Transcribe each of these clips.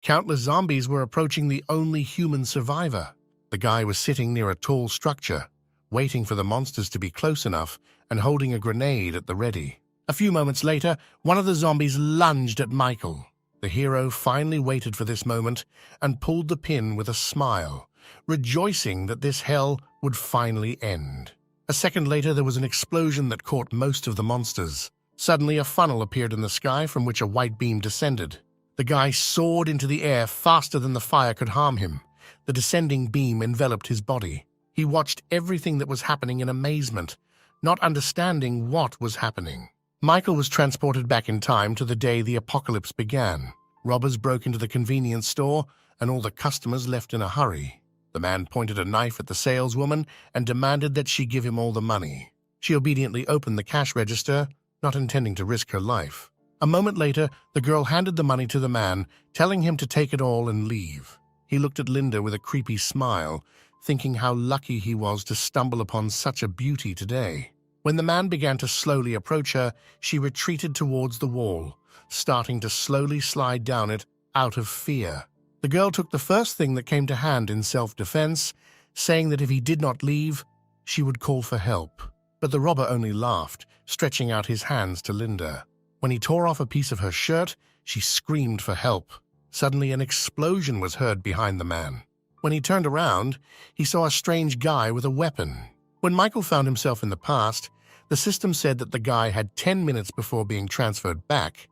Countless zombies were approaching the only human survivor. The guy was sitting near a tall structure, waiting for the monsters to be close enough and holding a grenade at the ready. A few moments later, one of the zombies lunged at Michael. The hero finally waited for this moment and pulled the pin with a smile, rejoicing that this hell would finally end. A second later, there was an explosion that caught most of the monsters. Suddenly, a funnel appeared in the sky from which a white beam descended. The guy soared into the air faster than the fire could harm him. The descending beam enveloped his body. He watched everything that was happening in amazement, not understanding what was happening. Michael was transported back in time to the day the apocalypse began. Robbers broke into the convenience store, and all the customers left in a hurry. The man pointed a knife at the saleswoman and demanded that she give him all the money. She obediently opened the cash register, not intending to risk her life. A moment later, the girl handed the money to the man, telling him to take it all and leave. He looked at Linda with a creepy smile, thinking how lucky he was to stumble upon such a beauty today. When the man began to slowly approach her, she retreated towards the wall, starting to slowly slide down it out of fear. The girl took the first thing that came to hand in self-defense, saying that if he did not leave, she would call for help. But the robber only laughed, stretching out his hands to Linda. When he tore off a piece of her shirt, she screamed for help. Suddenly, an explosion was heard behind the man. When he turned around, he saw a strange guy with a weapon. When Michael found himself in the past, the system said that the guy had 10 minutes before being transferred back.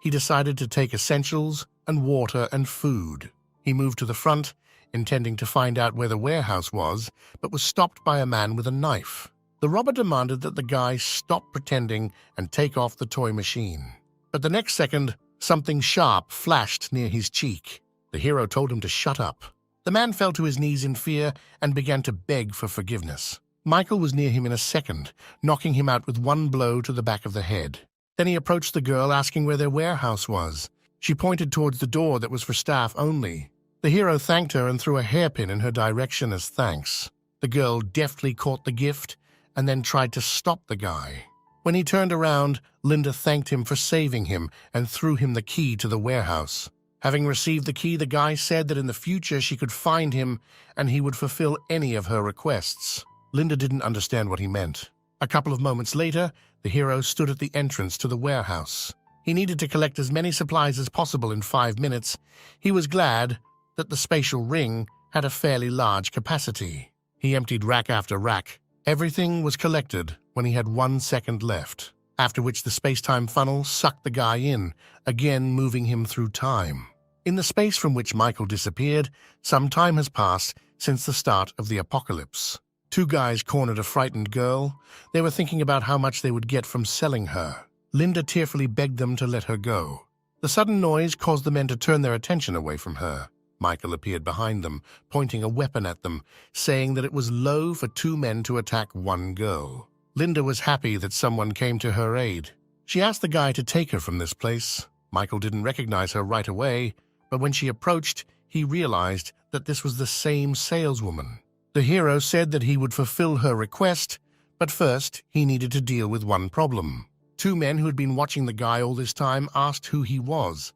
He decided to take essentials and water and food. He moved to the front, intending to find out where the warehouse was, but was stopped by a man with a knife. The robber demanded that the guy stop pretending and take off the toy machine. But the next second, something sharp flashed near his cheek. The hero told him to shut up. The man fell to his knees in fear and began to beg for forgiveness. Michael was near him in a second, knocking him out with one blow to the back of the head. Then he approached the girl, asking where their warehouse was. She pointed towards the door that was for staff only. The hero thanked her and threw a hairpin in her direction as thanks. The girl deftly caught the gift and then tried to stop the guy. When he turned around, Linda thanked him for saving him and threw him the key to the warehouse. Having received the key, the guy said that in the future she could find him and he would fulfill any of her requests. Linda didn't understand what he meant. A couple of moments later, the hero stood at the entrance to the warehouse. He needed to collect as many supplies as possible in 5 minutes. He was glad that the spatial ring had a fairly large capacity. He emptied rack after rack. Everything was collected when he had 1 second left, after which the space-time funnel sucked the guy in, again moving him through time. In the space from which Michael disappeared, some time has passed since the start of the apocalypse. 2 guys cornered a frightened girl. They were thinking about how much they would get from selling her. Linda tearfully begged them to let her go. The sudden noise caused the men to turn their attention away from her. Michael appeared behind them, pointing a weapon at them, saying that it was low for 2 men to attack 1 girl. Linda was happy that someone came to her aid. She asked the guy to take her from this place. Michael didn't recognize her right away, but when she approached, he realized that this was the same saleswoman. The hero said that he would fulfill her request, but first he needed to deal with one problem. 2 men who had been watching the guy all this time asked who he was,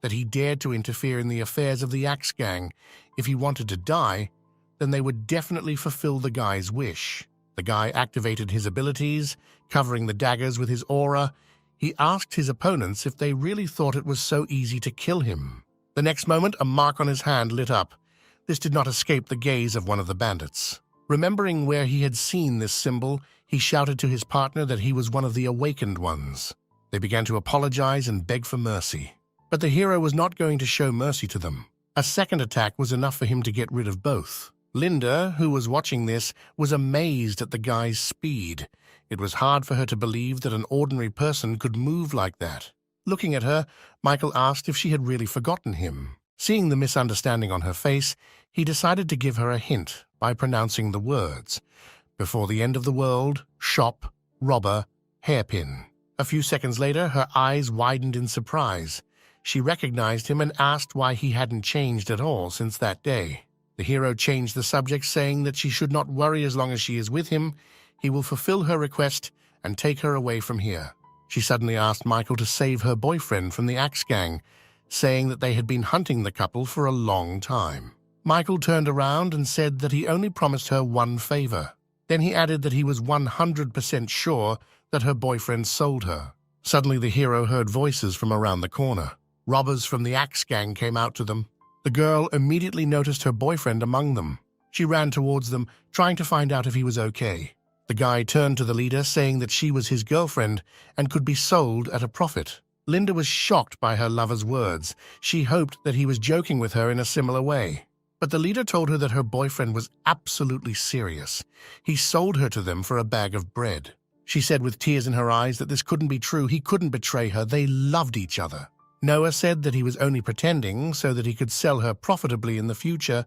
that he dared to interfere in the affairs of the Axe Gang. If he wanted to die, then they would definitely fulfill the guy's wish. The guy activated his abilities, covering the daggers with his aura. He asked his opponents if they really thought it was so easy to kill him. The next moment, a mark on his hand lit up. This did not escape the gaze of one of the bandits. Remembering where he had seen this symbol, he shouted to his partner that he was one of the awakened ones. They began to apologize and beg for mercy. But the hero was not going to show mercy to them. A second attack was enough for him to get rid of both. Linda, who was watching this, was amazed at the guy's speed. It was hard for her to believe that an ordinary person could move like that. Looking at her, Michael asked if she had really forgotten him. Seeing the misunderstanding on her face, he decided to give her a hint by pronouncing the words: "Before the end of the world, shop, robber, hairpin." A few seconds later, her eyes widened in surprise. She recognized him and asked why he hadn't changed at all since that day. The hero changed the subject, saying that she should not worry as long as she is with him. He will fulfill her request and take her away from here. She suddenly asked Michael to save her boyfriend from the Axe Gang, saying that they had been hunting the couple for a long time. Michael turned around and said that he only promised her one favor. Then he added that he was 100% sure that her boyfriend sold her. Suddenly the hero heard voices from around the corner. Robbers from the Axe Gang came out to them. The girl immediately noticed her boyfriend among them. She ran towards them, trying to find out if he was okay. The guy turned to the leader, saying that she was his girlfriend and could be sold at a profit. Linda was shocked by her lover's words. She hoped that he was joking with her in a similar way. But the leader told her that her boyfriend was absolutely serious. He sold her to them for a bag of bread. She said with tears in her eyes that this couldn't be true. He couldn't betray her. They loved each other. Noah said that he was only pretending so that he could sell her profitably in the future,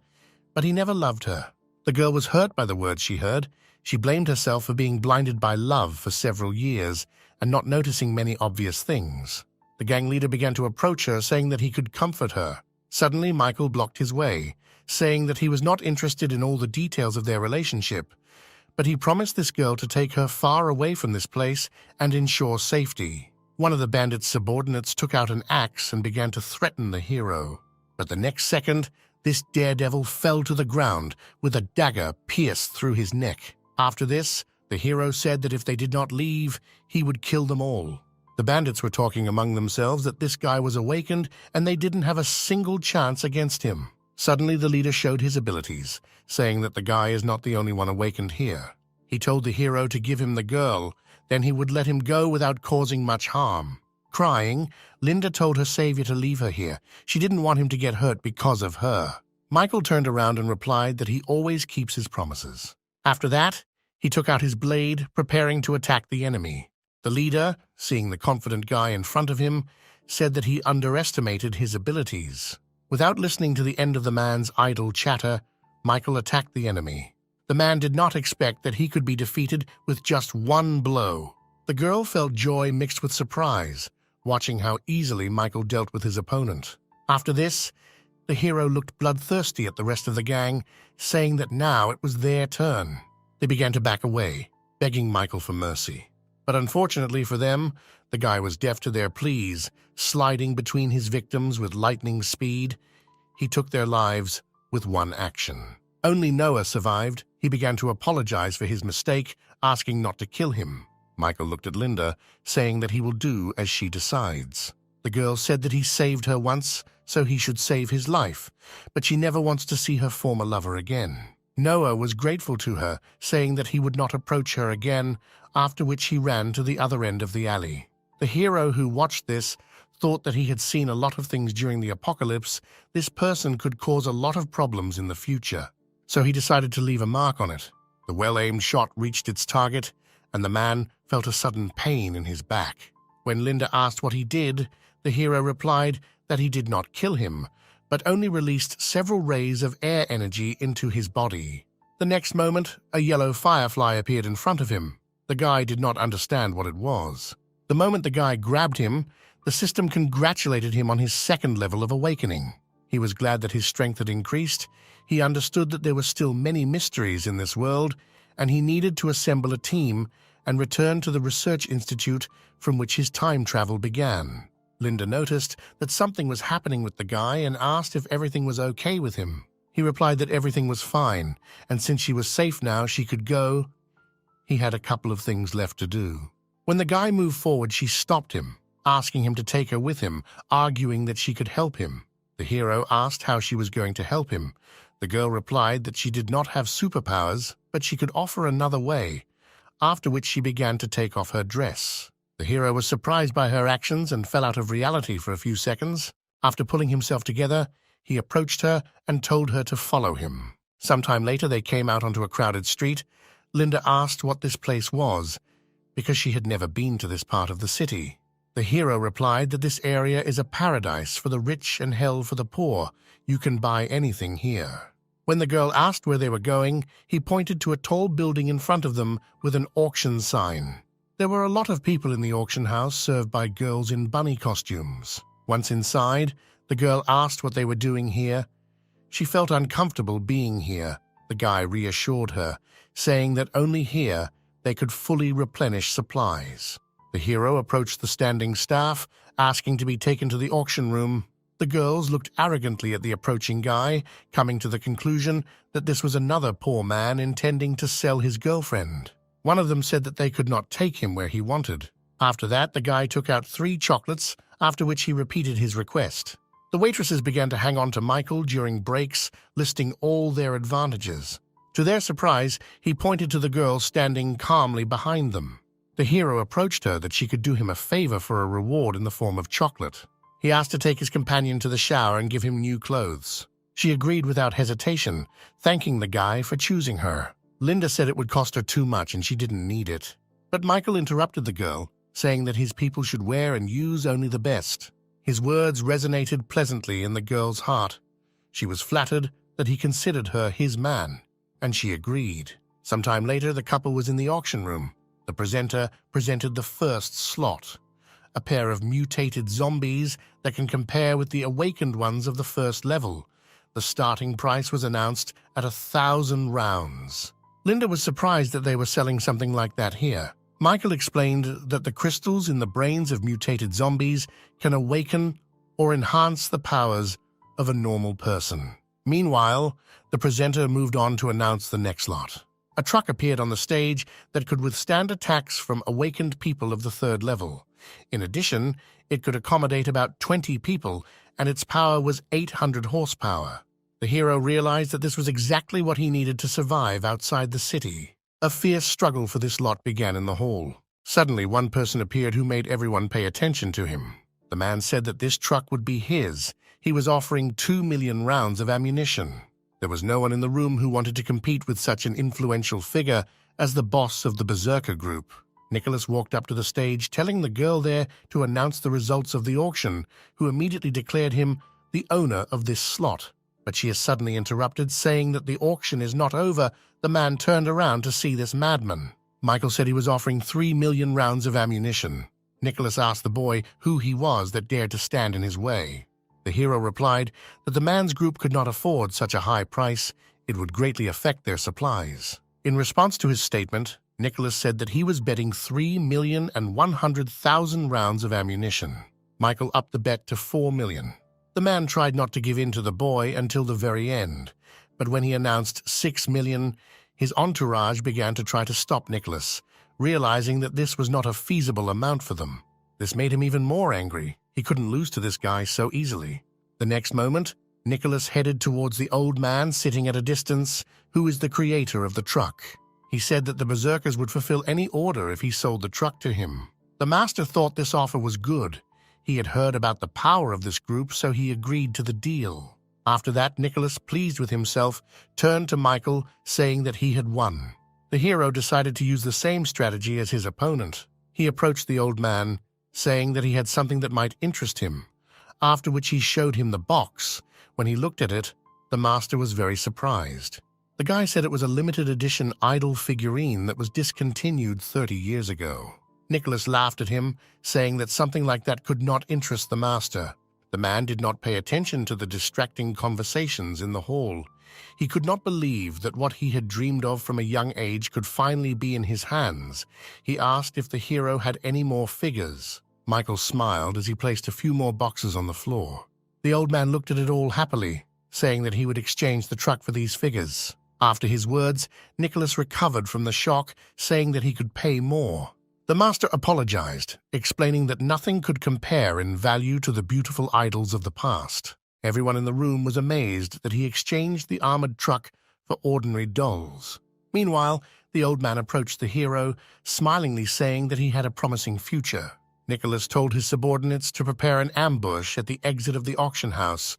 but he never loved her. The girl was hurt by the words she heard. She blamed herself for being blinded by love for several years and not noticing many obvious things. The gang leader began to approach her, saying that he could comfort her. Suddenly, Michael blocked his way, saying that he was not interested in all the details of their relationship, but he promised this girl to take her far away from this place and ensure safety. One of the bandits' subordinates took out an axe and began to threaten the hero. But the next second, this daredevil fell to the ground with a dagger pierced through his neck. After this, the hero said that if they did not leave, he would kill them all. The bandits were talking among themselves that this guy was awakened and they didn't have a single chance against him. Suddenly, the leader showed his abilities, saying that the guy is not the only one awakened here. He told the hero to give him the girl, then he would let him go without causing much harm. Crying, Linda told her savior to leave her here. She didn't want him to get hurt because of her. Michael turned around and replied that he always keeps his promises. After that, he took out his blade, preparing to attack the enemy. The leader, seeing the confident guy in front of him, said that he underestimated his abilities. Without listening to the end of the man's idle chatter, Michael attacked the enemy. The man did not expect that he could be defeated with just one blow. The girl felt joy mixed with surprise, watching how easily Michael dealt with his opponent. After this, the hero looked bloodthirsty at the rest of the gang, saying that now it was their turn. They began to back away, begging Michael for mercy. But unfortunately for them, the guy was deaf to their pleas, sliding between his victims with lightning speed. He took their lives with one action. Only Noah survived. He began to apologize for his mistake, asking not to kill him. Michael looked at Linda, saying that he will do as she decides. The girl said that he saved her once, so he should save his life, but she never wants to see her former lover again. Noah was grateful to her, saying that he would not approach her again, after which he ran to the other end of the alley. The hero who watched this thought that he had seen a lot of things during the apocalypse. This person could cause a lot of problems in the future, so he decided to leave a mark on it. The well-aimed shot reached its target, and the man felt a sudden pain in his back. When Linda asked what he did, the hero replied that he did not kill him, but only released several rays of air energy into his body. The next moment, a yellow firefly appeared in front of him. The guy did not understand what it was. The moment the guy grabbed him, the system congratulated him on his second level of awakening. He was glad that his strength had increased. He understood that there were still many mysteries in this world, and he needed to assemble a team and return to the research institute from which his time travel began. Linda noticed that something was happening with the guy and asked if everything was okay with him. He replied that everything was fine, and since she was safe now, she could go. He had a couple of things left to do. When the guy moved forward, she stopped him, asking him to take her with him, arguing that she could help him. The hero asked how she was going to help him. The girl replied that she did not have superpowers, but she could offer another way, after which she began to take off her dress. The hero was surprised by her actions and fell out of reality for a few seconds. After pulling himself together, he approached her and told her to follow him. Sometime later, they came out onto a crowded street. Linda asked what this place was, because she had never been to this part of the city. The hero replied that this area is a paradise for the rich and hell for the poor. You can buy anything here. When the girl asked where they were going, he pointed to a tall building in front of them with an auction sign. There were a lot of people in the auction house served by girls in bunny costumes. Once inside, the girl asked what they were doing here. She felt uncomfortable being here. The guy reassured her, saying that only here they could fully replenish supplies. The hero approached the standing staff, asking to be taken to the auction room. The girls looked arrogantly at the approaching guy, coming to the conclusion that this was another poor man intending to sell his girlfriend. One of them said that they could not take him where he wanted. After that, the guy took out 3 chocolates, after which he repeated his request. The waitresses began to hang on to Michael during breaks, listing all their advantages. To their surprise, he pointed to the girl standing calmly behind them. The hero approached her that she could do him a favor for a reward in the form of chocolate. He asked to take his companion to the shower and give him new clothes. She agreed without hesitation, thanking the guy for choosing her. Linda said it would cost her too much and she didn't need it. But Michael interrupted the girl, saying that his people should wear and use only the best. His words resonated pleasantly in the girl's heart. She was flattered that he considered her his man, and she agreed. Sometime later, the couple was in the auction room. The presenter presented the first slot, a pair of mutated zombies that can compare with the awakened ones of the first level. The starting price was announced at 1,000 rounds. Linda was surprised that they were selling something like that here. Michael explained that the crystals in the brains of mutated zombies can awaken or enhance the powers of a normal person. Meanwhile, the presenter moved on to announce the next lot. A truck appeared on the stage that could withstand attacks from awakened people of the 3rd level. In addition, it could accommodate about 20 people, and its power was 800 horsepower. The hero realized that this was exactly what he needed to survive outside the city. A fierce struggle for this lot began in the hall. Suddenly, one person appeared who made everyone pay attention to him. The man said that this truck would be his. He was offering 2 million rounds of ammunition. There was no one in the room who wanted to compete with such an influential figure as the boss of the Berserker group. Nicholas walked up to the stage, telling the girl there to announce the results of the auction, who immediately declared him the owner of this slot. But she is suddenly interrupted, saying that the auction is not over. The man turned around to see this madman. Michael said he was offering 3 million rounds of ammunition. Nicholas asked the boy who he was that dared to stand in his way. The hero replied that the man's group could not afford such a high price. It would greatly affect their supplies. In response to his statement, Nicholas said that he was betting 3,100,000 rounds of ammunition. Michael upped the bet to 4 million. The man tried not to give in to the boy until the very end, but when he announced 6 million, his entourage began to try to stop Nicholas, realizing that this was not a feasible amount for them. This made him even more angry. He couldn't lose to this guy so easily. The next moment, Nicholas headed towards the old man sitting at a distance, who is the creator of the truck. He said that the Berserkers would fulfill any order if he sold the truck to him. The master thought this offer was good. He had heard about the power of this group, so he agreed to the deal. After that, Nicholas, pleased with himself, turned to Michael, saying that he had won. The hero decided to use the same strategy as his opponent. He approached the old man, saying that he had something that might interest him, after which he showed him the box. When he looked at it, the master was very surprised. The guy said it was a limited edition idol figurine that was discontinued 30 years ago. Nicholas laughed at him, saying that something like that could not interest the master. The man did not pay attention to the distracting conversations in the hall. He could not believe that what he had dreamed of from a young age could finally be in his hands. He asked if the hero had any more figures. Michael smiled as he placed a few more boxes on the floor. The old man looked at it all happily, saying that he would exchange the truck for these figures. After his words, Nicholas recovered from the shock, saying that he could pay more. The master apologized, explaining that nothing could compare in value to the beautiful idols of the past. Everyone in the room was amazed that he exchanged the armored truck for ordinary dolls. Meanwhile, the old man approached the hero, smilingly saying that he had a promising future. Nicholas told his subordinates to prepare an ambush at the exit of the auction house.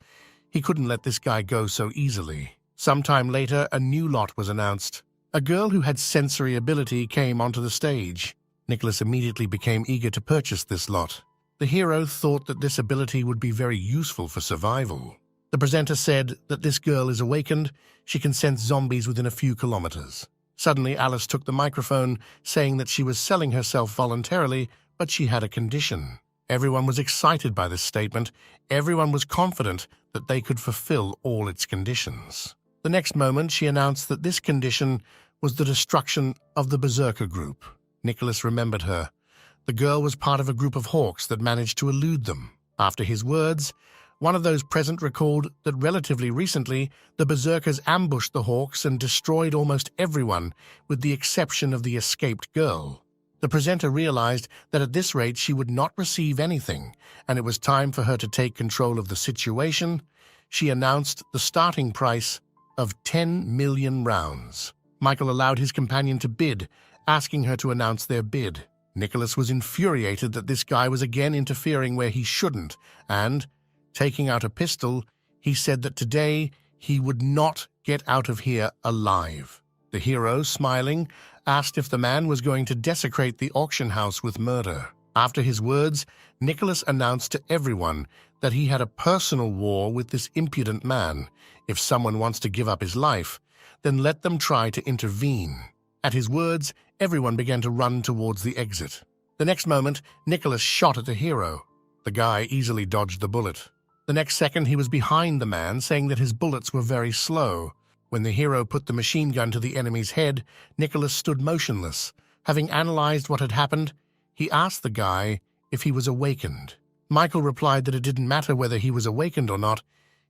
He couldn't let this guy go so easily. Sometime later, a new lot was announced. A girl who had sensory ability came onto the stage. Nicholas immediately became eager to purchase this lot. The hero thought that this ability would be very useful for survival. The presenter said that this girl is awakened. She can sense zombies within a few kilometers. Suddenly, Alice took the microphone, saying that she was selling herself voluntarily, but she had a condition. Everyone was excited by this statement. Everyone was confident that they could fulfill all its conditions. The next moment, she announced that this condition was the destruction of the Berserker group. Nicholas remembered her. The girl was part of a group of hawks that managed to elude them. After his words, One of those present recalled that relatively recently, the berserkers ambushed the Hawks and destroyed almost everyone, with the exception of the escaped girl. The presenter realized that at this rate she would not receive anything, and it was time for her to take control of the situation. She announced the starting price of 10 million rounds. Michael allowed his companion to bid, asking her to announce their bid. Nicholas was infuriated that this guy was again interfering where he shouldn't, and, taking out a pistol, he said that today he would not get out of here alive. The hero, smiling, asked if the man was going to desecrate the auction house with murder. After his words, Nicholas announced to everyone that he had a personal war with this impudent man. If someone wants to give up his life, then let them try to intervene. At his words, everyone began to run towards the exit. The next moment, Nicholas shot at the hero. The guy easily dodged the bullet. The next second, he was behind the man, saying that his bullets were very slow. When the hero put the machine gun to the enemy's head, Nicholas stood motionless. Having analyzed what had happened, he asked the guy if he was awakened. Michael replied that it didn't matter whether he was awakened or not.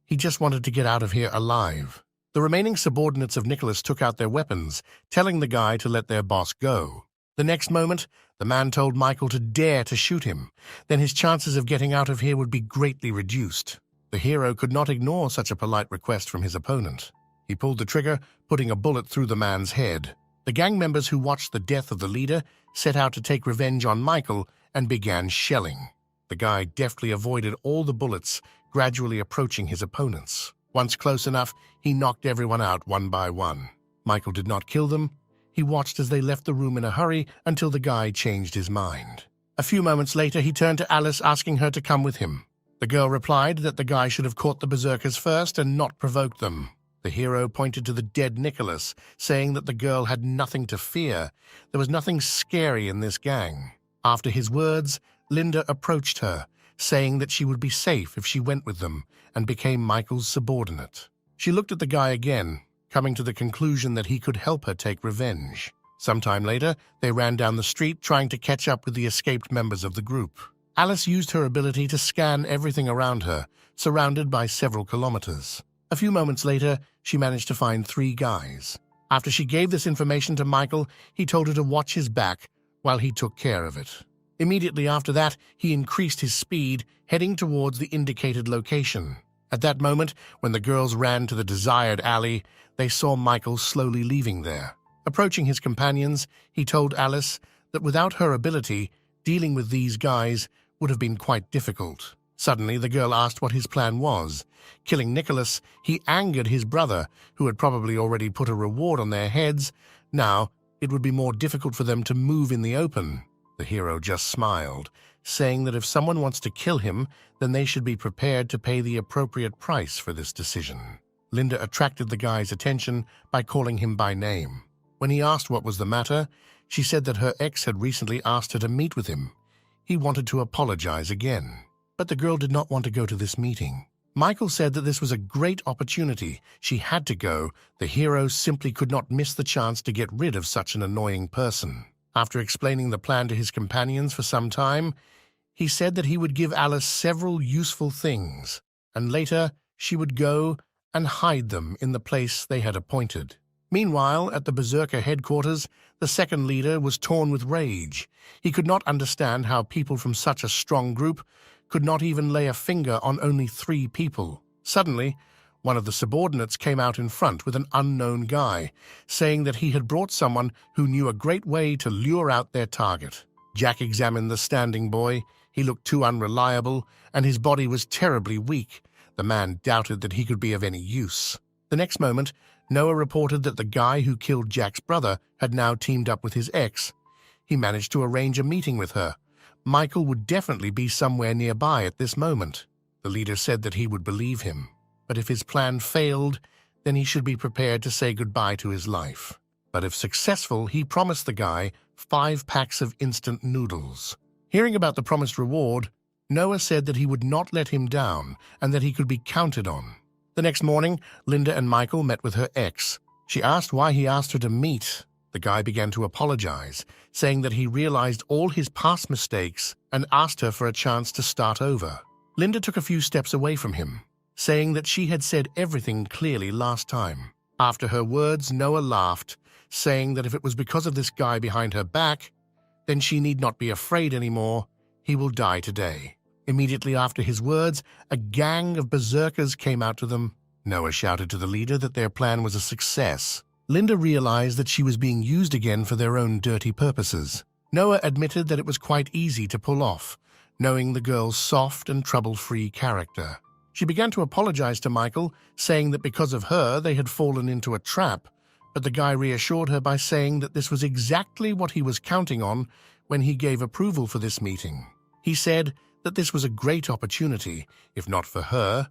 He just wanted to get out of here alive. The remaining subordinates of Nicholas took out their weapons, telling the guy to let their boss go. The next moment, the man told Michael to dare to shoot him. Then his chances of getting out of here would be greatly reduced. The hero could not ignore such a polite request from his opponent. He pulled the trigger, putting a bullet through the man's head. The gang members who watched the death of the leader set out to take revenge on Michael and began shelling. The guy deftly avoided all the bullets, gradually approaching his opponents. Once close enough, he knocked everyone out one by one. Michael did not kill them. He watched as they left the room in a hurry until the guy changed his mind. A few moments later, he turned to Alice, asking her to come with him. The girl replied that the guy should have caught the berserkers first and not provoked them. The hero pointed to the dead Nicholas, saying that the girl had nothing to fear. There was nothing scary in this gang. After his words, Linda approached her, saying that she would be safe if she went with them, and became Michael's subordinate. She looked at the guy again, coming to the conclusion that he could help her take revenge. Sometime later, they ran down the street trying to catch up with the escaped members of the group. Alice used her ability to scan everything around her, surrounded by several kilometers. A few moments later, she managed to find 3 guys. After she gave this information to Michael, he told her to watch his back while he took care of it. Immediately after that, he increased his speed, heading towards the indicated location. At that moment, when the girls ran to the desired alley, they saw Michael slowly leaving there. Approaching his companions, he told Alice that without her ability, dealing with these guys would have been quite difficult. Suddenly, the girl asked what his plan was. Killing Nicholas, he angered his brother, who had probably already put a reward on their heads. Now, it would be more difficult for them to move in the open. The hero just smiled, saying that if someone wants to kill him, then they should be prepared to pay the appropriate price for this decision. Linda attracted the guy's attention by calling him by name. When he asked what was the matter, she said that her ex had recently asked her to meet with him. He wanted to apologize again, but the girl did not want to go to this meeting. Michael said that this was a great opportunity. She had to go. The hero simply could not miss the chance to get rid of such an annoying person. After explaining the plan to his companions for some time, he said that he would give Alice several useful things, and later she would go and hide them in the place they had appointed. Meanwhile, at the Berserker headquarters, the second leader was torn with rage. He could not understand how people from such a strong group could not even lay a finger on only 3 people. Suddenly, one of the subordinates came out in front with an unknown guy, saying that he had brought someone who knew a great way to lure out their target. Jack examined the standing boy. He looked too unreliable, and his body was terribly weak. The man doubted that he could be of any use. The next moment, Noah reported that the guy who killed Jack's brother had now teamed up with his ex. He managed to arrange a meeting with her. Michael would definitely be somewhere nearby at this moment. The leader said that he would believe him, but if his plan failed, then he should be prepared to say goodbye to his life. But if successful, he promised the guy 5 packs of instant noodles. Hearing about the promised reward, Noah said that he would not let him down and that he could be counted on. The next morning, Linda and Michael met with her ex. She asked why he asked her to meet. The guy began to apologize, saying that he realized all his past mistakes and asked her for a chance to start over. Linda took a few steps away from him, saying that she had said everything clearly last time. After her words, Noah laughed, saying that if it was because of this guy behind her back, then she need not be afraid anymore. He will die today. Immediately after his words, a gang of berserkers came out to them. Noah shouted to the leader that their plan was a success. Linda realized that she was being used again for their own dirty purposes. Noah admitted that it was quite easy to pull off, knowing the girl's soft and trouble-free character. She began to apologize to Michael, saying that because of her they had fallen into a trap, but the guy reassured her by saying that this was exactly what he was counting on when he gave approval for this meeting. He said that this was a great opportunity. If not for her,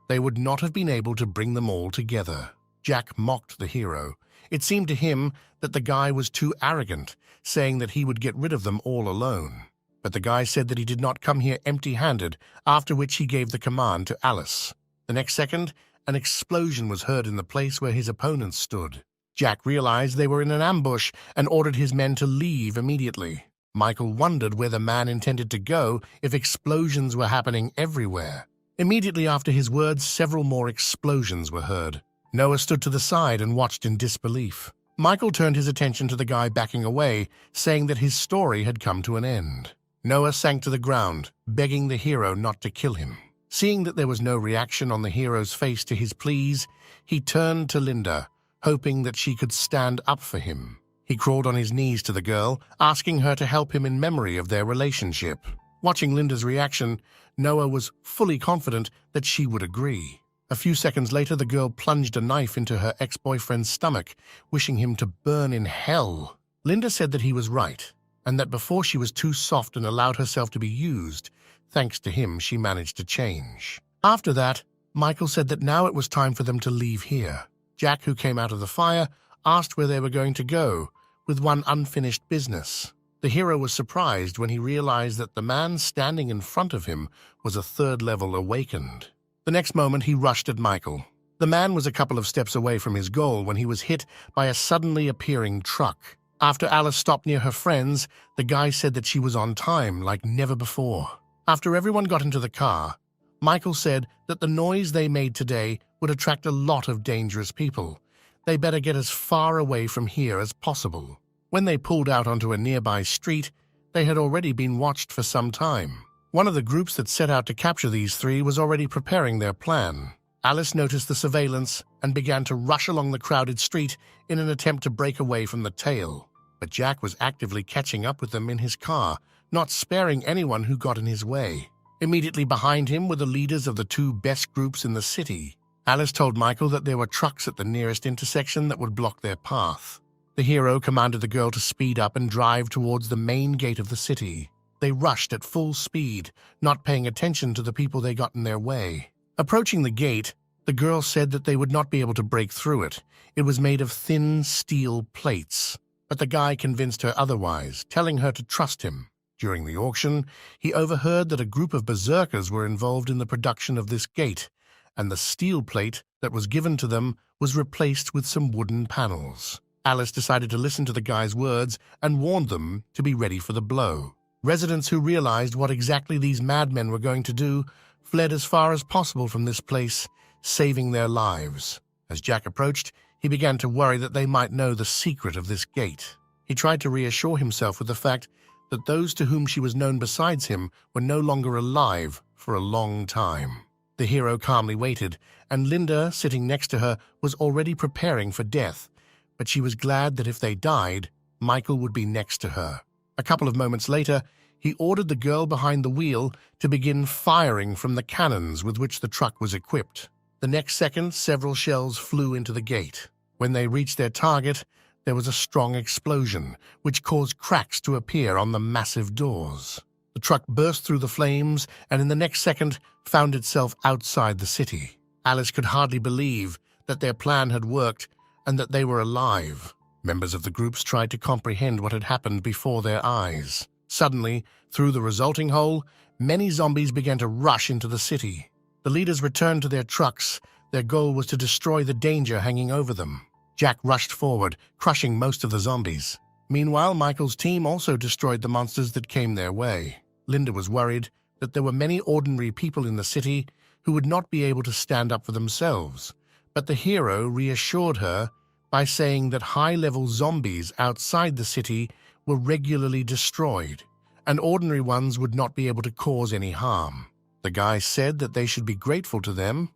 they would not have been able to bring them all together. Jack mocked the hero. It seemed to him that the guy was too arrogant, saying that he would get rid of them all alone. But the guy said that he did not come here empty-handed, after which he gave the command to Alice. The next second, an explosion was heard in the place where his opponents stood. Jack realized they were in an ambush and ordered his men to leave immediately. Michael wondered where the man intended to go if explosions were happening everywhere. Immediately after his words, several more explosions were heard. Noah stood to the side and watched in disbelief. Michael turned his attention to the guy backing away, saying that his story had come to an end. Noah sank to the ground, begging the hero not to kill him. Seeing that there was no reaction on the hero's face to his pleas, he turned to Linda, hoping that she could stand up for him. He crawled on his knees to the girl, asking her to help him in memory of their relationship. Watching Linda's reaction, Noah was fully confident that she would agree. A few seconds later, the girl plunged a knife into her ex-boyfriend's stomach, wishing him to burn in hell. Linda said that he was right, and that before she was too soft and allowed herself to be used, thanks to him she managed to change. After that, Michael said that now it was time for them to leave here. Jack, who came out of the fire, asked where they were going to go, with one unfinished business. The hero was surprised when he realized that the man standing in front of him was a third level awakened. The next moment, he rushed at Michael. The man was a couple of steps away from his goal when he was hit by a suddenly appearing truck. After Alice stopped near her friends, the guy said that she was on time like never before. After everyone got into the car, Michael said that the noise they made today would attract a lot of dangerous people. They better get as far away from here as possible. When they pulled out onto a nearby street, they had already been watched for some time. One of the groups that set out to capture these three was already preparing their plan. Alice noticed the surveillance and began to rush along the crowded street in an attempt to break away from the tail. But Jack was actively catching up with them in his car, not sparing anyone who got in his way. Immediately behind him were the leaders of the two best groups in the city. Alice told Michael that there were trucks at the nearest intersection that would block their path. The hero commanded the girl to speed up and drive towards the main gate of the city. They rushed at full speed, not paying attention to the people they got in their way. Approaching the gate, the girl said that they would not be able to break through it. It was made of thin steel plates. But the guy convinced her otherwise, telling her to trust him. During the auction, he overheard that a group of berserkers were involved in the production of this gate, and the steel plate that was given to them was replaced with some wooden panels. Alice decided to listen to the guy's words and warned them to be ready for the blow. Residents who realized what exactly these madmen were going to do fled as far as possible from this place, saving their lives. As Jack approached, he began to worry that they might know the secret of this gate. He tried to reassure himself with the fact that those to whom she was known besides him were no longer alive for a long time. The hero calmly waited, and Linda, sitting next to her, was already preparing for death, but she was glad that if they died, Michael would be next to her. A couple of moments later, he ordered the girl behind the wheel to begin firing from the cannons with which the truck was equipped. The next second, several shells flew into the gate. When they reached their target, there was a strong explosion, which caused cracks to appear on the massive doors. The truck burst through the flames and in the next second found itself outside the city. Alice could hardly believe that their plan had worked and that they were alive. Members of the groups tried to comprehend what had happened before their eyes. Suddenly, through the resulting hole, many zombies began to rush into the city. The leaders returned to their trucks. Their goal was to destroy the danger hanging over them. Jack rushed forward, crushing most of the zombies. Meanwhile, Michael's team also destroyed the monsters that came their way. Linda was worried that there were many ordinary people in the city who would not be able to stand up for themselves, but the hero reassured her by saying that high-level zombies outside the city were regularly destroyed, and ordinary ones would not be able to cause any harm. The guy said that they should be grateful to them.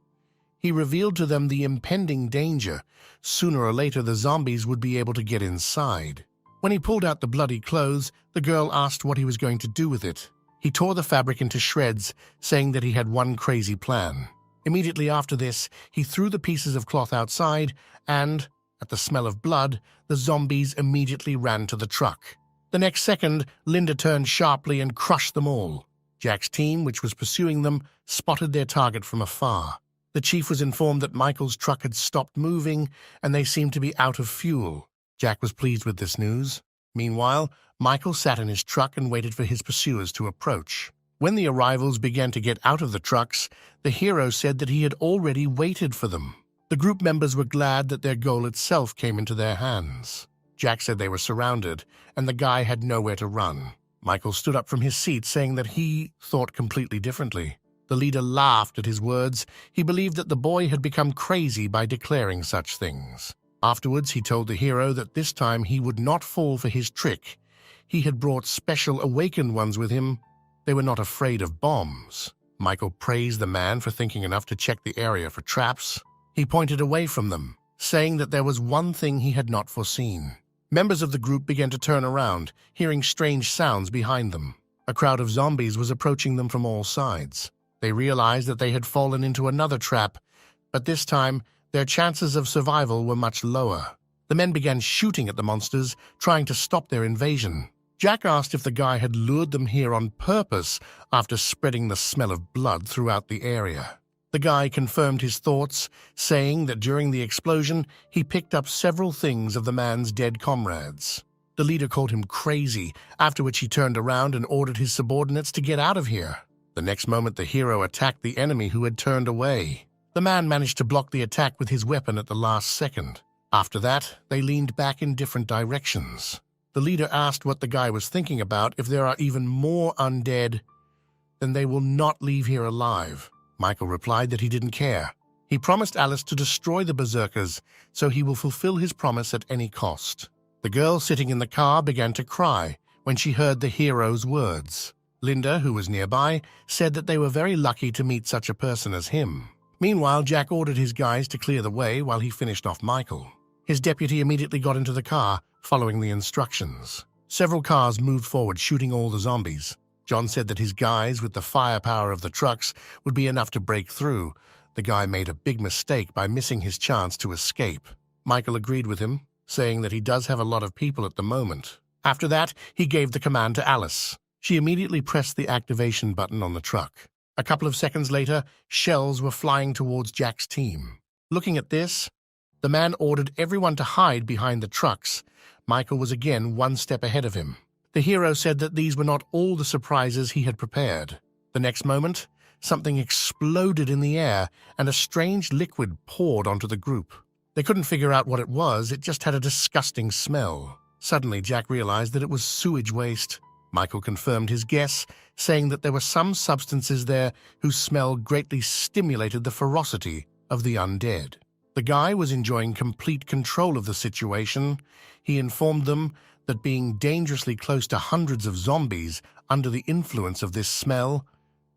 He revealed to them the impending danger. Sooner or later, the zombies would be able to get inside. When he pulled out the bloody clothes, the girl asked what he was going to do with it. He tore the fabric into shreds, saying that he had one crazy plan. Immediately after this, he threw the pieces of cloth outside, and, at the smell of blood, the zombies immediately ran to the truck. The next second, Linda turned sharply and crushed them all. Jack's team, which was pursuing them, spotted their target from afar. The chief was informed that Michael's truck had stopped moving and they seemed to be out of fuel. Jack was pleased with this news. Meanwhile, Michael sat in his truck and waited for his pursuers to approach. When the arrivals began to get out of the trucks, the hero said that he had already waited for them. The group members were glad that their goal itself came into their hands. Jack said they were surrounded, and the guy had nowhere to run. Michael stood up from his seat, saying that he thought completely differently. The leader laughed at his words. He believed that the boy had become crazy by declaring such things. Afterwards, he told the hero that this time he would not fall for his trick. He had brought special awakened ones with him. They were not afraid of bombs. Michael praised the man for thinking enough to check the area for traps. He pointed away from them, saying that there was one thing he had not foreseen. Members of the group began to turn around, hearing strange sounds behind them. A crowd of zombies was approaching them from all sides. They realized that they had fallen into another trap, but this time their chances of survival were much lower. The men began shooting at the monsters, trying to stop their invasion. Jack asked if the guy had lured them here on purpose after spreading the smell of blood throughout the area. The guy confirmed his thoughts, saying that during the explosion he picked up several things of the man's dead comrades. The leader called him crazy, after which he turned around and ordered his subordinates to get out of here. The next moment, the hero attacked the enemy who had turned away. The man managed to block the attack with his weapon at the last second. After that, they leaned back in different directions. The leader asked what the guy was thinking about. If there are even more undead, then they will not leave here alive. Michael replied that he didn't care. He promised Alice to destroy the berserkers, so he will fulfill his promise at any cost. The girl sitting in the car began to cry when she heard the hero's words. Linda, who was nearby, said that they were very lucky to meet such a person as him. Meanwhile, Jack ordered his guys to clear the way while he finished off Michael. His deputy immediately got into the car, following the instructions. Several cars moved forward, shooting all the zombies. John said that his guys, with the firepower of the trucks, would be enough to break through. The guy made a big mistake by missing his chance to escape. Michael agreed with him, saying that he does have a lot of people at the moment. After that, he gave the command to Alice. She immediately pressed the activation button on the truck. A couple of seconds later, shells were flying towards Jack's team. Looking at this, the man ordered everyone to hide behind the trucks. Michael was again one step ahead of him. The hero said that these were not all the surprises he had prepared. The next moment, something exploded in the air and a strange liquid poured onto the group. They couldn't figure out what it was. It just had a disgusting smell. Suddenly, Jack realized that it was sewage waste. Michael confirmed his guess, saying that there were some substances there whose smell greatly stimulated the ferocity of the undead. The guy was enjoying complete control of the situation. He informed them that being dangerously close to hundreds of zombies under the influence of this smell,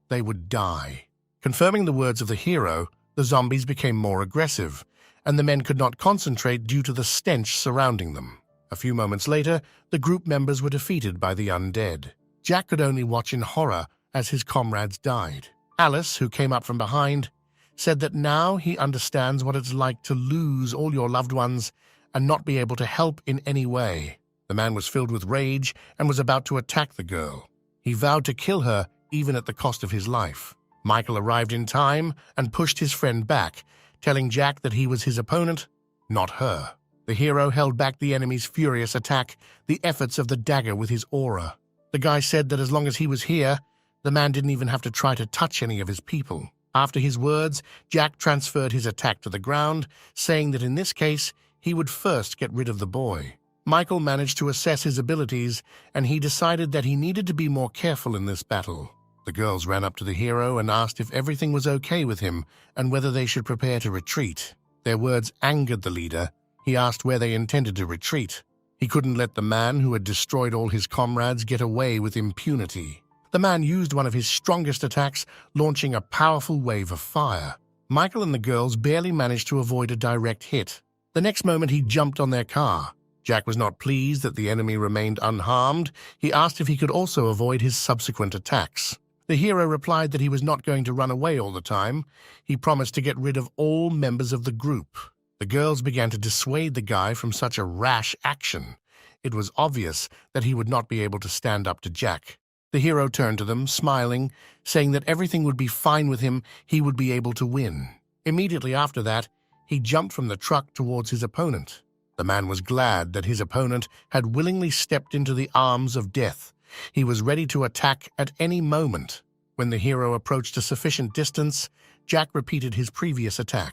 they would die. Confirming the words of the hero, the zombies became more aggressive, and the men could not concentrate due to the stench surrounding them. A few moments later, the group members were defeated by the undead. Jack could only watch in horror as his comrades died. Alice, who came up from behind, said that now he understands what it's like to lose all your loved ones and not be able to help in any way. The man was filled with rage and was about to attack the girl. He vowed to kill her even at the cost of his life. Michael arrived in time and pushed his friend back, telling Jack that he was his opponent, not her. The hero held back the enemy's furious attack, the efforts of the dagger with his aura. The guy said that as long as he was here, the man didn't even have to try to touch any of his people. After his words, Jack transferred his attack to the ground, saying that in this case, he would first get rid of the boy. Michael managed to assess his abilities, and he decided that he needed to be more careful in this battle. The girls ran up to the hero and asked if everything was okay with him and whether they should prepare to retreat. Their words angered the leader. He asked where they intended to retreat. He couldn't let the man who had destroyed all his comrades get away with impunity. The man used one of his strongest attacks, launching a powerful wave of fire. Michael and the girls barely managed to avoid a direct hit. The next moment, he jumped on their car. Jack was not pleased that the enemy remained unharmed. He asked if he could also avoid his subsequent attacks. The hero replied that he was not going to run away all the time. He promised to get rid of all members of the group. The girls began to dissuade the guy from such a rash action. It was obvious that he would not be able to stand up to Jack. The hero turned to them, smiling, saying that everything would be fine with him, he would be able to win. Immediately after that, he jumped from the truck towards his opponent. The man was glad that his opponent had willingly stepped into the arms of death. He was ready to attack at any moment. When the hero approached a sufficient distance, Jack repeated his previous attack.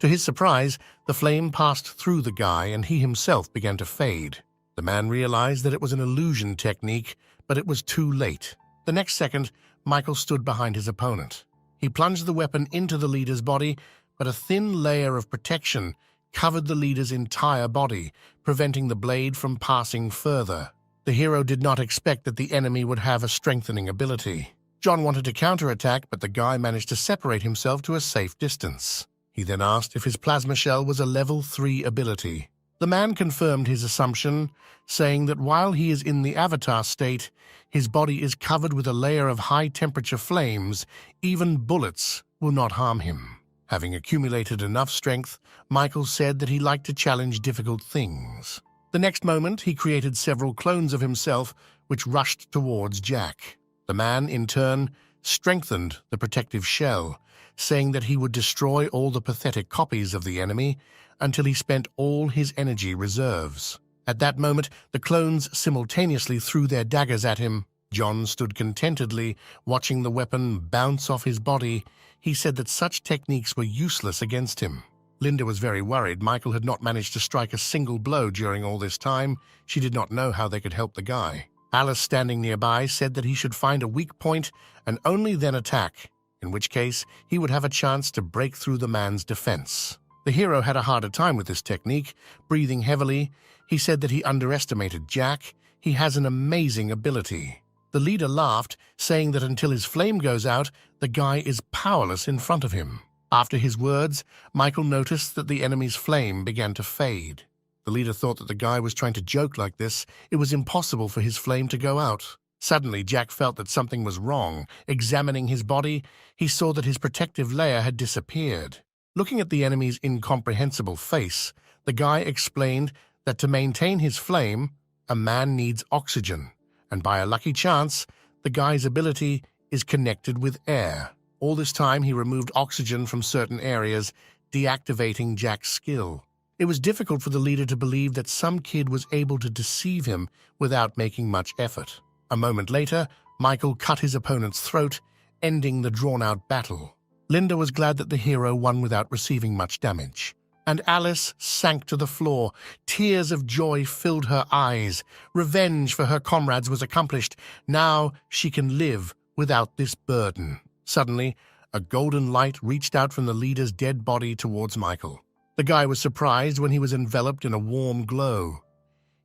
To his surprise, the flame passed through the guy and he himself began to fade. The man realized that it was an illusion technique, but it was too late. The next second, Michael stood behind his opponent. He plunged the weapon into the leader's body, but a thin layer of protection covered the leader's entire body, preventing the blade from passing further. The hero did not expect that the enemy would have a strengthening ability. John wanted to counterattack, but the guy managed to separate himself to a safe distance. He then asked if his plasma shell was a level 3 ability. The man confirmed his assumption, saying that while he is in the avatar state, his body is covered with a layer of high-temperature flames. Even bullets will not harm him. Having accumulated enough strength, Michael said that he liked to challenge difficult things. The next moment, he created several clones of himself, which rushed towards Jack. The man, in turn, strengthened the protective shell, saying that he would destroy all the pathetic copies of the enemy until he spent all his energy reserves. At that moment, the clones simultaneously threw their daggers at him. John stood contentedly, watching the weapon bounce off his body. He said that such techniques were useless against him. Linda was very worried. Michael had not managed to strike a single blow during all this time. She did not know how they could help the guy. Alice, standing nearby, said that he should find a weak point and only then attack, in which case he would have a chance to break through the man's defense. The hero had a harder time with this technique, breathing heavily. He said that he underestimated Jack. He has an amazing ability. The leader laughed, saying that until his flame goes out, the guy is powerless in front of him. After his words, Michael noticed that the enemy's flame began to fade. The leader thought that the guy was trying to joke like this. It was impossible for his flame to go out. Suddenly, Jack felt that something was wrong. Examining his body, he saw that his protective layer had disappeared. Looking at the enemy's incomprehensible face, the guy explained that to maintain his flame, a man needs oxygen, and by a lucky chance, the guy's ability is connected with air. All this time, he removed oxygen from certain areas, deactivating Jack's skill. It was difficult for the leader to believe that some kid was able to deceive him without making much effort. A moment later, Michael cut his opponent's throat, ending the drawn-out battle. Linda was glad that the hero won without receiving much damage. And Alice sank to the floor. Tears of joy filled her eyes. Revenge for her comrades was accomplished. Now she can live without this burden. Suddenly, a golden light reached out from the leader's dead body towards Michael. The guy was surprised when he was enveloped in a warm glow.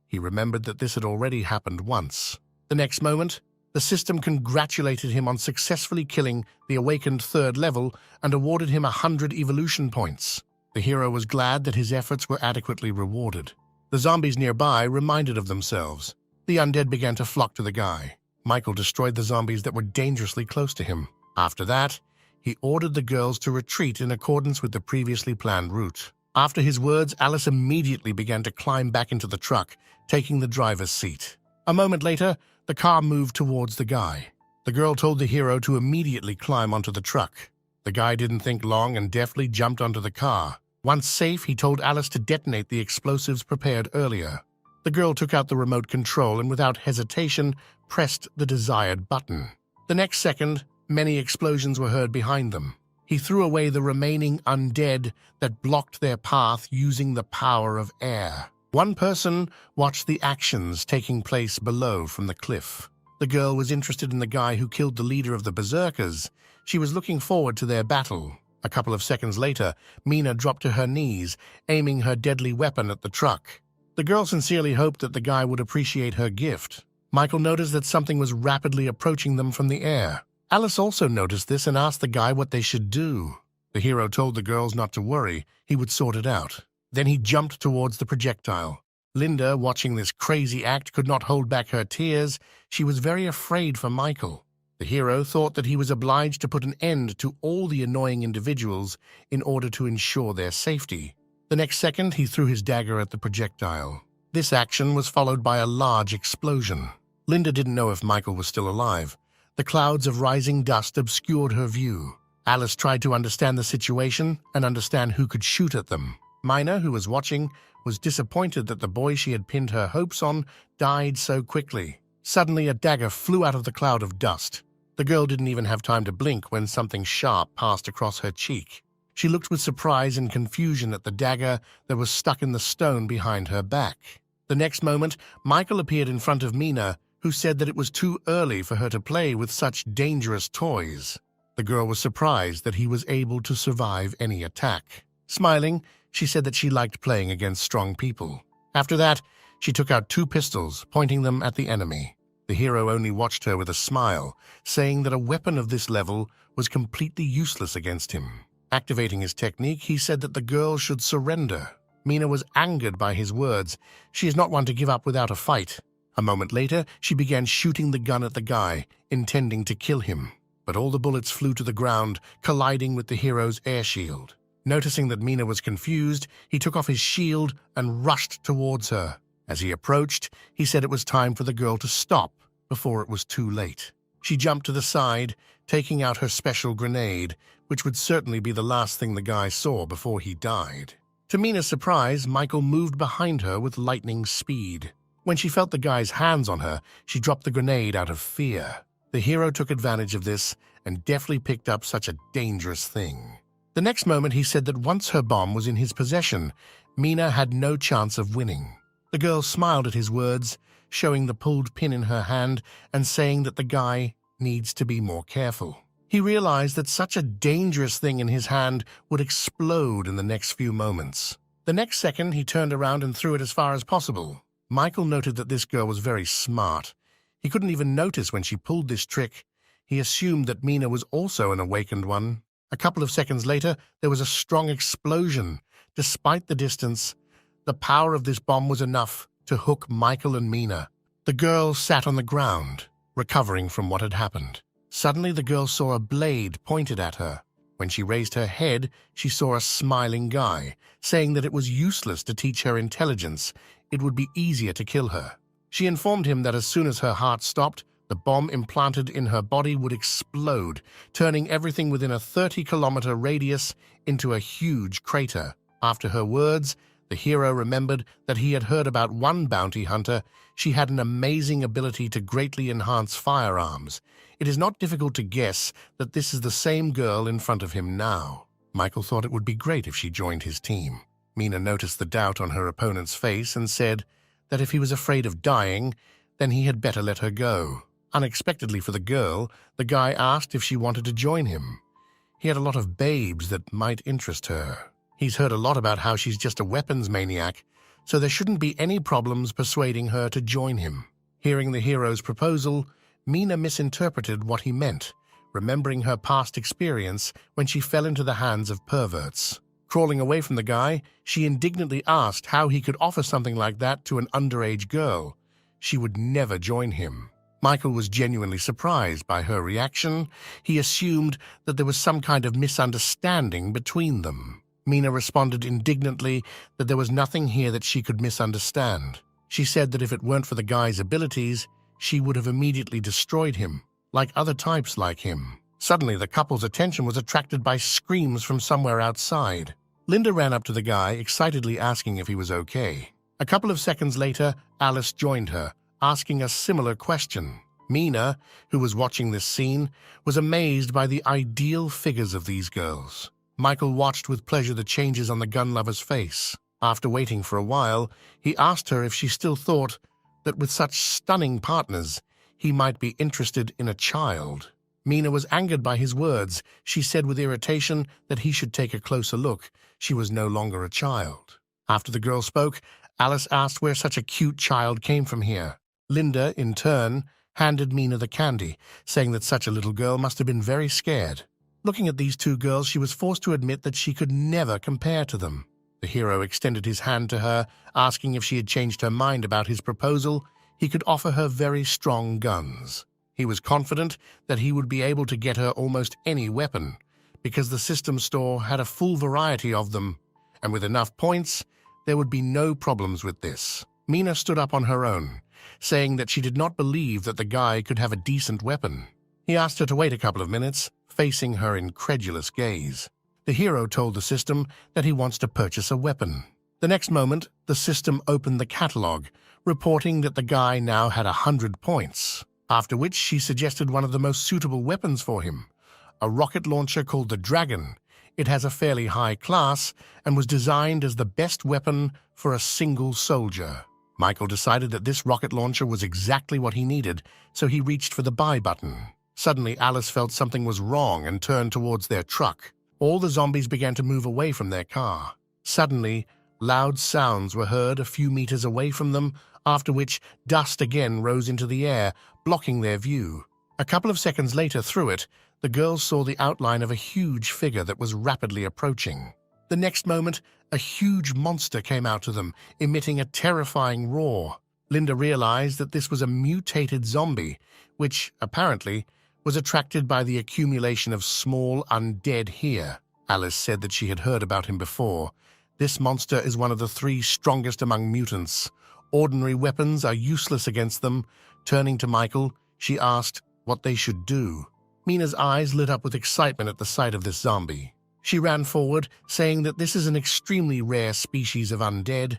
He remembered that this had already happened once. The next moment, the system congratulated him on successfully killing the awakened third level and awarded him 100 evolution points. The hero was glad that his efforts were adequately rewarded. The zombies nearby reminded of themselves. The undead began to flock to the guy. Michael destroyed the zombies that were dangerously close to him. After that, he ordered the girls to retreat in accordance with the previously planned route. After his words, Alice immediately began to climb back into the truck, taking the driver's seat. A moment later, the car moved towards the guy. The girl told the hero to immediately climb onto the truck. The guy didn't think long and deftly jumped onto the car. Once safe, he told Alice to detonate the explosives prepared earlier. The girl took out the remote control and without hesitation pressed the desired button. The next second, many explosions were heard behind them. He threw away the remaining undead that blocked their path using the power of air. One person watched the actions taking place below from the cliff. The girl was interested in the guy who killed the leader of the Berserkers. She was looking forward to their battle. A couple of seconds later, Mina dropped to her knees, aiming her deadly weapon at the truck. The girl sincerely hoped that the guy would appreciate her gift. Michael noticed that something was rapidly approaching them from the air. Alice also noticed this and asked the guy what they should do. The hero told the girls not to worry, he would sort it out. Then he jumped towards the projectile. Linda, watching this crazy act, could not hold back her tears. She was very afraid for Michael. The hero thought that he was obliged to put an end to all the annoying individuals in order to ensure their safety. The next second, he threw his dagger at the projectile. This action was followed by a large explosion. Linda didn't know if Michael was still alive. The clouds of rising dust obscured her view. Alice tried to understand the situation and understand who could shoot at them. Mina, who was watching, was disappointed that the boy she had pinned her hopes on died so quickly. Suddenly, a dagger flew out of the cloud of dust. The girl didn't even have time to blink when something sharp passed across her cheek. She looked with surprise and confusion at the dagger that was stuck in the stone behind her back. The next moment, Michael appeared in front of Mina, who said that it was too early for her to play with such dangerous toys. The girl was surprised that he was able to survive any attack. Smiling, she said that she liked playing against strong people. After that, she took out 2 pistols, pointing them at the enemy. The hero only watched her with a smile, saying that a weapon of this level was completely useless against him. Activating his technique, he said that the girl should surrender. Mina was angered by his words. She is not one to give up without a fight. A moment later, she began shooting the gun at the guy, intending to kill him. But all the bullets flew to the ground, colliding with the hero's air shield. Noticing that Mina was confused, he took off his shield and rushed towards her. As he approached, he said it was time for the girl to stop before it was too late. She jumped to the side, taking out her special grenade, which would certainly be the last thing the guy saw before he died. To Mina's surprise, Michael moved behind her with lightning speed. When she felt the guy's hands on her, she dropped the grenade out of fear. The hero took advantage of this and deftly picked up such a dangerous thing. The next moment, he said that once her bomb was in his possession, Mina had no chance of winning. The girl smiled at his words, showing the pulled pin in her hand and saying that the guy needs to be more careful. He realized that such a dangerous thing in his hand would explode in the next few moments. The next second, he turned around and threw it as far as possible. Michael noted that this girl was very smart. He couldn't even notice when she pulled this trick. He assumed that Mina was also an awakened one. A couple of seconds later, there was a strong explosion. Despite the distance, the power of this bomb was enough to hook Michael and Mina. The girl sat on the ground, recovering from what had happened. Suddenly, the girl saw a blade pointed at her. When she raised her head, she saw a smiling guy, saying that it was useless to teach her intelligence. It would be easier to kill her. She informed him that as soon as her heart stopped, the bomb implanted in her body would explode, turning everything within a 30-kilometer radius into a huge crater. After her words, the hero remembered that he had heard about one bounty hunter. She had an amazing ability to greatly enhance firearms. It is not difficult to guess that this is the same girl in front of him now. Michael thought it would be great if she joined his team. Mina noticed the doubt on her opponent's face and said that if he was afraid of dying, then he had better let her go. Unexpectedly for the girl, the guy asked if she wanted to join him. He had a lot of babes that might interest her. He's heard a lot about how she's just a weapons maniac, so there shouldn't be any problems persuading her to join him. Hearing the hero's proposal, Mina misinterpreted what he meant, remembering her past experience when she fell into the hands of perverts. Crawling away from the guy, she indignantly asked how he could offer something like that to an underage girl. She would never join him. Michael was genuinely surprised by her reaction. He assumed that there was some kind of misunderstanding between them. Mina responded indignantly that there was nothing here that she could misunderstand. She said that if it weren't for the guy's abilities, she would have immediately destroyed him, like other types like him. Suddenly, the couple's attention was attracted by screams from somewhere outside. Linda ran up to the guy, excitedly asking if he was okay. A couple of seconds later, Alice joined her, asking a similar question. Mina, who was watching this scene, was amazed by the ideal figures of these girls. Michael watched with pleasure the changes on the gun lover's face. After waiting for a while, he asked her if she still thought that with such stunning partners, he might be interested in a child. Mina was angered by his words. She said with irritation that he should take a closer look. She was no longer a child. After the girl spoke, Alice asked where such a cute child came from here. Linda, in turn, handed Mina the candy, saying that such a little girl must have been very scared. Looking at these two girls, she was forced to admit that she could never compare to them. The hero extended his hand to her, asking if she had changed her mind about his proposal. He could offer her very strong guns. He was confident that he would be able to get her almost any weapon, because the system store had a full variety of them, and with enough points, there would be no problems with this. Mina stood up on her own, saying that she did not believe that the guy could have a decent weapon. He asked her to wait a couple of minutes, facing her incredulous gaze. The hero told the system that he wants to purchase a weapon. The next moment, the system opened the catalog, reporting that the guy now had 100 points, after which she suggested one of the most suitable weapons for him, a rocket launcher called the Dragon. It has a fairly high class and was designed as the best weapon for a single soldier. Michael decided that this rocket launcher was exactly what he needed, so he reached for the buy button. Suddenly, Alice felt something was wrong and turned towards their truck. All the zombies began to move away from their car. Suddenly, loud sounds were heard a few meters away from them, after which dust again rose into the air, blocking their view. A couple of seconds later, through it, the girls saw the outline of a huge figure that was rapidly approaching. The next moment, a huge monster came out to them, emitting a terrifying roar. Linda realized that this was a mutated zombie, which, apparently, was attracted by the accumulation of small undead here. Alice said that she had heard about him before. This monster is one of the 3 strongest among mutants. Ordinary weapons are useless against them. Turning to Michael, she asked what they should do. Mina's eyes lit up with excitement at the sight of this zombie. She ran forward, saying that this is an extremely rare species of undead.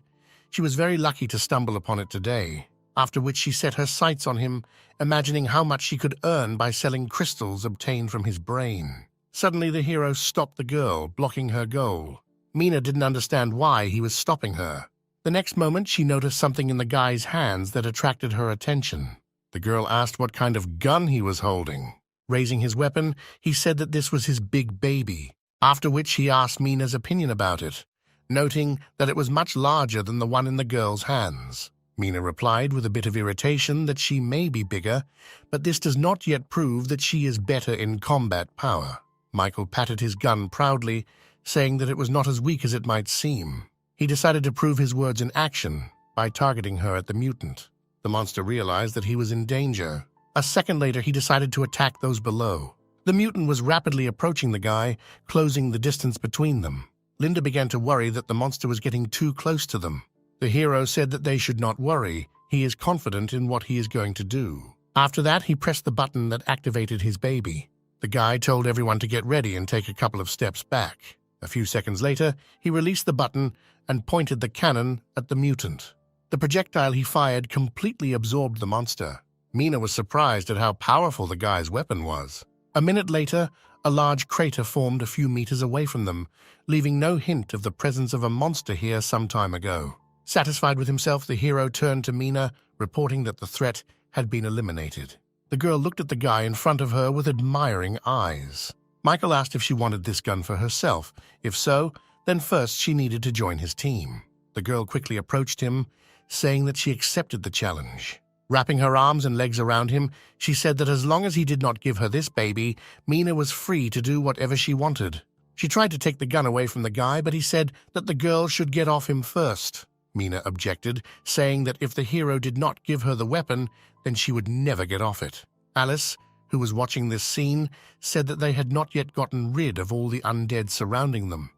She was very lucky to stumble upon it today, after which she set her sights on him, imagining how much she could earn by selling crystals obtained from his brain. Suddenly the hero stopped the girl, blocking her goal. Mina didn't understand why he was stopping her. The next moment she noticed something in the guy's hands that attracted her attention. The girl asked what kind of gun he was holding. Raising his weapon, he said that this was his big baby, after which he asked Mina's opinion about it, noting that it was much larger than the one in the girl's hands. Mina replied with a bit of irritation that she may be bigger, but this does not yet prove that she is better in combat power. Michael patted his gun proudly, saying that it was not as weak as it might seem. He decided to prove his words in action by targeting her at the mutant. The monster realized that he was in danger. A second later, he decided to attack those below. The mutant was rapidly approaching the guy, closing the distance between them. Linda began to worry that the monster was getting too close to them. The hero said that they should not worry. He is confident in what he is going to do. After that, he pressed the button that activated his baby. The guy told everyone to get ready and take a couple of steps back. A few seconds later, he released the button and pointed the cannon at the mutant. The projectile he fired completely absorbed the monster. Mina was surprised at how powerful the guy's weapon was. A minute later, a large crater formed a few meters away from them, leaving no hint of the presence of a monster here some time ago. Satisfied with himself, the hero turned to Mina, reporting that the threat had been eliminated. The girl looked at the guy in front of her with admiring eyes. Michael asked if she wanted this gun for herself. If so, then first she needed to join his team. The girl quickly approached him, saying that she accepted the challenge. Wrapping her arms and legs around him, she said that as long as he did not give her this baby, Mina was free to do whatever she wanted. She tried to take the gun away from the guy, but he said that the girl should get off him first. Mina objected, saying that if the hero did not give her the weapon, then she would never get off it. Alice, who was watching this scene, said that they had not yet gotten rid of all the undead surrounding them.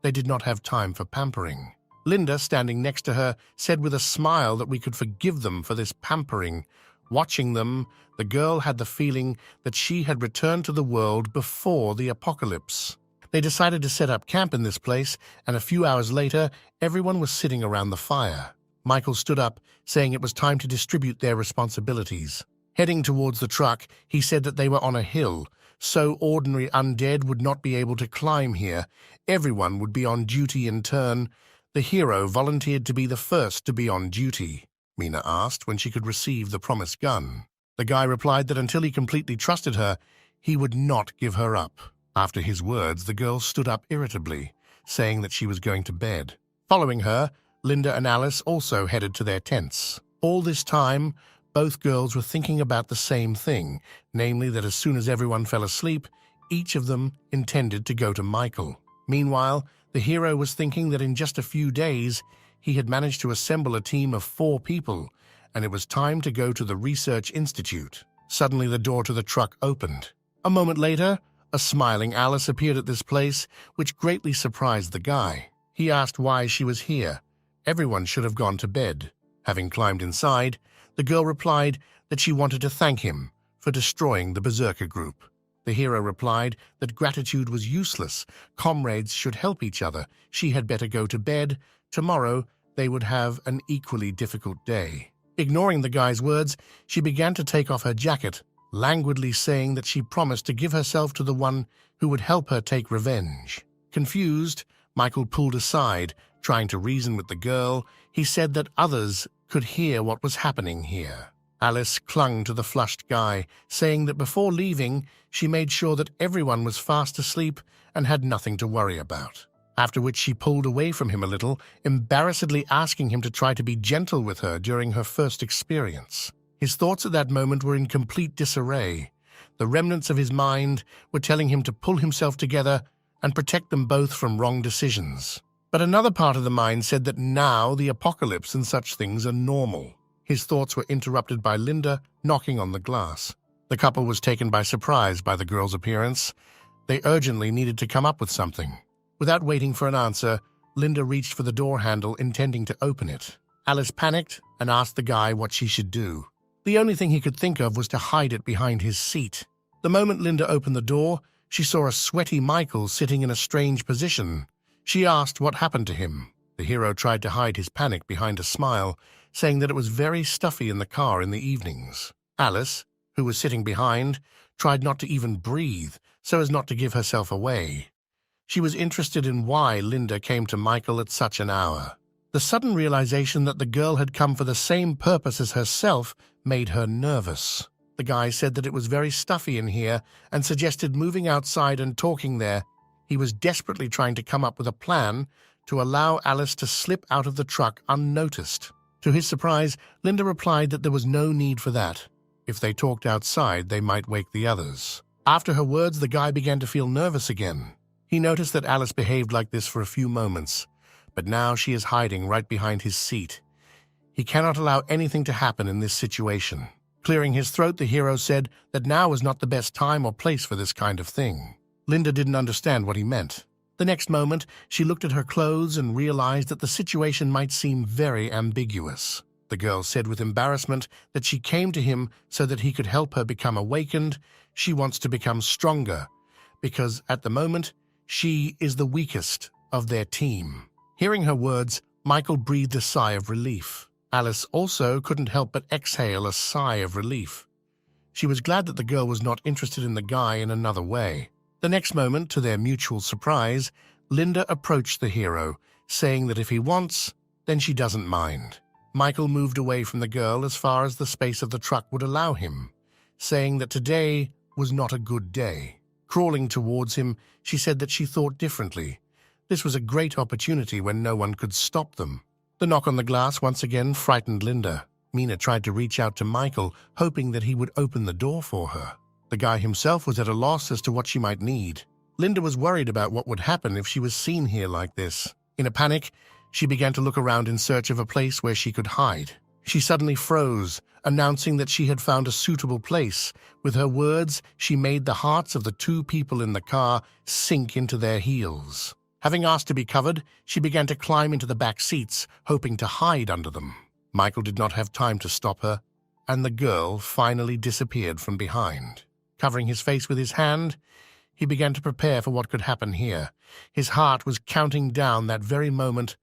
They did not have time for pampering. Linda, standing next to her, said with a smile that we could forgive them for this pampering. Watching them, the girl had the feeling that she had returned to the world before the apocalypse. They decided to set up camp in this place, and a few hours later, everyone was sitting around the fire. Michael stood up, saying it was time to distribute their responsibilities. Heading towards the truck, he said that they were on a hill, so ordinary undead would not be able to climb here. Everyone would be on duty in turn. The hero volunteered to be the first to be on duty. Mina asked when she could receive the promised gun. The guy replied that until he completely trusted her, he would not give her up. After his words, the girl stood up irritably, saying that she was going to bed. Following her, Linda and Alice also headed to their tents. All this time, both girls were thinking about the same thing, namely that as soon as everyone fell asleep, each of them intended to go to Michael. Meanwhile, the hero was thinking that in just a few days, he had managed to assemble a team of 4 people, and it was time to go to the research institute. Suddenly, the door to the truck opened. A moment later, a smiling Alice appeared at this place, which greatly surprised the guy. He asked why she was here. Everyone should have gone to bed. Having climbed inside, the girl replied that she wanted to thank him for destroying the Berserker group. The hero replied that gratitude was useless. Comrades should help each other. She had better go to bed. Tomorrow, they would have an equally difficult day. Ignoring the guy's words, she began to take off her jacket, languidly saying that she promised to give herself to the one who would help her take revenge. Confused, Michael pulled aside, trying to reason with the girl. He said that others could hear what was happening here. Alice clung to the flushed guy, saying that before leaving, she made sure that everyone was fast asleep and had nothing to worry about. After which she pulled away from him a little, embarrassedly asking him to try to be gentle with her during her first experience. His thoughts at that moment were in complete disarray. The remnants of his mind were telling him to pull himself together and protect them both from wrong decisions. But another part of the mind said that now the apocalypse and such things are normal. His thoughts were interrupted by Linda knocking on the glass. The couple was taken by surprise by the girl's appearance. They urgently needed to come up with something. Without waiting for an answer, Linda reached for the door handle, intending to open it. Alice panicked and asked the guy what she should do. The only thing he could think of was to hide it behind his seat. The moment Linda opened the door, she saw a sweaty Michael sitting in a strange position. She asked what happened to him. The hero tried to hide his panic behind a smile, saying that it was very stuffy in the car in the evenings. Alice, who was sitting behind, tried not to even breathe, so as not to give herself away. She was interested in why Linda came to Michael at such an hour. The sudden realization that the girl had come for the same purpose as herself made her nervous. The guy said that it was very stuffy in here and suggested moving outside and talking there. He was desperately trying to come up with a plan to allow Alice to slip out of the truck unnoticed. To his surprise, Linda replied that there was no need for that. If they talked outside, they might wake the others. After her words, the guy began to feel nervous again. He noticed that Alice behaved like this for a few moments, but now she is hiding right behind his seat. He cannot allow anything to happen in this situation. Clearing his throat, the hero said that now was not the best time or place for this kind of thing. Linda didn't understand what he meant. The next moment, she looked at her clothes and realized that the situation might seem very ambiguous. The girl said with embarrassment that she came to him so that he could help her become awakened. She wants to become stronger, because at the moment, she is the weakest of their team. Hearing her words, Michael breathed a sigh of relief. Alice also couldn't help but exhale a sigh of relief. She was glad that the girl was not interested in the guy in another way. The next moment, to their mutual surprise, Linda approached the hero, saying that if he wants, then she doesn't mind. Michael moved away from the girl as far as the space of the truck would allow him, saying that today was not a good day. Crawling towards him, she said that she thought differently. This was a great opportunity when no one could stop them. The knock on the glass once again frightened Linda. Mina tried to reach out to Michael, hoping that he would open the door for her. The guy himself was at a loss as to what she might need. Linda was worried about what would happen if she was seen here like this. In a panic, she began to look around in search of a place where she could hide. She suddenly froze, announcing that she had found a suitable place. With her words, she made the hearts of the 2 people in the car sink into their heels. Having asked to be covered, she began to climb into the back seats, hoping to hide under them. Michael did not have time to stop her, and the girl finally disappeared from behind. Covering his face with his hand, he began to prepare for what could happen here. His heart was counting down that very moment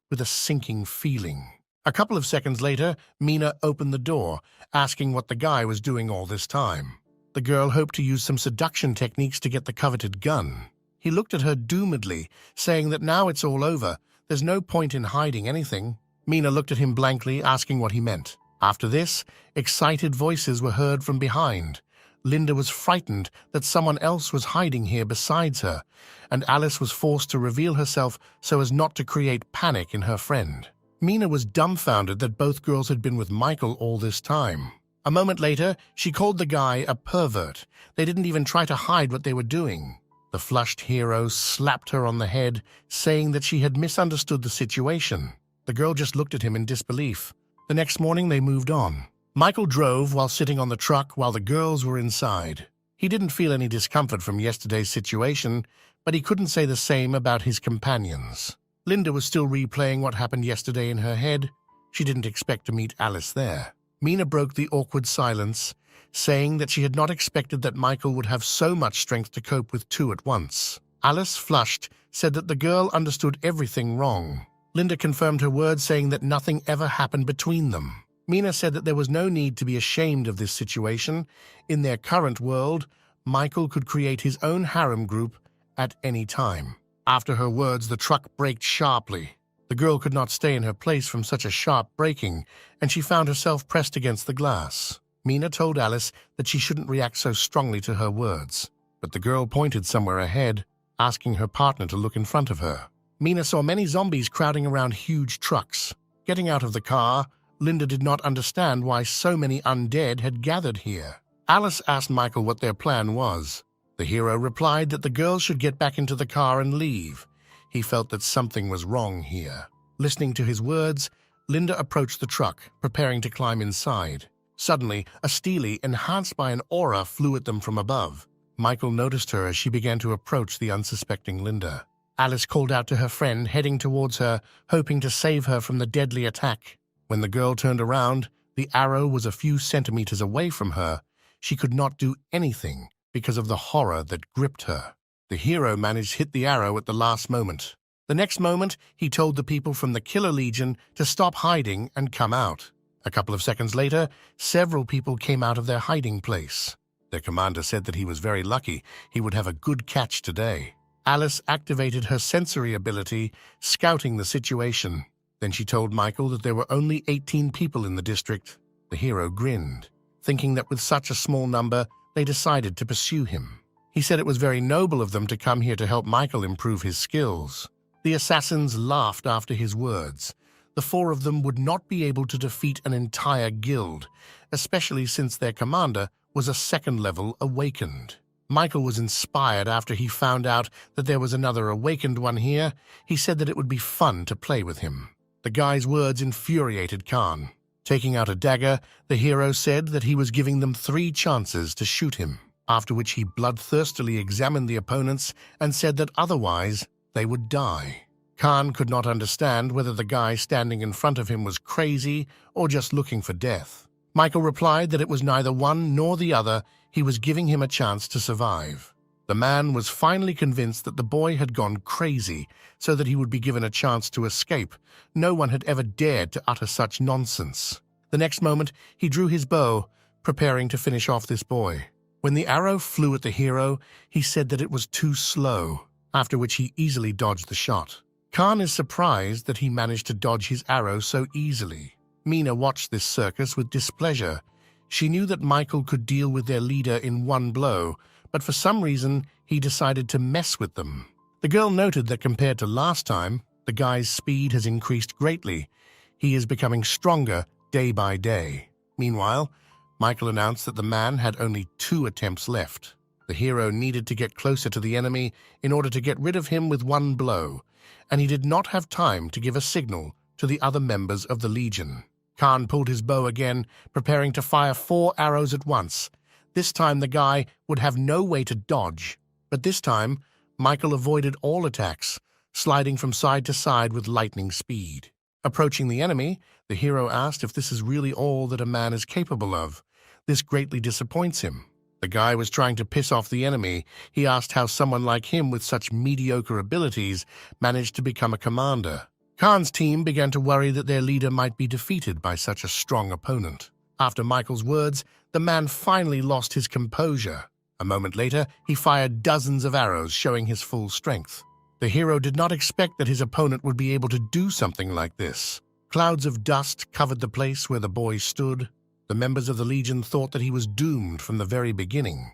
with a sinking feeling. A couple of seconds later, Mina opened the door, asking what the guy was doing all this time. The girl hoped to use some seduction techniques to get the coveted gun. He looked at her doomedly, saying that now it's all over. There's no point in hiding anything. Mina looked at him blankly, asking what he meant. After this, excited voices were heard from behind. Linda was frightened that someone else was hiding here besides her, and Alice was forced to reveal herself so as not to create panic in her friend. Mina was dumbfounded that both girls had been with Michael all this time. A moment later, she called the guy a pervert. They didn't even try to hide what they were doing. The flushed hero slapped her on the head, saying that she had misunderstood the situation. The girl just looked at him in disbelief. The next morning, they moved on. Michael drove while sitting on the truck while the girls were inside. He didn't feel any discomfort from yesterday's situation, but he couldn't say the same about his companions. Linda was still replaying what happened yesterday in her head. She didn't expect to meet Alice there. Mina broke the awkward silence, saying that she had not expected that Michael would have so much strength to cope with two at once. Alice, flushed, said that the girl understood everything wrong. Linda confirmed her words, saying that nothing ever happened between them. Mina said that there was no need to be ashamed of this situation. In their current world, Michael could create his own harem group at any time. After her words, the truck braked sharply. The girl could not stay in her place from such a sharp braking, and she found herself pressed against the glass. Mina told Alice that she shouldn't react so strongly to her words, but the girl pointed somewhere ahead, asking her partner to look in front of her. Mina saw many zombies crowding around huge trucks. Getting out of the car, Linda did not understand why so many undead had gathered here. Alice asked Michael what their plan was. The hero replied that the girls should get back into the car and leave. He felt that something was wrong here. Listening to his words, Linda approached the truck, preparing to climb inside. Suddenly, a Steely, enhanced by an aura, flew at them from above. Michael noticed her as she began to approach the unsuspecting Linda. Alice called out to her friend, heading towards her, hoping to save her from the deadly attack. When the girl turned around, the arrow was a few centimeters away from her. She could not do anything because of the horror that gripped her. The hero managed to hit the arrow at the last moment. The next moment, he told the people from the Killer Legion to stop hiding and come out. A couple of seconds later, several people came out of their hiding place. Their commander said that he was very lucky. He would have a good catch today. Alice activated her sensory ability, scouting the situation. Then she told Michael that there were only 18 people in the district. The hero grinned, thinking that with such a small number, they decided to pursue him. He said it was very noble of them to come here to help Michael improve his skills. The assassins laughed after his words. The four of them would not be able to defeat an entire guild, especially since their commander was a second-level awakened. Michael was inspired after he found out that there was another awakened one here. He said that it would be fun to play with him. The guy's words infuriated Khan. Taking out a dagger, the hero said that he was giving them 3 chances to shoot him, after which he bloodthirstily examined the opponents and said that otherwise they would die. Khan could not understand whether the guy standing in front of him was crazy or just looking for death. Michael replied that it was neither one nor the other. He was giving him a chance to survive. The man was finally convinced that the boy had gone crazy so that he would be given a chance to escape. No one had ever dared to utter such nonsense. The next moment, he drew his bow, preparing to finish off this boy. When the arrow flew at the hero, he said that it was too slow, after which he easily dodged the shot. Khan is surprised that he managed to dodge his arrow so easily. Mina watched this circus with displeasure. She knew that Michael could deal with their leader in one blow, but for some reason, he decided to mess with them. The girl noted that compared to last time, the guy's speed has increased greatly. He is becoming stronger day by day. Meanwhile, Michael announced that the man had only 2 attempts left. The hero needed to get closer to the enemy in order to get rid of him with one blow, and he did not have time to give a signal to the other members of the Legion. Khan pulled his bow again, preparing to fire 4 arrows at once. This time the guy would have no way to dodge, but this time Michael avoided all attacks, sliding from side to side with lightning speed. Approaching the enemy, the hero asked if this is really all that a man is capable of. This greatly disappoints him. The guy was trying to piss off the enemy. He asked how someone like him with such mediocre abilities managed to become a commander. Khan's team began to worry that their leader might be defeated by such a strong opponent. After Michael's words, the man finally lost his composure. A moment later, he fired dozens of arrows, showing his full strength. The hero did not expect that his opponent would be able to do something like this. Clouds of dust covered the place where the boy stood. The members of the Legion thought that he was doomed from the very beginning.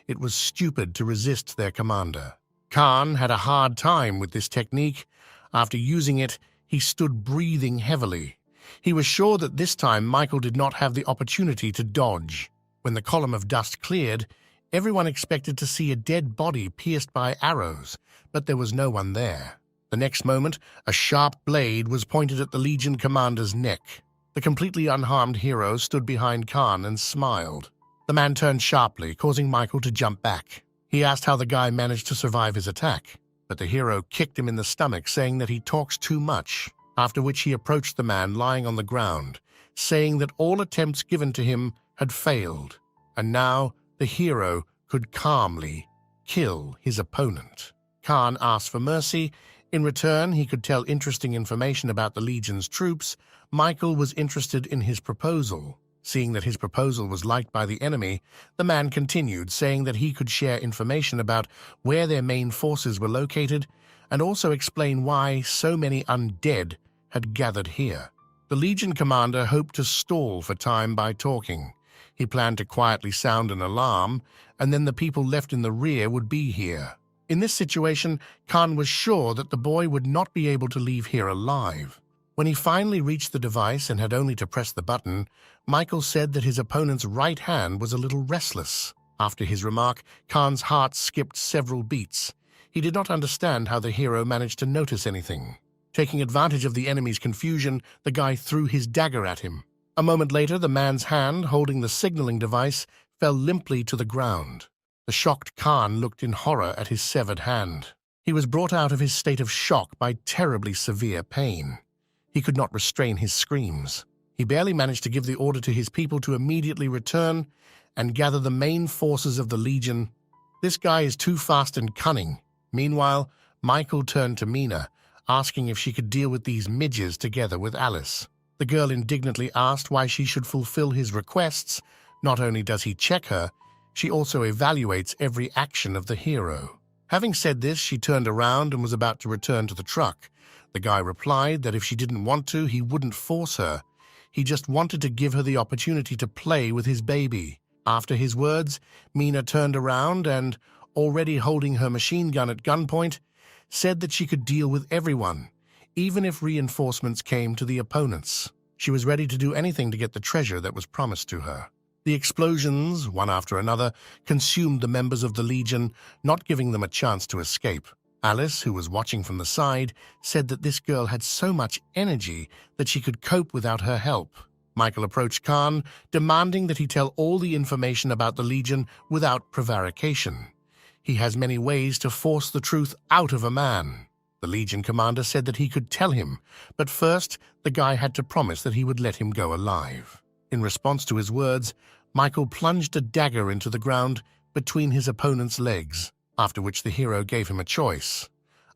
It was stupid to resist their commander. Khan had a hard time with this technique. After using it, he stood breathing heavily. He was sure that this time Michael did not have the opportunity to dodge. When the column of dust cleared, everyone expected to see a dead body pierced by arrows, but there was no one there. The next moment, a sharp blade was pointed at the Legion commander's neck. The completely unharmed hero stood behind Khan and smiled. The man turned sharply, causing Michael to jump back. He asked how the guy managed to survive his attack, but the hero kicked him in the stomach, saying that he talks too much, after which he approached the man lying on the ground, saying that all attempts given to him had failed, and now the hero could calmly kill his opponent. Khan asked for mercy. In return, he could tell interesting information about the Legion's troops. Michael was interested in his proposal. Seeing that his proposal was liked by the enemy, the man continued, saying that he could share information about where their main forces were located and also explain why so many undead had gathered here. The Legion commander hoped to stall for time by talking. He planned to quietly sound an alarm, and then the people left in the rear would be here. In this situation, Khan was sure that the boy would not be able to leave here alive. When he finally reached the device and had only to press the button, Michael said that his opponent's right hand was a little restless. After his remark, Khan's heart skipped several beats. He did not understand how the hero managed to notice anything. Taking advantage of the enemy's confusion, the guy threw his dagger at him. A moment later, the man's hand, holding the signaling device, fell limply to the ground. The shocked Khan looked in horror at his severed hand. He was brought out of his state of shock by terribly severe pain. He could not restrain his screams. He barely managed to give the order to his people to immediately return and gather the main forces of the Legion. This guy is too fast and cunning. Meanwhile, Michael turned to Mina, asking if she could deal with these midges together with Alice. The girl indignantly asked why she should fulfill his requests. Not only does he check her, she also evaluates every action of the hero. Having said this, she turned around and was about to return to the truck. The guy replied that if she didn't want to, he wouldn't force her. He just wanted to give her the opportunity to play with his baby. After his words, Mina turned around and, already holding her machine gun at gunpoint, said that she could deal with everyone, even if reinforcements came to the opponents. She was ready to do anything to get the treasure that was promised to her. The explosions, one after another, consumed the members of the Legion, not giving them a chance to escape. Alice, who was watching from the side, said that this girl had so much energy that she could cope without her help. Michael approached Khan, demanding that he tell all the information about the Legion without prevarication. He has many ways to force the truth out of a man. The Legion commander said that he could tell him, but first the guy had to promise that he would let him go alive. In response to his words, Michael plunged a dagger into the ground between his opponent's legs, after which the hero gave him a choice.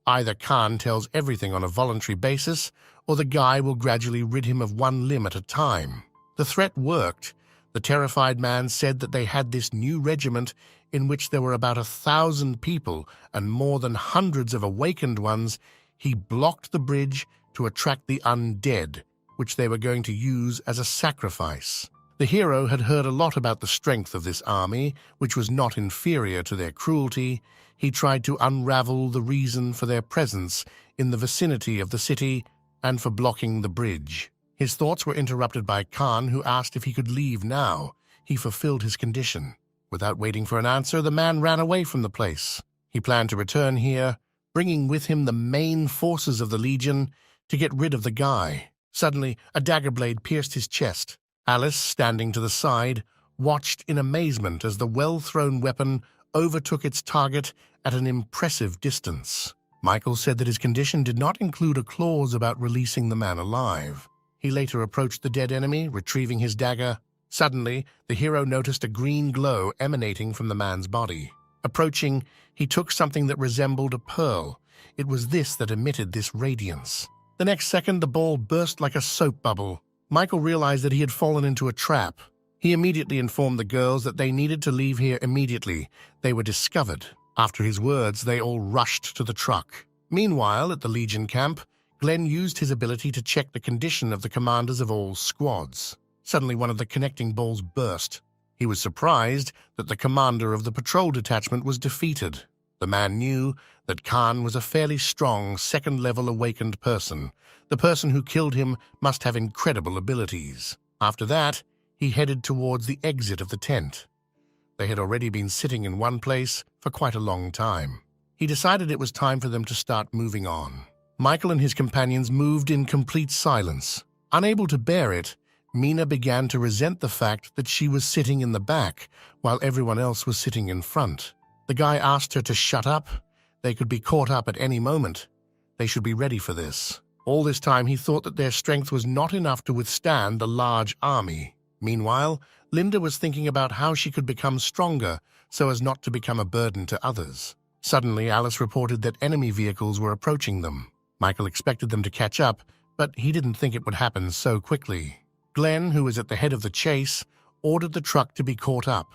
Either Khan tells everything on a voluntary basis, or the guy will gradually rid him of one limb at a time. The threat worked. The terrified man said that they had this new regiment in which there were about 1,000 people and more than hundreds of awakened ones. He blocked the bridge to attract the undead, which they were going to use as a sacrifice. The hero had heard a lot about the strength of this army, which was not inferior to their cruelty. He tried to unravel the reason for their presence in the vicinity of the city and for blocking the bridge. His thoughts were interrupted by Khan, who asked if he could leave now. He fulfilled his condition. Without waiting for an answer, the man ran away from the place. He planned to return here, bringing with him the main forces of the Legion to get rid of the guy. Suddenly, a dagger blade pierced his chest. Alice, standing to the side, watched in amazement as the well-thrown weapon overtook its target at an impressive distance. Michael said that his condition did not include a clause about releasing the man alive. He later approached the dead enemy, retrieving his dagger. Suddenly, the hero noticed a green glow emanating from the man's body. Approaching, he took something that resembled a pearl. It was this that emitted this radiance. The next second, the ball burst like a soap bubble. Michael realized that he had fallen into a trap. He immediately informed the girls that they needed to leave here immediately. They were discovered. After his words, they all rushed to the truck. Meanwhile, at the Legion camp, Glenn used his ability to check the condition of the commanders of all squads. Suddenly, one of the connecting balls burst. He was surprised that the commander of the patrol detachment was defeated. The man knew that Khan was a fairly strong second-level awakened person. The person who killed him must have incredible abilities. After that, he headed towards the exit of the tent. They had already been sitting in one place for quite a long time. He decided it was time for them to start moving on. Michael and his companions moved in complete silence. Unable to bear it, Mina began to resent the fact that she was sitting in the back while everyone else was sitting in front. The guy asked her to shut up. They could be caught up at any moment. They should be ready for this. All this time he thought that their strength was not enough to withstand the large army. Meanwhile, Linda was thinking about how she could become stronger so as not to become a burden to others. Suddenly, Alice reported that enemy vehicles were approaching them. Michael expected them to catch up, but he didn't think it would happen so quickly. Glenn, who was at the head of the chase, ordered the truck to be caught up.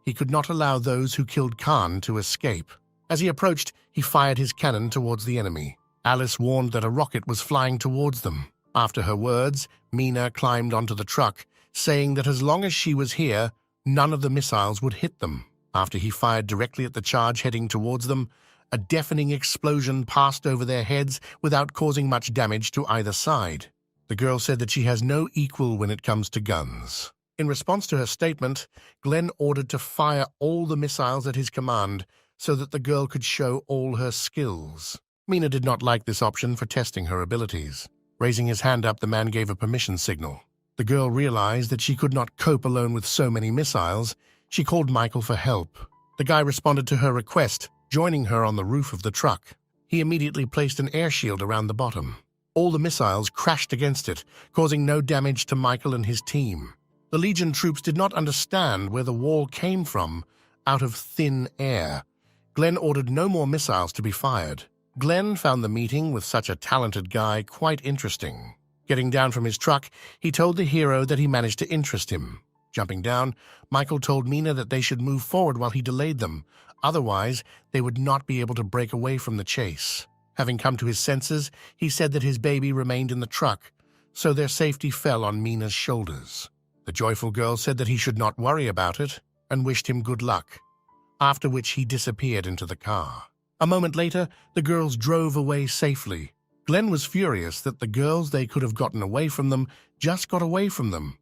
He could not allow those who killed Khan to escape. As he approached, he fired his cannon towards the enemy. Alice warned that a rocket was flying towards them. After her words, Mina climbed onto the truck, saying that as long as she was here, none of the missiles would hit them. After he fired directly at the charge heading towards them, a deafening explosion passed over their heads without causing much damage to either side. The girl said that she has no equal when it comes to guns. In response to her statement, Glenn ordered to fire all the missiles at his command so that the girl could show all her skills. Mina did not like this option for testing her abilities. Raising his hand up, the man gave a permission signal. The girl realized that she could not cope alone with so many missiles. She called Michael for help. The guy responded to her request, joining her on the roof of the truck. He immediately placed an air shield around the bottom. All the missiles crashed against it, causing no damage to Michael and his team. The Legion troops did not understand where the wall came from out of thin air. Glenn ordered no more missiles to be fired. Glenn found the meeting with such a talented guy quite interesting. Getting down from his truck, he told the hero that he managed to interest him. Jumping down, Michael told Mina that they should move forward while he delayed them. Otherwise, they would not be able to break away from the chase. Having come to his senses, he said that his baby remained in the truck, so their safety fell on Mina's shoulders. The joyful girl said that he should not worry about it and wished him good luck, after which he disappeared into the car. A moment later, the girls drove away safely. Glenn was furious that the girls they could have gotten away from them just got away from them,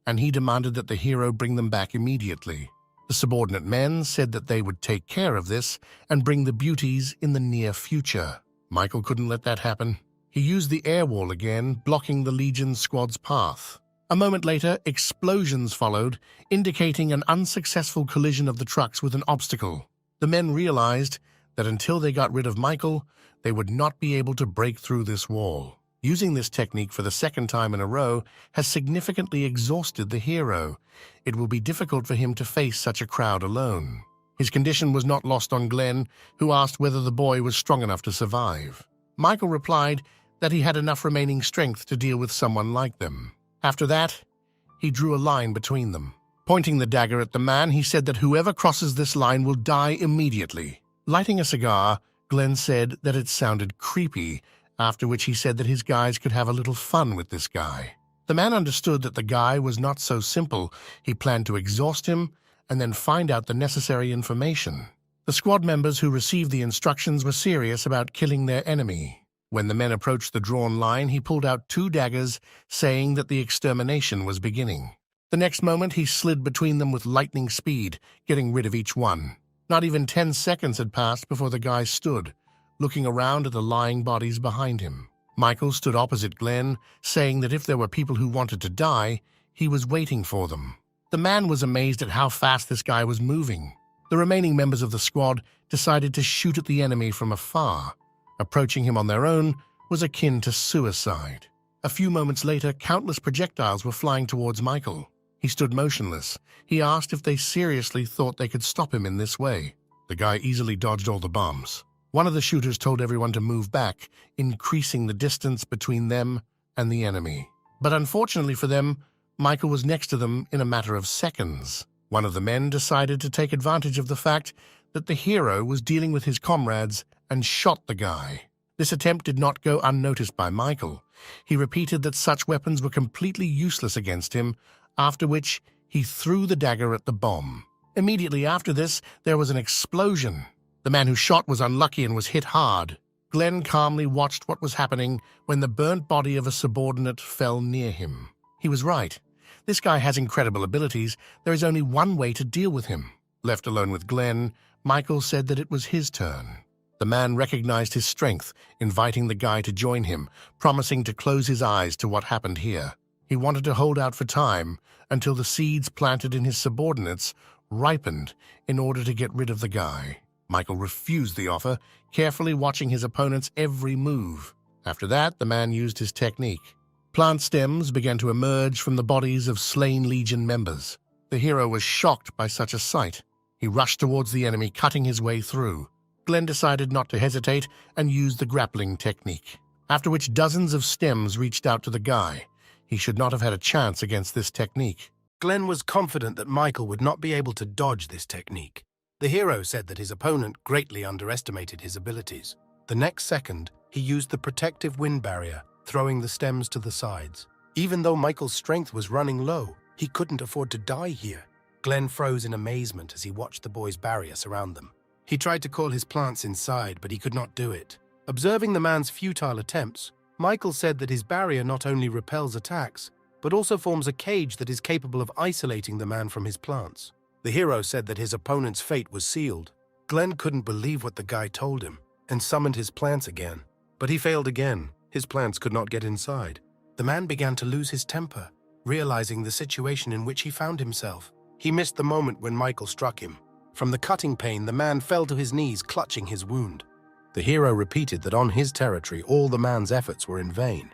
and he demanded that the hero bring them back immediately. The subordinate men said that they would take care of this and bring the beauties in the near future. Michael couldn't let that happen. He used the air wall again, blocking the Legion squad's path. A moment later, explosions followed, indicating an unsuccessful collision of the trucks with an obstacle. The men realized that until they got rid of Michael, they would not be able to break through this wall. Using this technique for the second time in a row has significantly exhausted the hero. It will be difficult for him to face such a crowd alone. His condition was not lost on Glenn, who asked whether the boy was strong enough to survive. Michael replied that he had enough remaining strength to deal with someone like them. After that, he drew a line between them. Pointing the dagger at the man, he said that whoever crosses this line will die immediately. Lighting a cigar, Glenn said that it sounded creepy, after which he said that his guys could have a little fun with this guy. The man understood that the guy was not so simple. He planned to exhaust him and then find out the necessary information. The squad members who received the instructions were serious about killing their enemy. When the men approached the drawn line, he pulled out 2 daggers, saying that the extermination was beginning. The next moment, he slid between them with lightning speed, getting rid of each one. Not even 10 seconds had passed before the guy stood, looking around at the lying bodies behind him. Michael stood opposite Glenn, saying that if there were people who wanted to die, he was waiting for them. The man was amazed at how fast this guy was moving. The remaining members of the squad decided to shoot at the enemy from afar. Approaching him on their own was akin to suicide. A few moments later, countless projectiles were flying towards Michael. He stood motionless. He asked if they seriously thought they could stop him in this way. The guy easily dodged all the bombs. One of the shooters told everyone to move back, increasing the distance between them and the enemy. But unfortunately for them, Michael was next to them in a matter of seconds. One of the men decided to take advantage of the fact that the hero was dealing with his comrades and shot the guy. This attempt did not go unnoticed by Michael. He repeated that such weapons were completely useless against him, after which he threw the dagger at the bomb. Immediately after this, there was an explosion. The man who shot was unlucky and was hit hard. Glenn calmly watched what was happening when the burnt body of a subordinate fell near him. He was right. This guy has incredible abilities. There is only one way to deal with him. Left alone with Glenn, Michael said that it was his turn. The man recognized his strength, inviting the guy to join him, promising to close his eyes to what happened here. He wanted to hold out for time until the seeds planted in his subordinates ripened in order to get rid of the guy. Michael refused the offer, carefully watching his opponent's every move. After that, the man used his technique. Plant stems began to emerge from the bodies of slain Legion members. The hero was shocked by such a sight. He rushed towards the enemy, cutting his way through. Glenn decided not to hesitate and used the grappling technique, after which dozens of stems reached out to the guy. He should not have had a chance against this technique. Glenn was confident that Michael would not be able to dodge this technique. The hero said that his opponent greatly underestimated his abilities. The next second, he used the protective wind barrier, throwing the stems to the sides. Even though Michael's strength was running low, he couldn't afford to die here. Glenn froze in amazement as he watched the boy's barrier surround them. He tried to call his plants inside, but he could not do it. Observing the man's futile attempts, Michael said that his barrier not only repels attacks, but also forms a cage that is capable of isolating the man from his plants. The hero said that his opponent's fate was sealed. Glenn couldn't believe what the guy told him and summoned his plants again. But he failed again. His plants could not get inside. The man began to lose his temper, realizing the situation in which he found himself. He missed the moment when Michael struck him. From the cutting pain, the man fell to his knees, clutching his wound. The hero repeated that on his territory, all the man's efforts were in vain.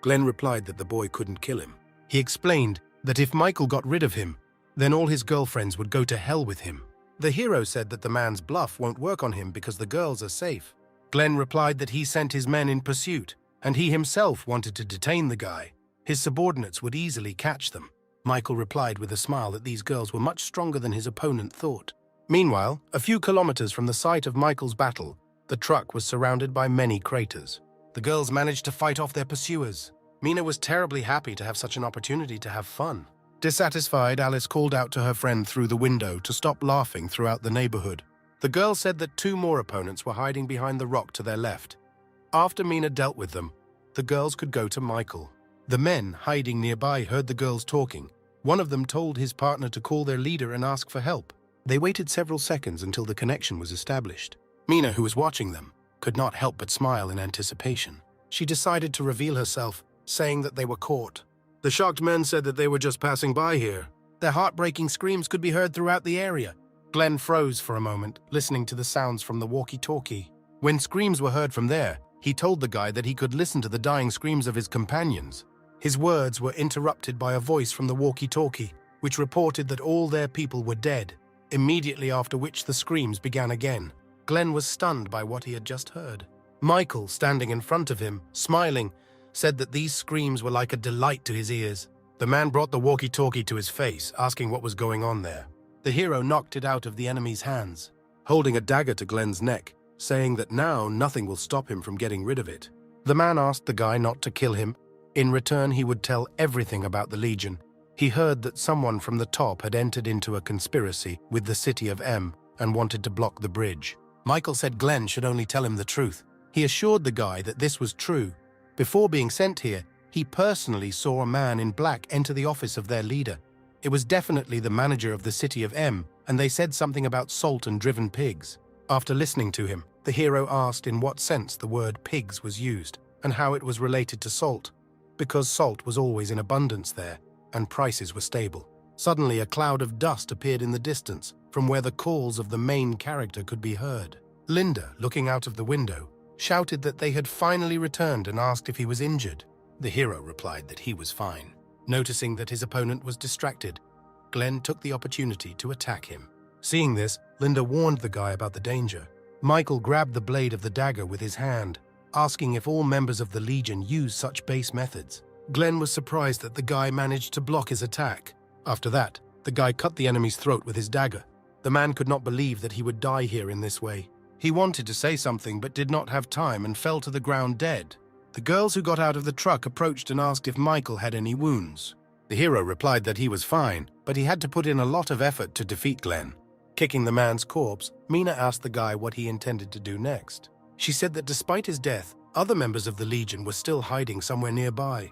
Glenn replied that the boy couldn't kill him. He explained that if Michael got rid of him, then all his girlfriends would go to hell with him. The hero said that the man's bluff won't work on him because the girls are safe. Glenn replied that he sent his men in pursuit, and he himself wanted to detain the guy. His subordinates would easily catch them. Michael replied with a smile that these girls were much stronger than his opponent thought. Meanwhile, a few kilometers from the site of Michael's battle, the truck was surrounded by many craters. The girls managed to fight off their pursuers. Mina was terribly happy to have such an opportunity to have fun. Dissatisfied, Alice called out to her friend through the window to stop laughing throughout the neighborhood. The girl said that 2 more opponents were hiding behind the rock to their left. After Mina dealt with them, the girls could go to Michael. The men hiding nearby heard the girls talking. One of them told his partner to call their leader and ask for help. They waited several seconds until the connection was established. Mina, who was watching them, could not help but smile in anticipation. She decided to reveal herself, saying that they were caught. The shocked men said that they were just passing by here. Their heartbreaking screams could be heard throughout the area. Glenn froze for a moment, listening to the sounds from the walkie-talkie. When screams were heard from there, he told the guy that he could listen to the dying screams of his companions. His words were interrupted by a voice from the walkie-talkie, which reported that all their people were dead, immediately after which the screams began again. Glenn was stunned by what he had just heard. Michael, standing in front of him, smiling, said that these screams were like a delight to his ears. The man brought the walkie-talkie to his face, asking what was going on there. The hero knocked it out of the enemy's hands, holding a dagger to Glenn's neck, saying that now nothing will stop him from getting rid of it. The man asked the guy not to kill him. In return, he would tell everything about the Legion. He heard that someone from the top had entered into a conspiracy with the city of M and wanted to block the bridge. Michael said Glenn should only tell him the truth. He assured the guy that this was true. Before being sent here, he personally saw a man in black enter the office of their leader. It was definitely the manager of the city of M, and they said something about salt and driven pigs. After listening to him, the hero asked in what sense the word pigs was used and how it was related to salt, because salt was always in abundance there and prices were stable. Suddenly, a cloud of dust appeared in the distance from where the calls of the main character could be heard. Linda, looking out of the window, shouted that they had finally returned and asked if he was injured. The hero replied that he was fine. Noticing that his opponent was distracted, Glenn took the opportunity to attack him. Seeing this, Linda warned the guy about the danger. Michael grabbed the blade of the dagger with his hand, asking if all members of the Legion use such base methods. Glenn was surprised that the guy managed to block his attack. After that, the guy cut the enemy's throat with his dagger. The man could not believe that he would die here in this way. He wanted to say something but did not have time and fell to the ground dead. The girls who got out of the truck approached and asked if Michael had any wounds. The hero replied that he was fine, but he had to put in a lot of effort to defeat Glenn. Kicking the man's corpse, Mina asked the guy what he intended to do next. She said that despite his death, other members of the Legion were still hiding somewhere nearby,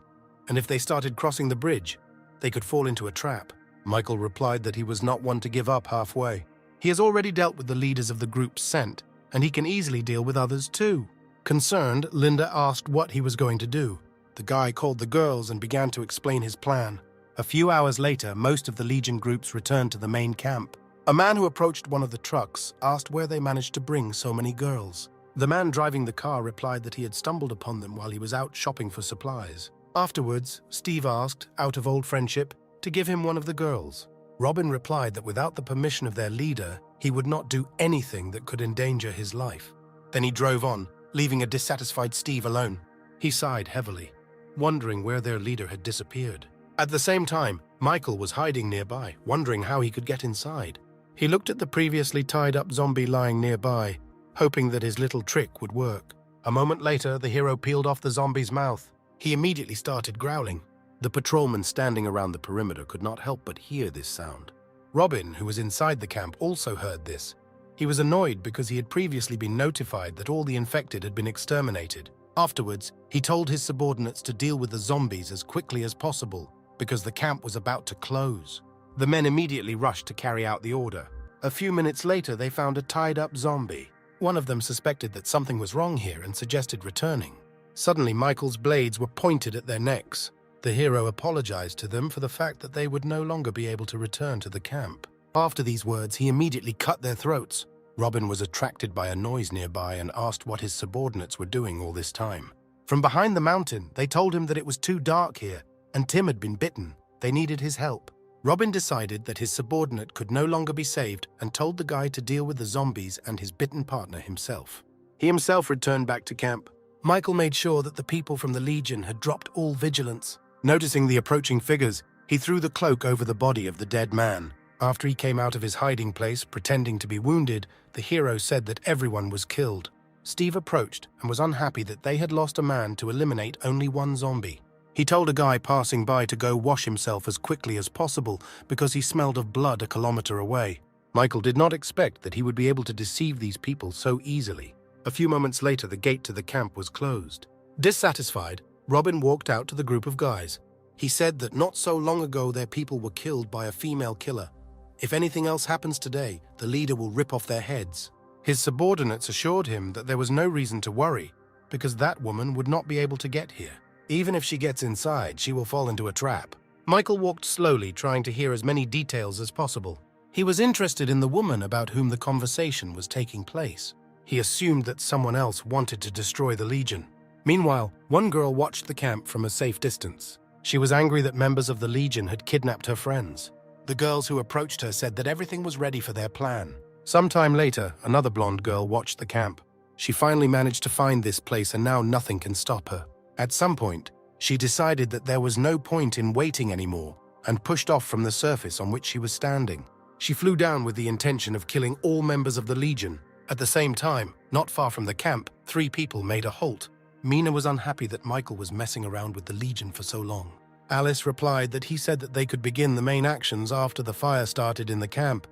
and if they started crossing the bridge, they could fall into a trap. Michael replied that he was not one to give up halfway. He has already dealt with the leaders of the groups sent, and he can easily deal with others too. Concerned, Linda asked what he was going to do. The guy called the girls and began to explain his plan. A few hours later, most of the Legion groups returned to the main camp. A man who approached one of the trucks asked where they managed to bring so many girls. The man driving the car replied that he had stumbled upon them while he was out shopping for supplies. Afterwards, Steve asked, out of old friendship, to give him one of the girls. Robin replied that without the permission of their leader, he would not do anything that could endanger his life. Then he drove on, leaving a dissatisfied Steve alone. He sighed heavily, wondering where their leader had disappeared. At the same time, Michael was hiding nearby, wondering how he could get inside. He looked at the previously tied-up zombie lying nearby, hoping that his little trick would work. A moment later, the hero peeled off the zombie's mouth. He immediately started growling. The patrolmen standing around the perimeter could not help but hear this sound. Robin, who was inside the camp, also heard this. He was annoyed because he had previously been notified that all the infected had been exterminated. Afterwards, he told his subordinates to deal with the zombies as quickly as possible because the camp was about to close. The men immediately rushed to carry out the order. A few minutes later, they found a tied-up zombie. One of them suspected that something was wrong here and suggested returning. Suddenly, Michael's blades were pointed at their necks. The hero apologized to them for the fact that they would no longer be able to return to the camp. After these words, he immediately cut their throats. Robin was attracted by a noise nearby and asked what his subordinates were doing all this time. From behind the mountain, they told him that it was too dark here, and Tim had been bitten. They needed his help. Robin decided that his subordinate could no longer be saved and told the guy to deal with the zombies and his bitten partner himself. He himself returned back to camp. Michael made sure that the people from the Legion had dropped all vigilance. Noticing the approaching figures, he threw the cloak over the body of the dead man. After he came out of his hiding place, pretending to be wounded, the hero said that everyone was killed. Steve approached and was unhappy that they had lost a man to eliminate only one zombie. He told a guy passing by to go wash himself as quickly as possible because he smelled of blood a kilometer away. Michael did not expect that he would be able to deceive these people so easily. A few moments later, the gate to the camp was closed. Dissatisfied, Robin walked out to the group of guys. He said that not so long ago their people were killed by a female killer. If anything else happens today, the leader will rip off their heads. His subordinates assured him that there was no reason to worry, because that woman would not be able to get here. Even if she gets inside, she will fall into a trap. Michael walked slowly, trying to hear as many details as possible. He was interested in the woman about whom the conversation was taking place. He assumed that someone else wanted to destroy the Legion. Meanwhile, one girl watched the camp from a safe distance. She was angry that members of the Legion had kidnapped her friends. The girls who approached her said that everything was ready for their plan. Sometime later, another blonde girl watched the camp. She finally managed to find this place and now nothing can stop her. At some point, she decided that there was no point in waiting anymore and pushed off from the surface on which she was standing. She flew down with the intention of killing all members of the Legion. At the same time, not far from the camp, 3 people made a halt. Mina was unhappy that Michael was messing around with the Legion for so long. Alice replied that he said that they could begin the main actions after the fire started in the camp.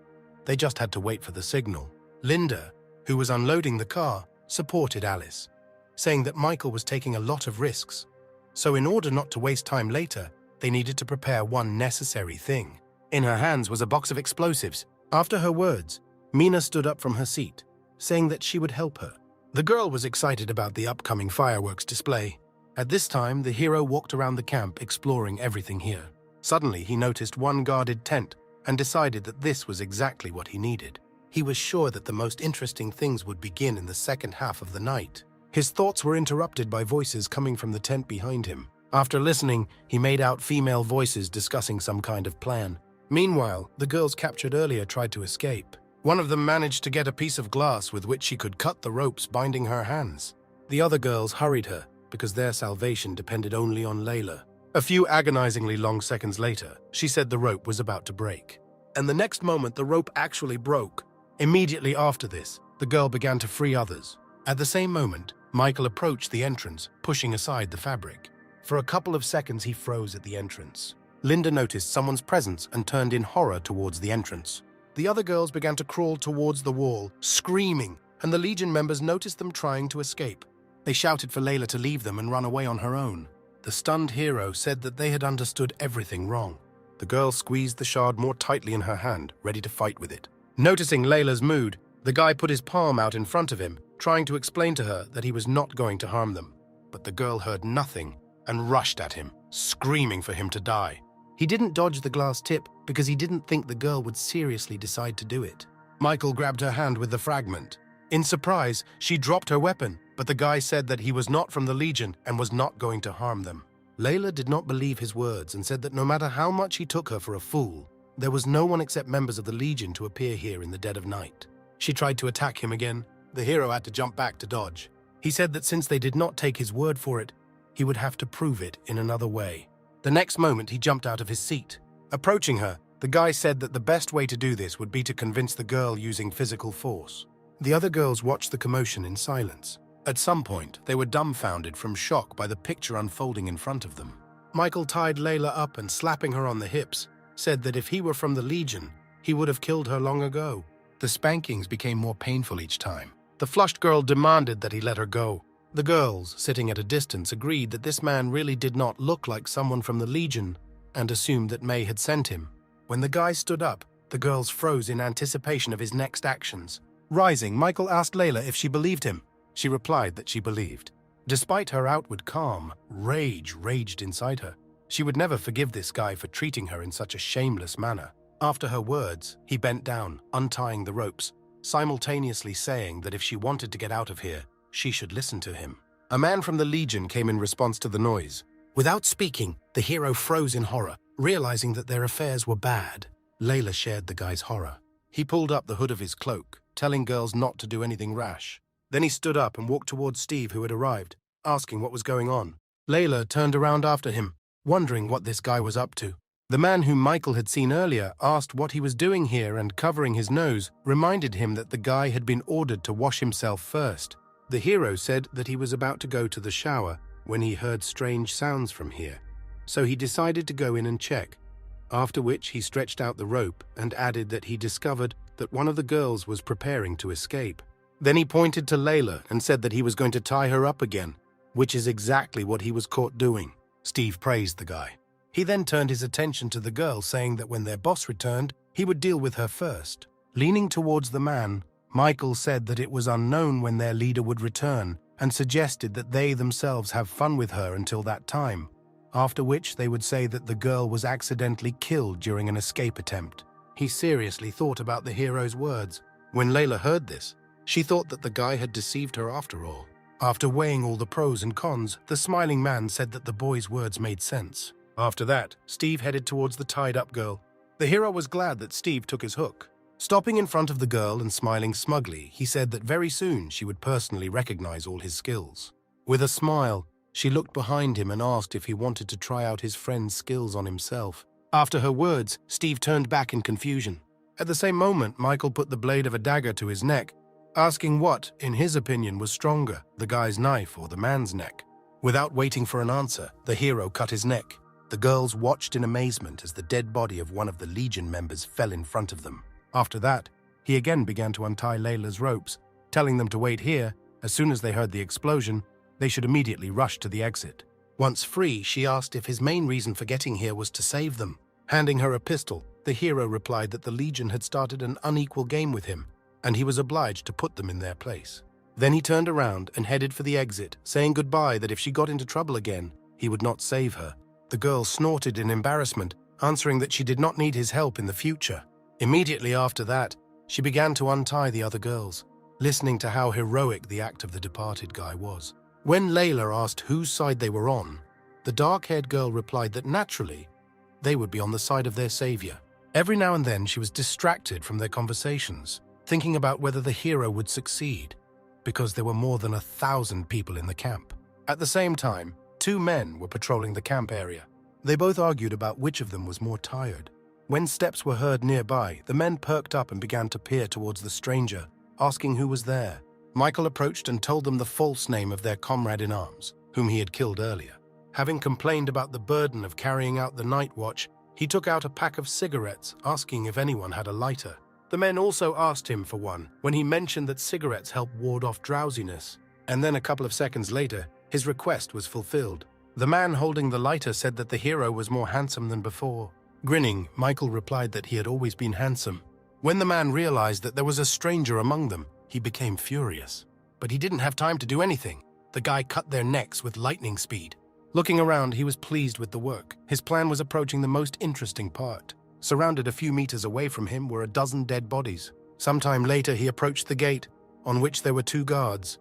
They just had to wait for the signal. Linda, who was unloading the car, supported Alice, saying that Michael was taking a lot of risks. So in order not to waste time later, they needed to prepare one necessary thing. In her hands was a box of explosives. After her words, Mina stood up from her seat, saying that she would help her. The girl was excited about the upcoming fireworks display. At this time, the hero walked around the camp exploring everything here. Suddenly, he noticed one guarded tent and decided that this was exactly what he needed. He was sure that the most interesting things would begin in the second half of the night. His thoughts were interrupted by voices coming from the tent behind him. After listening, he made out female voices discussing some kind of plan. Meanwhile, the girls captured earlier tried to escape. One of them managed to get a piece of glass with which she could cut the ropes binding her hands. The other girls hurried her because their salvation depended only on Layla. A few agonizingly long seconds later, she said the rope was about to break. And the next moment, the rope actually broke. Immediately after this, the girl began to free others. At the same moment, Michael approached the entrance, pushing aside the fabric. For a couple of seconds, he froze at the entrance. Linda noticed someone's presence and turned in horror towards the entrance. The other girls began to crawl towards the wall, screaming, and the Legion members noticed them trying to escape. They shouted for Layla to leave them and run away on her own. The stunned hero said that they had understood everything wrong. The girl squeezed the shard more tightly in her hand, ready to fight with it. Noticing Layla's mood, the guy put his palm out in front of him, trying to explain to her that he was not going to harm them. But the girl heard nothing and rushed at him, screaming for him to die. He didn't dodge the glass tip because he didn't think the girl would seriously decide to do it. Michael grabbed her hand with the fragment. In surprise, she dropped her weapon, but the guy said that he was not from the Legion and was not going to harm them. Layla did not believe his words and said that no matter how much he took her for a fool, there was no one except members of the Legion to appear here in the dead of night. She tried to attack him again. The hero had to jump back to dodge. He said that since they did not take his word for it, he would have to prove it in another way. The next moment, he jumped out of his seat. Approaching her, the guy said that the best way to do this would be to convince the girl using physical force. The other girls watched the commotion in silence. At some point, they were dumbfounded from shock by the picture unfolding in front of them. Michael tied Layla up and, slapping her on the hips, said that if he were from the Legion, he would have killed her long ago. The spankings became more painful each time. The flushed girl demanded that he let her go. The girls, sitting at a distance, agreed that this man really did not look like someone from the Legion and assumed that May had sent him. When the guy stood up, the girls froze in anticipation of his next actions. Rising, Michael asked Layla if she believed him. She replied that she believed. Despite her outward calm, rage raged inside her. She would never forgive this guy for treating her in such a shameless manner. After her words, he bent down, untying the ropes, simultaneously saying that if she wanted to get out of here, she should listen to him. A man from the Legion came in response to the noise. Without speaking, the hero froze in horror, realizing that their affairs were bad. Layla shared the guy's horror. He pulled up the hood of his cloak, telling girls not to do anything rash. Then he stood up and walked towards Steve, who had arrived, asking what was going on. Layla turned around after him, wondering what this guy was up to. The man whom Michael had seen earlier asked what he was doing here, and covering his nose reminded him that the guy had been ordered to wash himself first. The hero said that he was about to go to the shower when he heard strange sounds from here, so he decided to go in and check, after which he stretched out the rope and added that he discovered that one of the girls was preparing to escape. Then he pointed to Layla and said that he was going to tie her up again, which is exactly what he was caught doing. Steve praised the guy. He then turned his attention to the girl, saying that when their boss returned, he would deal with her first. Leaning towards the man, Michael said that it was unknown when their leader would return and suggested that they themselves have fun with her until that time, after which they would say that the girl was accidentally killed during an escape attempt. He seriously thought about the hero's words. When Layla heard this, she thought that the guy had deceived her after all. After weighing all the pros and cons, the smiling man said that the boy's words made sense. After that, Steve headed towards the tied-up girl. The hero was glad that Steve took his hook. Stopping in front of the girl and smiling smugly, he said that very soon she would personally recognize all his skills. With a smile, she looked behind him and asked if he wanted to try out his friend's skills on himself. After her words, Steve turned back in confusion. At the same moment, Michael put the blade of a dagger to his neck, asking what, in his opinion, was stronger, the guy's knife or the man's neck. Without waiting for an answer, the hero cut his neck. The girls watched in amazement as the dead body of one of the Legion members fell in front of them. After that, he again began to untie Layla's ropes, telling them to wait here. As soon as they heard the explosion, they should immediately rush to the exit. Once free, she asked if his main reason for getting here was to save them. Handing her a pistol, the hero replied that the Legion had started an unequal game with him, and he was obliged to put them in their place. Then he turned around and headed for the exit, saying goodbye, that if she got into trouble again, he would not save her. The girl snorted in embarrassment, answering that she did not need his help in the future. Immediately after that, she began to untie the other girls, listening to how heroic the act of the departed guy was. When Layla asked whose side they were on, the dark-haired girl replied that naturally, they would be on the side of their savior. Every now and then she was distracted from their conversations, thinking about whether the hero would succeed, because there were more than 1,000 people in the camp. At the same time, 2 men were patrolling the camp area. They both argued about which of them was more tired. When steps were heard nearby, the men perked up and began to peer towards the stranger, asking who was there. Michael approached and told them the false name of their comrade-in-arms, whom he had killed earlier. Having complained about the burden of carrying out the night watch, he took out a pack of cigarettes, asking if anyone had a lighter. The men also asked him for one when he mentioned that cigarettes help ward off drowsiness. And then a couple of seconds later, his request was fulfilled. The man holding the lighter said that the hero was more handsome than before. Grinning, Michael replied that he had always been handsome. When the man realized that there was a stranger among them, he became furious. But he didn't have time to do anything. The guy cut their necks with lightning speed. Looking around, he was pleased with the work. His plan was approaching the most interesting part. Surrounded a few meters away from him were a dozen dead bodies. Sometime later, he approached the gate, on which there were 2 guards.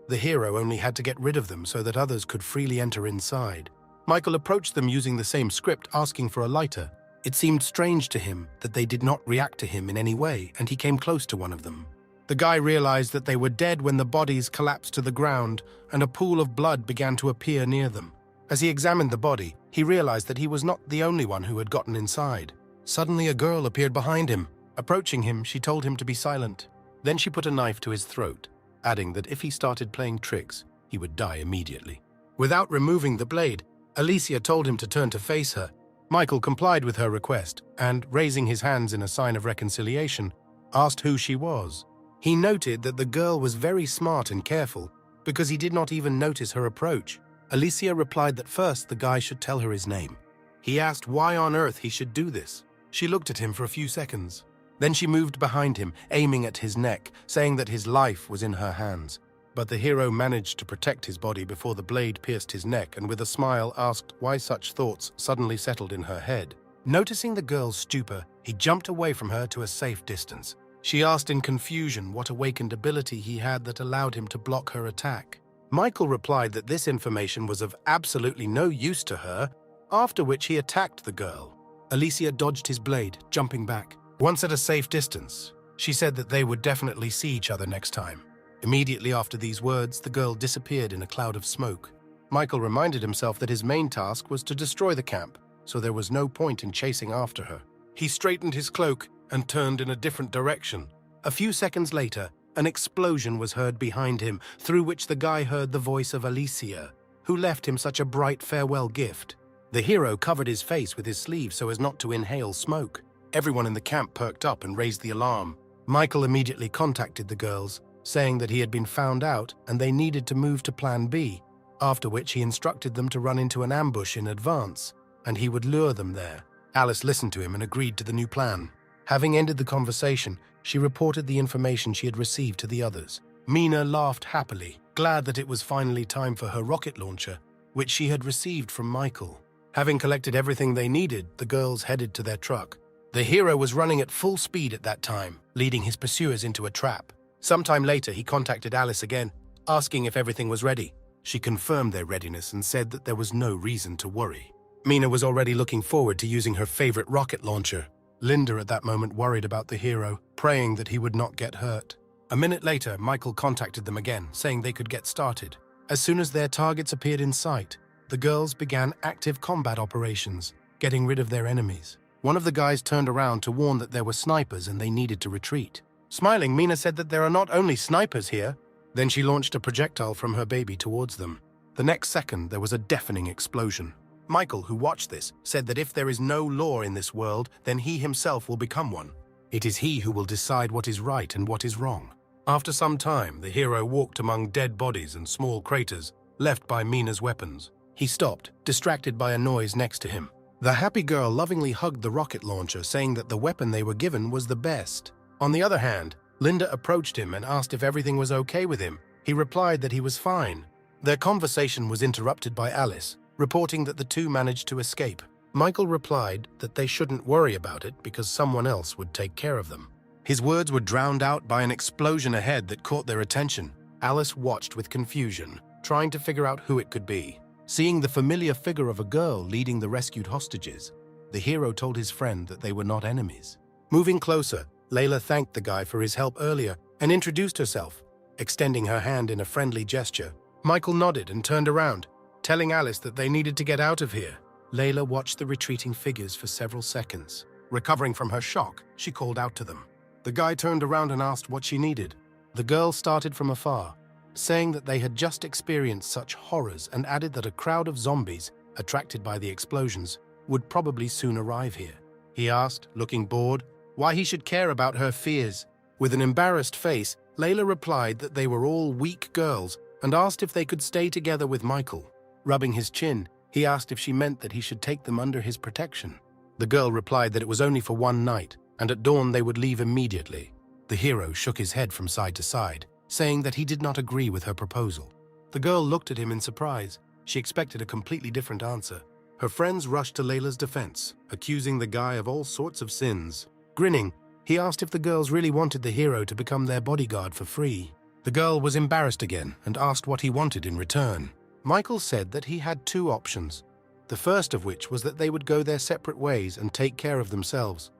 The hero only had to get rid of them so that others could freely enter inside. Michael approached them using the same script, asking for a lighter. It seemed strange to him that they did not react to him in any way, and he came close to one of them. The guy realized that they were dead when the bodies collapsed to the ground and a pool of blood began to appear near them. As he examined the body, he realized that he was not the only one who had gotten inside. Suddenly, a girl appeared behind him. Approaching him, she told him to be silent. Then she put a knife to his throat, adding that if he started playing tricks, he would die immediately. Without removing the blade, Alicia told him to turn to face her. Michael complied with her request and, raising his hands in a sign of reconciliation, asked who she was. He noted that the girl was very smart and careful because he did not even notice her approach. Alicia replied that first the guy should tell her his name. He asked why on earth he should do this. She looked at him for a few seconds. Then she moved behind him, aiming at his neck, saying that his life was in her hands. But the hero managed to protect his body before the blade pierced his neck and with a smile asked why such thoughts suddenly settled in her head. Noticing the girl's stupor, he jumped away from her to a safe distance. She asked in confusion what awakened ability he had that allowed him to block her attack. Michael replied that this information was of absolutely no use to her, after which he attacked the girl. Alicia dodged his blade, jumping back. Once at a safe distance, she said that they would definitely see each other next time. Immediately after these words, the girl disappeared in a cloud of smoke. Michael reminded himself that his main task was to destroy the camp, so there was no point in chasing after her. He straightened his cloak and turned in a different direction. A few seconds later, an explosion was heard behind him, through which the guy heard the voice of Alicia, who left him such a bright farewell gift. The hero covered his face with his sleeve so as not to inhale smoke. Everyone in the camp perked up and raised the alarm. Michael immediately contacted the girls, saying that he had been found out and they needed to move to Plan B, after which he instructed them to run into an ambush in advance, and he would lure them there. Alice listened to him and agreed to the new plan. Having ended the conversation, she reported the information she had received to the others. Mina laughed happily, glad that it was finally time for her rocket launcher, which she had received from Michael. Having collected everything they needed, the girls headed to their truck. The hero was running at full speed at that time, leading his pursuers into a trap. Sometime later, he contacted Alice again, asking if everything was ready. She confirmed their readiness and said that there was no reason to worry. Mina was already looking forward to using her favorite rocket launcher. Linda at that moment worried about the hero, praying that he would not get hurt. A minute later, Michael contacted them again, saying they could get started. As soon as their targets appeared in sight, the girls began active combat operations, getting rid of their enemies. One of the guys turned around to warn that there were snipers and they needed to retreat. Smiling, Mina said that there are not only snipers here. Then she launched a projectile from her baby towards them. The next second, there was a deafening explosion. Michael, who watched this, said that if there is no law in this world, then he himself will become one. It is he who will decide what is right and what is wrong. After some time, the hero walked among dead bodies and small craters, left by Mina's weapons. He stopped, distracted by a noise next to him. The happy girl lovingly hugged the rocket launcher, saying that the weapon they were given was the best. On the other hand, Linda approached him and asked if everything was okay with him. He replied that he was fine. Their conversation was interrupted by Alice, reporting that the two managed to escape. Michael replied that they shouldn't worry about it because someone else would take care of them. His words were drowned out by an explosion ahead that caught their attention. Alice watched with confusion, trying to figure out who it could be. Seeing the familiar figure of a girl leading the rescued hostages, the hero told his friend that they were not enemies. Moving closer, Layla thanked the guy for his help earlier and introduced herself, extending her hand in a friendly gesture. Michael nodded and turned around, telling Alice that they needed to get out of here. Layla watched the retreating figures for several seconds. Recovering from her shock, she called out to them. The guy turned around and asked what she needed. The girl started from afar, saying that they had just experienced such horrors, and added that a crowd of zombies, attracted by the explosions, would probably soon arrive here. He asked, looking bored, why he should care about her fears. With an embarrassed face, Layla replied that they were all weak girls and asked if they could stay together with Michael. Rubbing his chin, he asked if she meant that he should take them under his protection. The girl replied that it was only for one night, and at dawn they would leave immediately. The hero shook his head from side to side, saying that he did not agree with her proposal. The girl looked at him in surprise. She expected a completely different answer. Her friends rushed to Layla's defense, accusing the guy of all sorts of sins. Grinning, he asked if the girls really wanted the hero to become their bodyguard for free. The girl was embarrassed again and asked what he wanted in return. Michael said that he had two options, the first of which was that they would go their separate ways and take care of themselves.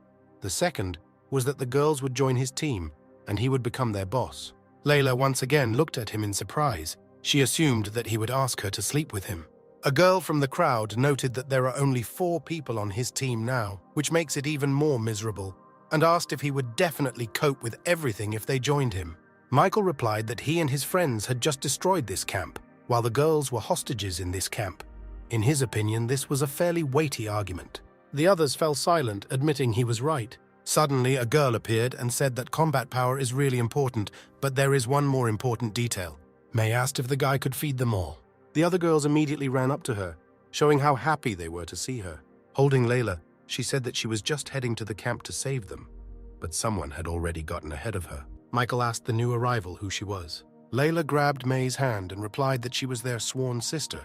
The second was that the girls would join his team and he would become their boss. Layla once again looked at him in surprise. She assumed that he would ask her to sleep with him. A girl from the crowd noted that there are only 4 people on his team now, which makes it even more miserable, and asked if he would definitely cope with everything if they joined him. Michael replied that he and his friends had just destroyed this camp, while the girls were hostages in this camp. In his opinion, this was a fairly weighty argument. The others fell silent, admitting he was right. Suddenly, a girl appeared and said that combat power is really important, but there is one more important detail. May asked if the guy could feed them all. The other girls immediately ran up to her, showing how happy they were to see her. Holding Layla, she said that she was just heading to the camp to save them, but someone had already gotten ahead of her. Michael asked the new arrival who she was. Layla grabbed May's hand and replied that she was their sworn sister,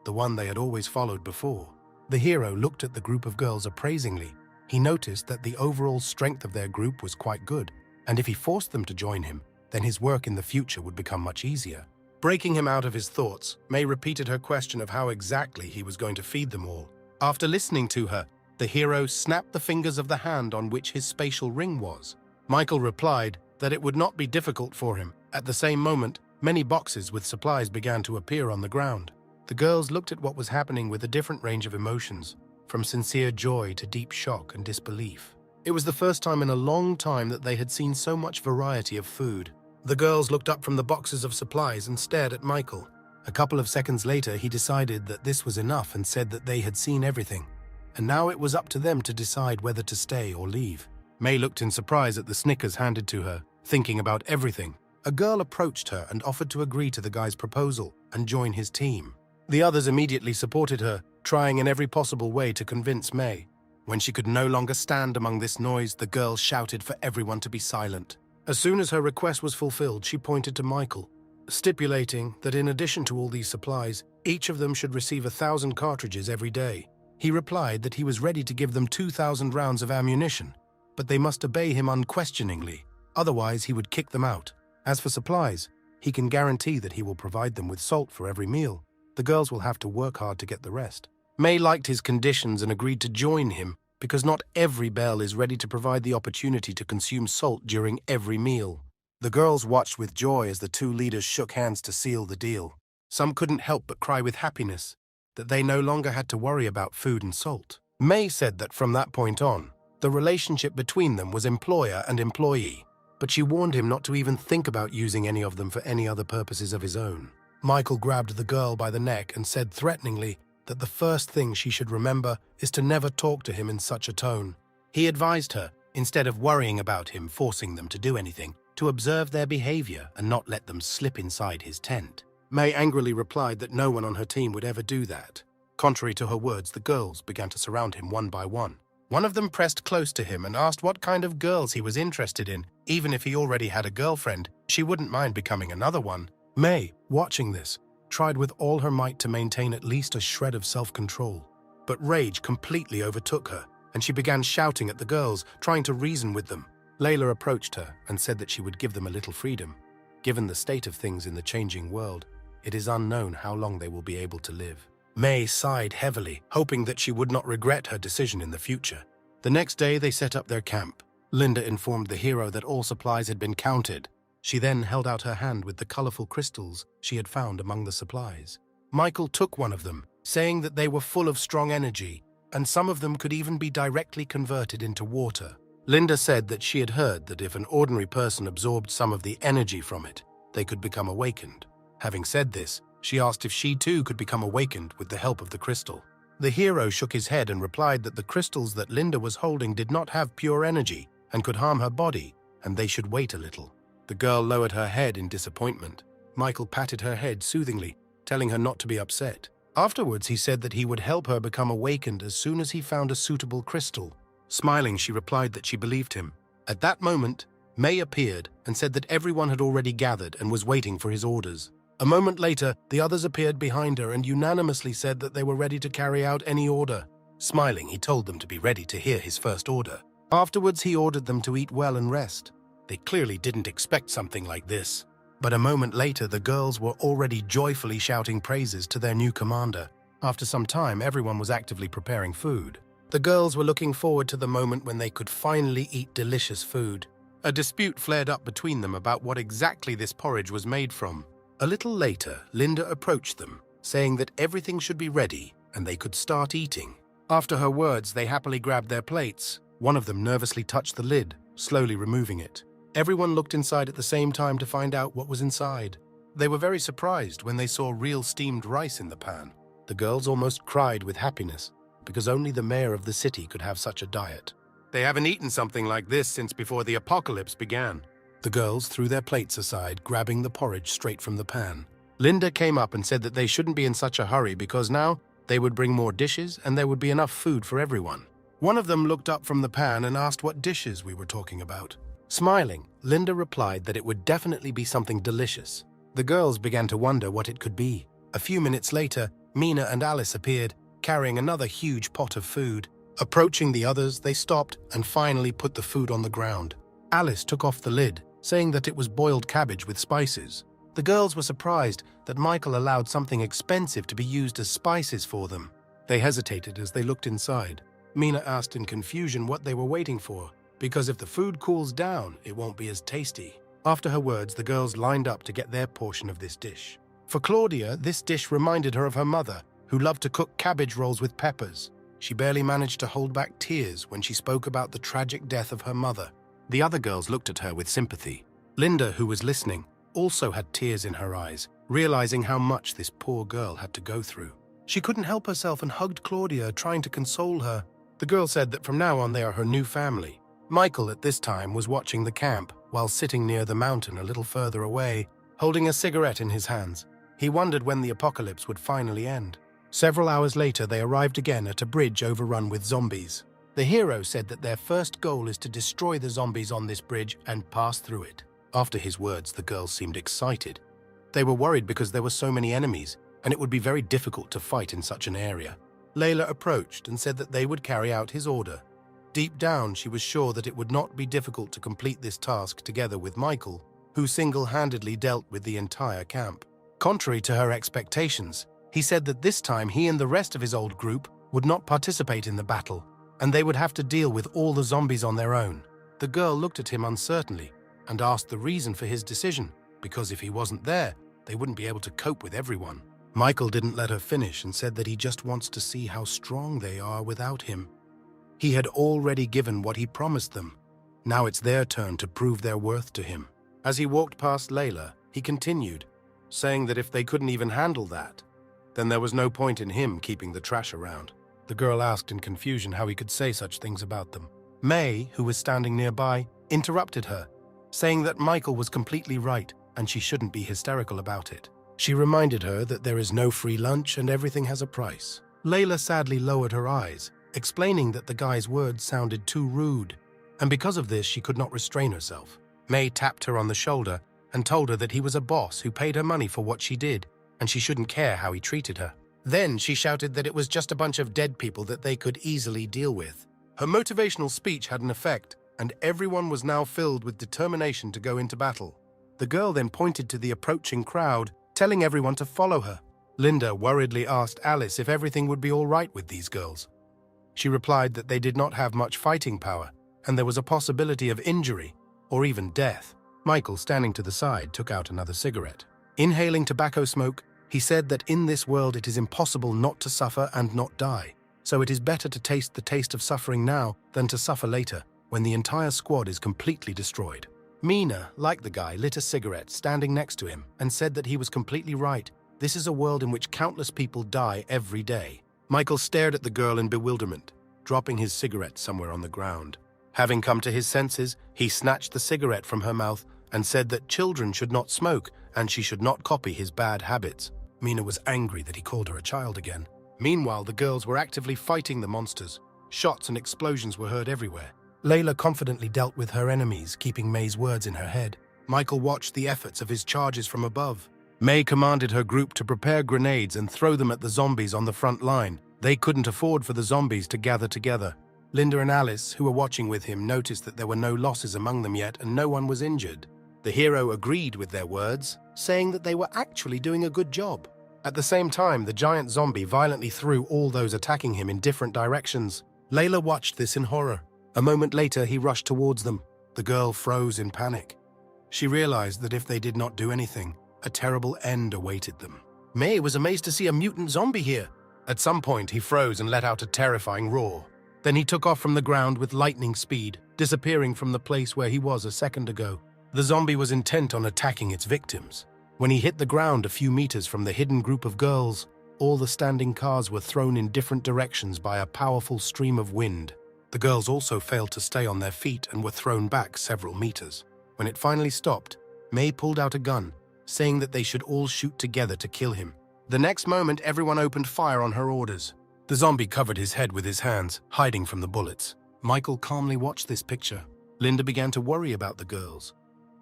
the one they had always followed before. The hero looked at the group of girls appraisingly. He noticed that the overall strength of their group was quite good, and if he forced them to join him, then his work in the future would become much easier. Breaking him out of his thoughts, May repeated her question of how exactly he was going to feed them all. After listening to her, the hero snapped the fingers of the hand on which his spatial ring was. Michael replied that it would not be difficult for him. At the same moment, many boxes with supplies began to appear on the ground. The girls looked at what was happening with a different range of emotions, from sincere joy to deep shock and disbelief. It was the first time in a long time that they had seen so much variety of food. The girls looked up from the boxes of supplies and stared at Michael. A couple of seconds later, he decided that this was enough and said that they had seen everything, and now it was up to them to decide whether to stay or leave. May looked in surprise at the Snickers handed to her, thinking about everything. A girl approached her and offered to agree to the guy's proposal and join his team. The others immediately supported her, trying in every possible way to convince May. When she could no longer stand among this noise, the girl shouted for everyone to be silent. As soon as her request was fulfilled, she pointed to Michael, stipulating that in addition to all these supplies, each of them should receive 1,000 cartridges every day. He replied that he was ready to give them 2,000 rounds of ammunition, but they must obey him unquestioningly, otherwise he would kick them out. As for supplies, he can guarantee that he will provide them with salt for every meal. The girls will have to work hard to get the rest. May liked his conditions and agreed to join him because not every belle is ready to provide the opportunity to consume salt during every meal. The girls watched with joy as the two leaders shook hands to seal the deal. Some couldn't help but cry with happiness that they no longer had to worry about food and salt. May said that from that point on, the relationship between them was employer and employee, but she warned him not to even think about using any of them for any other purposes of his own. Michael grabbed the girl by the neck and said threateningly that the first thing she should remember is to never talk to him in such a tone. He advised her, instead of worrying about him forcing them to do anything, to observe their behavior and not let them slip inside his tent. May angrily replied that no one on her team would ever do that. Contrary to her words, the girls began to surround him one by one. One of them pressed close to him and asked what kind of girls he was interested in. Even if he already had a girlfriend, she wouldn't mind becoming another one. May, watching this, tried with all her might to maintain at least a shred of self-control. But rage completely overtook her, and she began shouting at the girls, trying to reason with them. Layla approached her and said that she would give them a little freedom. Given the state of things in the changing world, it is unknown how long they will be able to live. May sighed heavily, hoping that she would not regret her decision in the future. The next day, they set up their camp. Linda informed the hero that all supplies had been counted. She then held out her hand with the colorful crystals she had found among the supplies. Michael took one of them, saying that they were full of strong energy, and some of them could even be directly converted into water. Linda said that she had heard that if an ordinary person absorbed some of the energy from it, they could become awakened. Having said this, she asked if she too could become awakened with the help of the crystal. The hero shook his head and replied that the crystals that Linda was holding did not have pure energy and could harm her body, and they should wait a little. The girl lowered her head in disappointment. Michael patted her head soothingly, telling her not to be upset. Afterwards, he said that he would help her become awakened as soon as he found a suitable crystal. Smiling, she replied that she believed him. At that moment, May appeared and said that everyone had already gathered and was waiting for his orders. A moment later, the others appeared behind her and unanimously said that they were ready to carry out any order. Smiling, he told them to be ready to hear his first order. Afterwards, he ordered them to eat well and rest. They clearly didn't expect something like this. But a moment later, the girls were already joyfully shouting praises to their new commander. After some time, everyone was actively preparing food. The girls were looking forward to the moment when they could finally eat delicious food. A dispute flared up between them about what exactly this porridge was made from. A little later, Linda approached them, saying that everything should be ready and they could start eating. After her words, they happily grabbed their plates. One of them nervously touched the lid, slowly removing it. Everyone looked inside at the same time to find out what was inside. They were very surprised when they saw real steamed rice in the pan. The girls almost cried with happiness, because only the mayor of the city could have such a diet. They haven't eaten something like this since before the apocalypse began. The girls threw their plates aside, grabbing the porridge straight from the pan. Linda came up and said that they shouldn't be in such a hurry because now they would bring more dishes and there would be enough food for everyone. One of them looked up from the pan and asked what dishes we were talking about. Smiling, Linda replied that it would definitely be something delicious. The girls began to wonder what it could be. A few minutes later, Mina and Alice appeared, carrying another huge pot of food. Approaching the others, they stopped and finally put the food on the ground. Alice took off the lid, saying that it was boiled cabbage with spices. The girls were surprised that Michael allowed something expensive to be used as spices for them. They hesitated as they looked inside. Mina asked in confusion what they were waiting for, because if the food cools down, it won't be as tasty. After her words, the girls lined up to get their portion of this dish. For Claudia, this dish reminded her of her mother, who loved to cook cabbage rolls with peppers. She barely managed to hold back tears when she spoke about the tragic death of her mother. The other girls looked at her with sympathy. Linda, who was listening, also had tears in her eyes, realizing how much this poor girl had to go through. She couldn't help herself and hugged Claudia, trying to console her. The girl said that from now on they are her new family. Michael, at this time, was watching the camp while sitting near the mountain a little further away, holding a cigarette in his hands. He wondered when the apocalypse would finally end. Several hours later, they arrived again at a bridge overrun with zombies. The hero said that their first goal is to destroy the zombies on this bridge and pass through it. After his words, the girls seemed excited. They were worried because there were so many enemies, and it would be very difficult to fight in such an area. Layla approached and said that they would carry out his order. Deep down, she was sure that it would not be difficult to complete this task together with Michael, who single-handedly dealt with the entire camp. Contrary to her expectations, he said that this time he and the rest of his old group would not participate in the battle, and they would have to deal with all the zombies on their own. The girl looked at him uncertainly and asked the reason for his decision, because if he wasn't there, they wouldn't be able to cope with everyone. Michael didn't let her finish and said that he just wants to see how strong they are without him. He had already given what he promised them. Now it's their turn to prove their worth to him. As he walked past Layla, he continued, saying that if they couldn't even handle that, then there was no point in him keeping the trash around. The girl asked in confusion how he could say such things about them. May, who was standing nearby, interrupted her, saying that Michael was completely right and she shouldn't be hysterical about it. She reminded her that there is no free lunch and everything has a price. Layla sadly lowered her eyes, explaining that the guy's words sounded too rude, and because of this she could not restrain herself. May tapped her on the shoulder and told her that he was a boss who paid her money for what she did, and she shouldn't care how he treated her. Then she shouted that it was just a bunch of dead people that they could easily deal with. Her motivational speech had an effect, and everyone was now filled with determination to go into battle. The girl then pointed to the approaching crowd, telling everyone to follow her. Linda worriedly asked Alice if everything would be all right with these girls. She replied that they did not have much fighting power, and there was a possibility of injury, or even death. Michael, standing to the side, took out another cigarette. Inhaling tobacco smoke, he said that in this world it is impossible not to suffer and not die, so it is better to taste the taste of suffering now than to suffer later. when the entire squad is completely destroyed. Mina, like the guy, lit a cigarette standing next to him and said that he was completely right. This is a world in which countless people die every day. Michael stared at the girl in bewilderment, dropping his cigarette somewhere on the ground. Having come to his senses, he snatched the cigarette from her mouth and said that children should not smoke and she should not copy his bad habits. Mina was angry that he called her a child again. Meanwhile, the girls were actively fighting the monsters. Shots and explosions were heard everywhere. Layla confidently dealt with her enemies, keeping May's words in her head. Michael watched the efforts of his charges from above. May commanded her group to prepare grenades and throw them at the zombies on the front line. They couldn't afford for the zombies to gather together. Linda and Alice, who were watching with him, noticed that there were no losses among them yet and no one was injured. The hero agreed with their words, saying that they were actually doing a good job. At the same time, the giant zombie violently threw all those attacking him in different directions. Layla watched this in horror. A moment later, he rushed towards them. The girl froze in panic. She realized that if they did not do anything, a terrible end awaited them. May was amazed to see a mutant zombie here. At some point, he froze and let out a terrifying roar. Then he took off from the ground with lightning speed, disappearing from the place where he was a second ago. The zombie was intent on attacking its victims. When he hit the ground a few meters from the hidden group of girls, all the standing cars were thrown in different directions by a powerful stream of wind. The girls also failed to stay on their feet and were thrown back several meters. When it finally stopped, May pulled out a gun, saying that they should all shoot together to kill him. The next moment, everyone opened fire on her orders. The zombie covered his head with his hands, hiding from the bullets. Michael calmly watched this picture. Linda began to worry about the girls.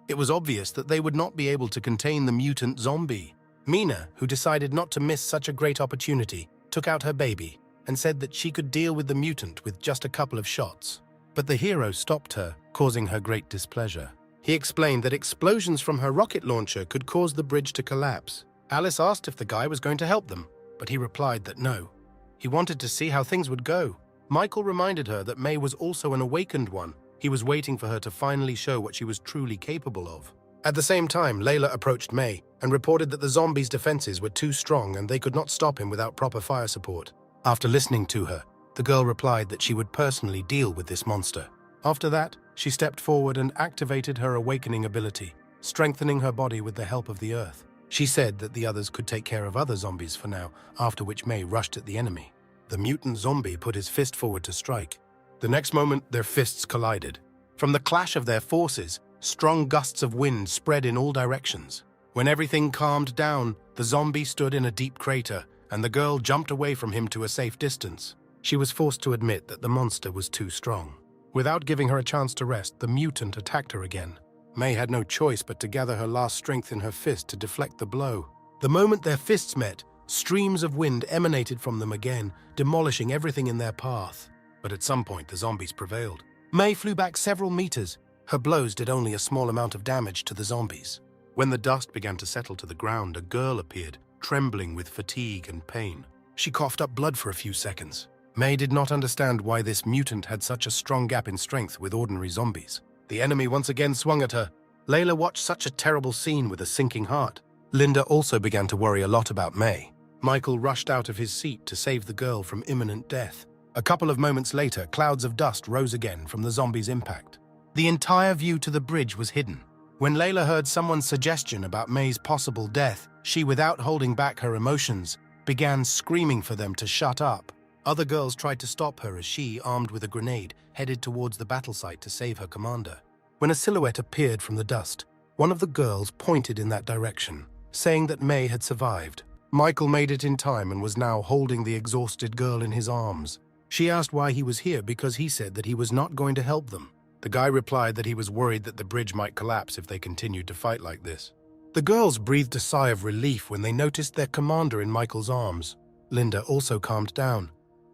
It was obvious that they would not be able to contain the mutant zombie. Mina, who decided not to miss such a great opportunity, took out her baby and said that she could deal with the mutant with just a couple of shots. But the hero stopped her, causing her great displeasure. He explained that explosions from her rocket launcher could cause the bridge to collapse. Alice asked if the guy was going to help them, but he replied that no. He wanted to see how things would go. Michael reminded her that May was also an awakened one. He was waiting for her to finally show what she was truly capable of. At the same time, Layla approached May and reported that the zombie's defenses were too strong and they could not stop him without proper fire support. After listening to her, the girl replied that she would personally deal with this monster. After that, she stepped forward and activated her awakening ability, strengthening her body with the help of the earth. She said that the others could take care of other zombies for now, after which May rushed at the enemy. The mutant zombie put his fist forward to strike. The next moment, their fists collided. From the clash of their forces, strong gusts of wind spread in all directions. When everything calmed down, the zombie stood in a deep crater, and the girl jumped away from him to a safe distance. She was forced to admit that the monster was too strong. Without giving her a chance to rest, the mutant attacked her again. May had no choice but to gather her last strength in her fist to deflect the blow. The moment their fists met, streams of wind emanated from them again, demolishing everything in their path. But at some point, the zombies prevailed. May flew back several meters. Her blows did only a small amount of damage to the zombies. When the dust began to settle to the ground, a girl appeared, trembling with fatigue and pain. She coughed up blood for a few seconds. May did not understand why this mutant had such a strong gap in strength with ordinary zombies. The enemy once again swung at her. Layla watched such a terrible scene with a sinking heart. Linda also began to worry a lot about May. Michael rushed out of his seat to save the girl from imminent death. A couple of moments later, clouds of dust rose again from the zombies' impact. The entire view to the bridge was hidden. When Layla heard someone's suggestion about May's possible death, she, without holding back her emotions, began screaming for them to shut up. Other girls tried to stop her as she, armed with a grenade, headed towards the battle site to save her commander. When a silhouette appeared from the dust, one of the girls pointed in that direction, saying that May had survived. Michael made it in time and was now holding the exhausted girl in his arms. She asked why he was here because he said that he was not going to help them. The guy replied that he was worried that the bridge might collapse if they continued to fight like this. The girls breathed a sigh of relief when they noticed their commander in Michael's arms. Linda also calmed down.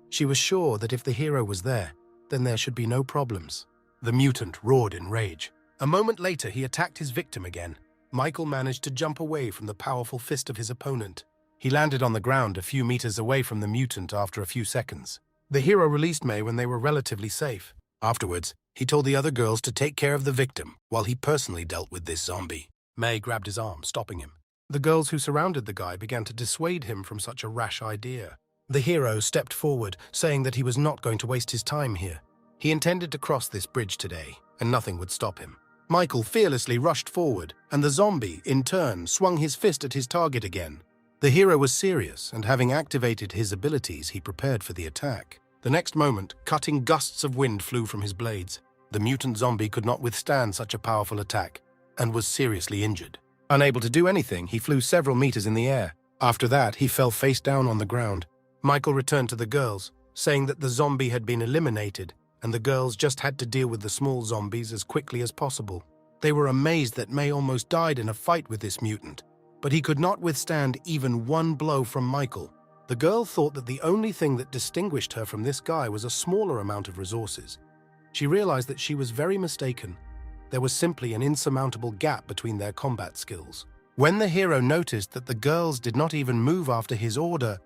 She was sure that if the hero was there, then there should be no problems. The mutant roared in rage. A moment later, he attacked his victim again. Michael managed to jump away from the powerful fist of his opponent. He landed on the ground a few meters away from the mutant after a few seconds. The hero released May when they were relatively safe. Afterwards, he told the other girls to take care of the victim while he personally dealt with this zombie. May grabbed his arm, stopping him. The girls who surrounded the guy began to dissuade him from such a rash idea. The hero stepped forward, saying that he was not going to waste his time here. He intended to cross this bridge today, and nothing would stop him. Michael fearlessly rushed forward, and the zombie, in turn, swung his fist at his target again. The hero was serious, and having activated his abilities, he prepared for the attack. The next moment, cutting gusts of wind flew from his blades. The mutant zombie could not withstand such a powerful attack, and was seriously injured. Unable to do anything, he flew several meters in the air. After that, he fell face down on the ground. Michael returned to the girls, saying that the zombie had been eliminated, and the girls just had to deal with the small zombies as quickly as possible. They were amazed that May almost died in a fight with this mutant, but he could not withstand even one blow from Michael. The girl thought that the only thing that distinguished her from this guy was a smaller amount of resources. She realized that she was very mistaken. There was simply an insurmountable gap between their combat skills. When the hero noticed that the girls did not even move after his order,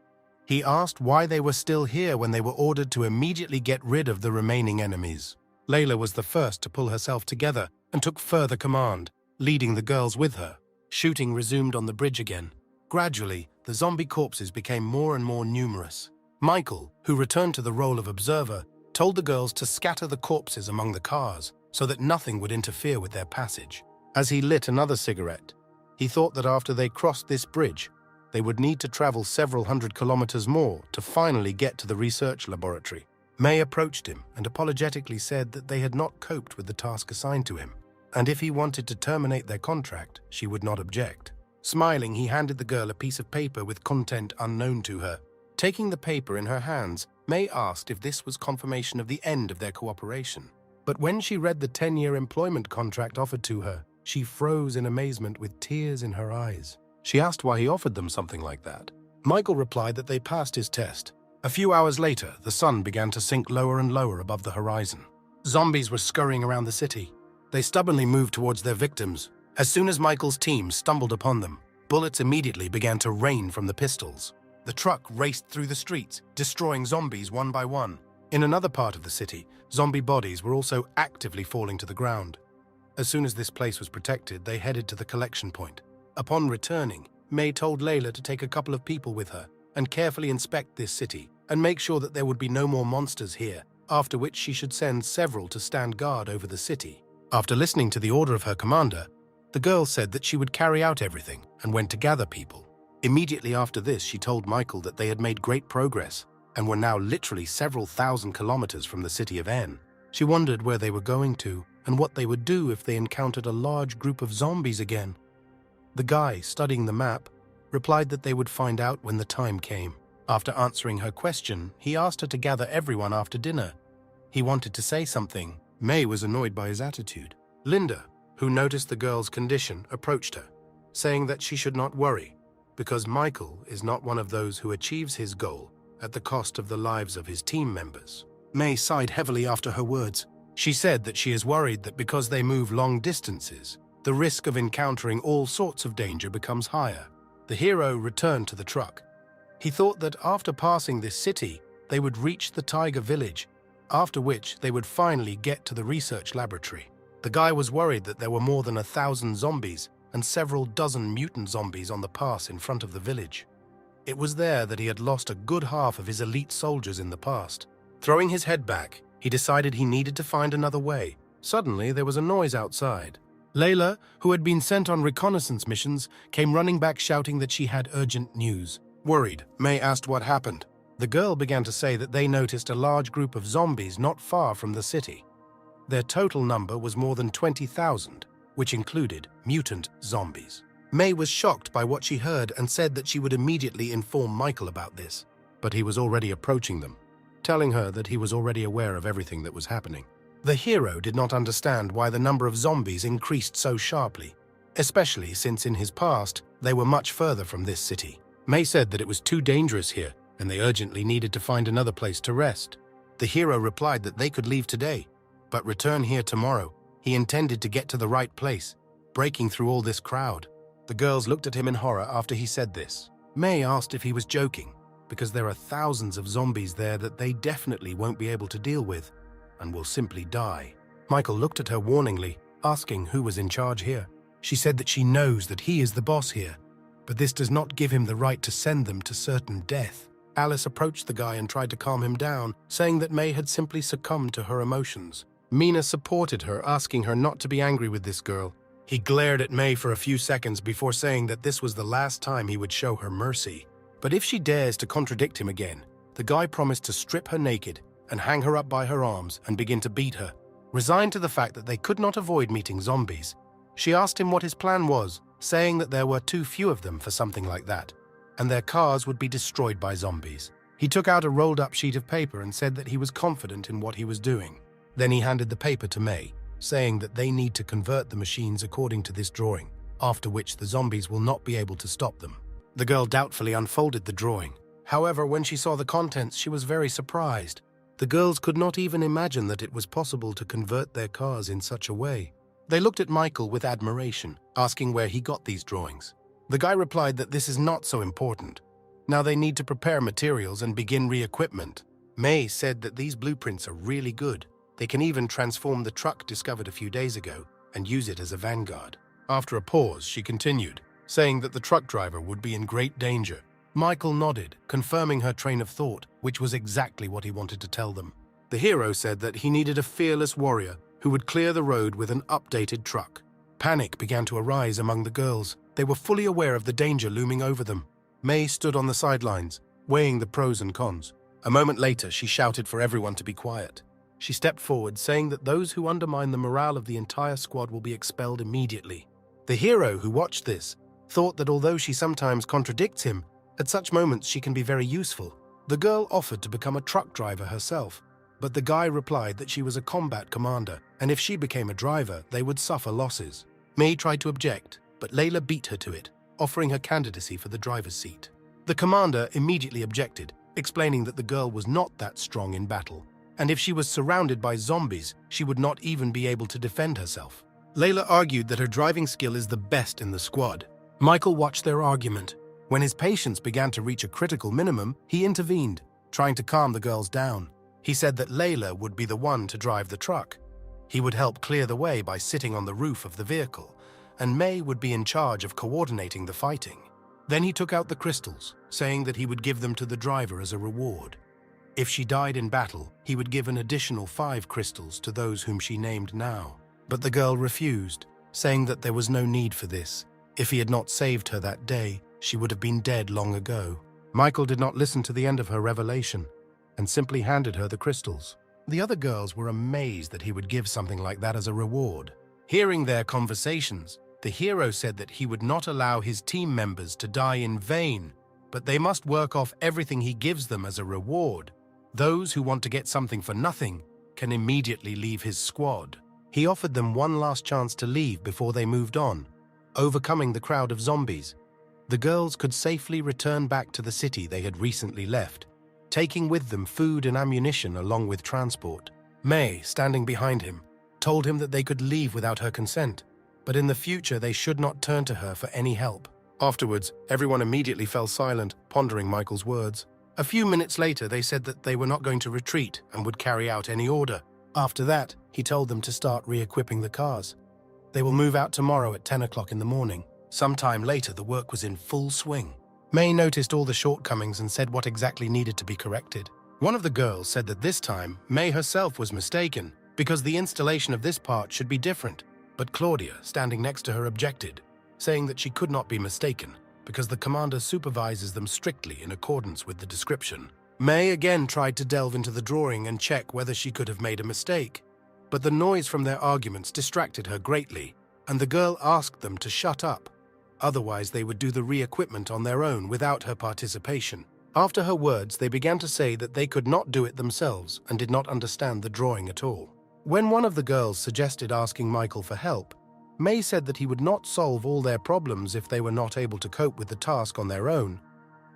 he asked why they were still here when they were ordered to immediately get rid of the remaining enemies. Layla was the first to pull herself together and took further command, leading the girls with her. Shooting resumed on the bridge again. Gradually, the zombie corpses became more and more numerous. Michael, who returned to the role of observer, told the girls to scatter the corpses among the cars so that nothing would interfere with their passage. As he lit another cigarette, he thought that after they crossed this bridge, they would need to travel several hundred kilometers more to finally get to the research laboratory. May approached him and apologetically said that they had not coped with the task assigned to him, and if he wanted to terminate their contract, she would not object. Smiling, he handed the girl a piece of paper with content unknown to her. Taking the paper in her hands, May asked if this was confirmation of the end of their cooperation. But when she read the 10-year employment contract offered to her, she froze in amazement with tears in her eyes. She asked why he offered them something like that. Michael replied that they passed his test. A few hours later, the sun began to sink lower and lower above the horizon. Zombies were scurrying around the city. They stubbornly moved towards their victims. As soon as Michael's team stumbled upon them, bullets immediately began to rain from the pistols. The truck raced through the streets, destroying zombies one by one. In another part of the city, zombie bodies were also actively falling to the ground. As soon as this place was protected, they headed to the collection point. Upon returning, May told Layla to take a couple of people with her and carefully inspect this city and make sure that there would be no more monsters here, after which she should send several to stand guard over the city. After listening to the order of her commander, the girl said that she would carry out everything and went to gather people. Immediately after this, she told Michael that they had made great progress and were now literally several thousand kilometers from the city of N. She wondered where they were going to and what they would do if they encountered a large group of zombies again. The guy, studying the map, replied that they would find out when the time came. After answering her question, he asked her to gather everyone after dinner. He wanted to say something. May was annoyed by his attitude. Linda, who noticed the girl's condition, approached her, saying that she should not worry, because Michael is not one of those who achieves his goal at the cost of the lives of his team members. May sighed heavily after her words. She said that she is worried that because they move long distances, the risk of encountering all sorts of danger becomes higher. The hero returned to the truck. He thought that after passing this city, they would reach the tiger village, after which they would finally get to the research laboratory. The guy was worried that there were more than 1,000 zombies and several dozen mutant zombies on the pass in front of the village. It was there that he had lost a good half of his elite soldiers in the past. Throwing his head back, he decided he needed to find another way. Suddenly, there was a noise outside. Layla, who had been sent on reconnaissance missions, came running back shouting that she had urgent news. Worried, May asked what happened. The girl began to say that they noticed a large group of zombies not far from the city. Their total number was more than 20,000, which included mutant zombies. May was shocked by what she heard and said that she would immediately inform Michael about this, but he was already approaching them, telling her that he was already aware of everything that was happening. The hero did not understand why the number of zombies increased so sharply, especially since in his past they were much further from this city. May said that it was too dangerous here and they urgently needed to find another place to rest. The hero replied that they could leave today, but return here tomorrow. He intended to get to the right place, breaking through all this crowd. The girls looked at him in horror after he said this. May asked if he was joking, because there are thousands of zombies there that they definitely won't be able to deal with and will simply die. Michael looked at her warningly, asking who was in charge here. She said that she knows that he is the boss here, but this does not give him the right to send them to certain death. Alice approached the guy and tried to calm him down, saying that May had simply succumbed to her emotions. Mina supported her, asking her not to be angry with this girl. He glared at May for a few seconds before saying that this was the last time he would show her mercy. But if she dares to contradict him again, the guy promised to strip her naked and hang her up by her arms and begin to beat her. Resigned to the fact that they could not avoid meeting zombies, she asked him what his plan was, saying that there were too few of them for something like that, and their cars would be destroyed by zombies. He took out a rolled-up sheet of paper and said that he was confident in what he was doing. Then he handed the paper to May, saying that they need to convert the machines according to this drawing, after which the zombies will not be able to stop them. The girl doubtfully unfolded the drawing. However, when she saw the contents, she was very surprised. The girls could not even imagine that it was possible to convert their cars in such a way. They looked at Michael with admiration, asking where he got these drawings. The guy replied that this is not so important. Now they need to prepare materials and begin re-equipment. May said that these blueprints are really good. They can even transform the truck discovered a few days ago and use it as a vanguard. After a pause, she continued, saying that the truck driver would be in great danger. Michael nodded, confirming her train of thought, which was exactly what he wanted to tell them. The hero said that he needed a fearless warrior who would clear the road with an updated truck. Panic began to arise among the girls. They were fully aware of the danger looming over them. May stood on the sidelines, weighing the pros and cons. A moment later, she shouted for everyone to be quiet. She stepped forward, saying that those who undermine the morale of the entire squad will be expelled immediately. The hero, who watched this, thought that although she sometimes contradicts him, at such moments she can be very useful. The girl offered to become a truck driver herself, but the guy replied that she was a combat commander, and if she became a driver, they would suffer losses. May tried to object, but Layla beat her to it, offering her candidacy for the driver's seat. The commander immediately objected, explaining that the girl was not that strong in battle, and if she was surrounded by zombies, she would not even be able to defend herself. Layla argued that her driving skill is the best in the squad. Michael watched their argument. When his patience began to reach a critical minimum, he intervened, trying to calm the girls down. He said that Layla would be the one to drive the truck. He would help clear the way by sitting on the roof of the vehicle, and May would be in charge of coordinating the fighting. Then he took out the crystals, saying that he would give them to the driver as a reward. If she died in battle, he would give an additional 5 crystals to those whom she named now. But the girl refused, saying that there was no need for this. If he had not saved her that day, she would have been dead long ago. Michael did not listen to the end of her revelation and simply handed her the crystals. The other girls were amazed that he would give something like that as a reward. Hearing their conversations, the hero said that he would not allow his team members to die in vain, but they must work off everything he gives them as a reward. Those who want to get something for nothing can immediately leave his squad. He offered them one last chance to leave before they moved on, overcoming the crowd of zombies. The girls could safely return back to the city they had recently left, taking with them food and ammunition along with transport. May, standing behind him, told him that they could leave without her consent, but in the future they should not turn to her for any help. Afterwards, everyone immediately fell silent, pondering Michael's words. A few minutes later, they said that they were not going to retreat and would carry out any order. After that, he told them to start re-equipping the cars. They will move out tomorrow at 10 o'clock in the morning. Sometime later, the work was in full swing. May noticed all the shortcomings and said what exactly needed to be corrected. One of the girls said that this time, May herself was mistaken, because the installation of this part should be different. But Claudia, standing next to her, objected, saying that she could not be mistaken, because the commander supervises them strictly in accordance with the description. May again tried to delve into the drawing and check whether she could have made a mistake, but the noise from their arguments distracted her greatly, and the girl asked them to shut up. Otherwise, they would do the re-equipment on their own without her participation. After her words, they began to say that they could not do it themselves and did not understand the drawing at all. When one of the girls suggested asking Michael for help, May said that he would not solve all their problems if they were not able to cope with the task on their own.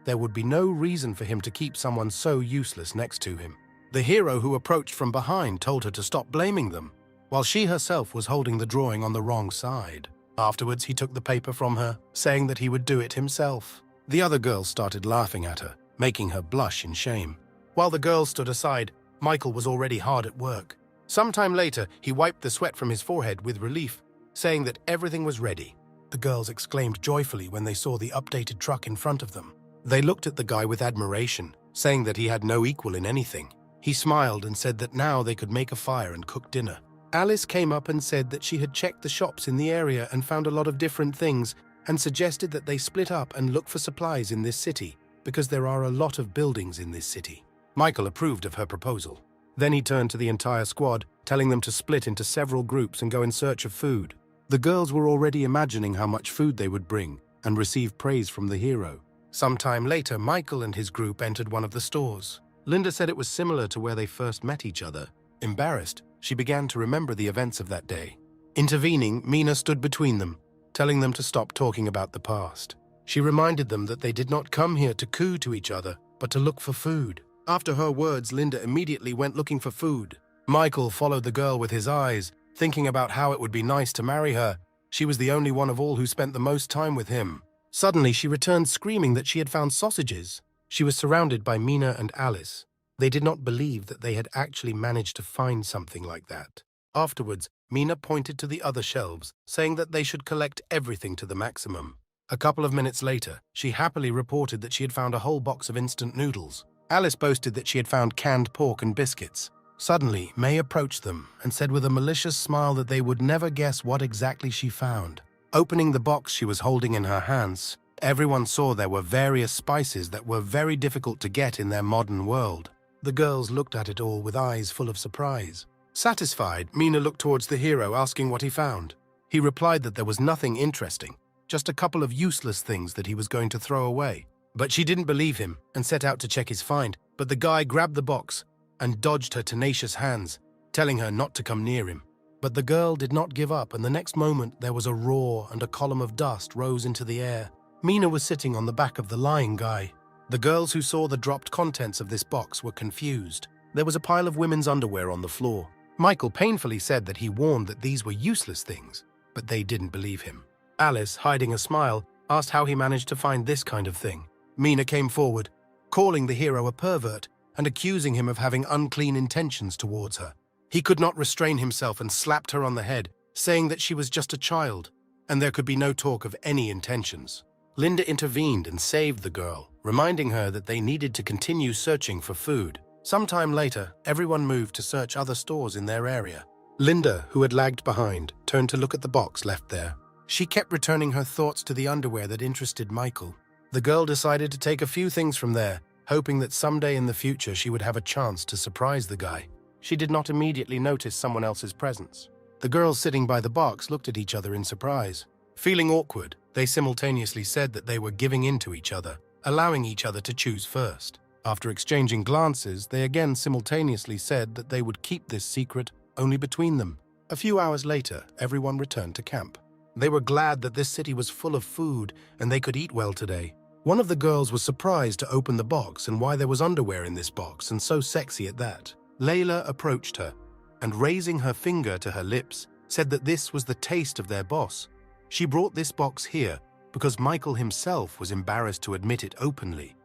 There would be no reason for him to keep someone so useless next to him. The hero who approached from behind told her to stop blaming them, while she herself was holding the drawing on the wrong side. Afterwards, he took the paper from her, saying that he would do it himself. The other girls started laughing at her, making her blush in shame. While the girls stood aside, Michael was already hard at work. Sometime later, he wiped the sweat from his forehead with relief, saying that everything was ready. The girls exclaimed joyfully when they saw the updated truck in front of them. They looked at the guy with admiration, saying that he had no equal in anything. He smiled and said that now they could make a fire and cook dinner. Alice came up and said that she had checked the shops in the area and found a lot of different things, and suggested that they split up and look for supplies in this city, because there are a lot of buildings in this city. Michael approved of her proposal. Then he turned to the entire squad, telling them to split into several groups and go in search of food. The girls were already imagining how much food they would bring and receive praise from the hero. Sometime later, Michael and his group entered one of the stores. Linda said it was similar to where they first met each other. Embarrassed, she began to remember the events of that day. Intervening, Mina stood between them, telling them to stop talking about the past. She reminded them that they did not come here to coo to each other, but to look for food. After her words, Linda immediately went looking for food. Michael followed the girl with his eyes, thinking about how it would be nice to marry her. She was the only one of all who spent the most time with him. Suddenly, she returned screaming that she had found sausages. She was surrounded by Mina and Alice. They did not believe that they had actually managed to find something like that. Afterwards, Mina pointed to the other shelves, saying that they should collect everything to the maximum. A couple of minutes later, she happily reported that she had found a whole box of instant noodles. Alice boasted that she had found canned pork and biscuits. Suddenly, May approached them and said with a malicious smile that they would never guess what exactly she found. Opening the box she was holding in her hands, everyone saw there were various spices that were very difficult to get in their modern world. The girls looked at it all with eyes full of surprise. Satisfied, Mina looked towards the hero, asking what he found. He replied that there was nothing interesting, just a couple of useless things that he was going to throw away. But she didn't believe him and set out to check his find, but the guy grabbed the box and dodged her tenacious hands, telling her not to come near him. But the girl did not give up, and the next moment there was a roar and a column of dust rose into the air. Mina was sitting on the back of the lying guy. The girls who saw the dropped contents of this box were confused. There was a pile of women's underwear on the floor. Michael painfully said that he warned that these were useless things, but they didn't believe him. Alice, hiding a smile, asked how he managed to find this kind of thing. Mina came forward, calling the hero a pervert and accusing him of having unclean intentions towards her. He could not restrain himself and slapped her on the head, saying that she was just a child, and there could be no talk of any intentions. Linda intervened and saved the girl, reminding her that they needed to continue searching for food. Sometime later, everyone moved to search other stores in their area. Linda, who had lagged behind, turned to look at the box left there. She kept returning her thoughts to the underwear that interested Michael. The girl decided to take a few things from there, hoping that someday in the future she would have a chance to surprise the guy. She did not immediately notice someone else's presence. The girls sitting by the box looked at each other in surprise. Feeling awkward, they simultaneously said that they were giving in to each other, allowing each other to choose first. After exchanging glances, they again simultaneously said that they would keep this secret only between them. A few hours later, everyone returned to camp. They were glad that this city was full of food and they could eat well today. One of the girls was surprised to open the box and why there was underwear in this box, and so sexy at that. Layla approached her and, raising her finger to her lips, said that this was the taste of their boss. She brought this box here because Michael himself was embarrassed to admit it openly.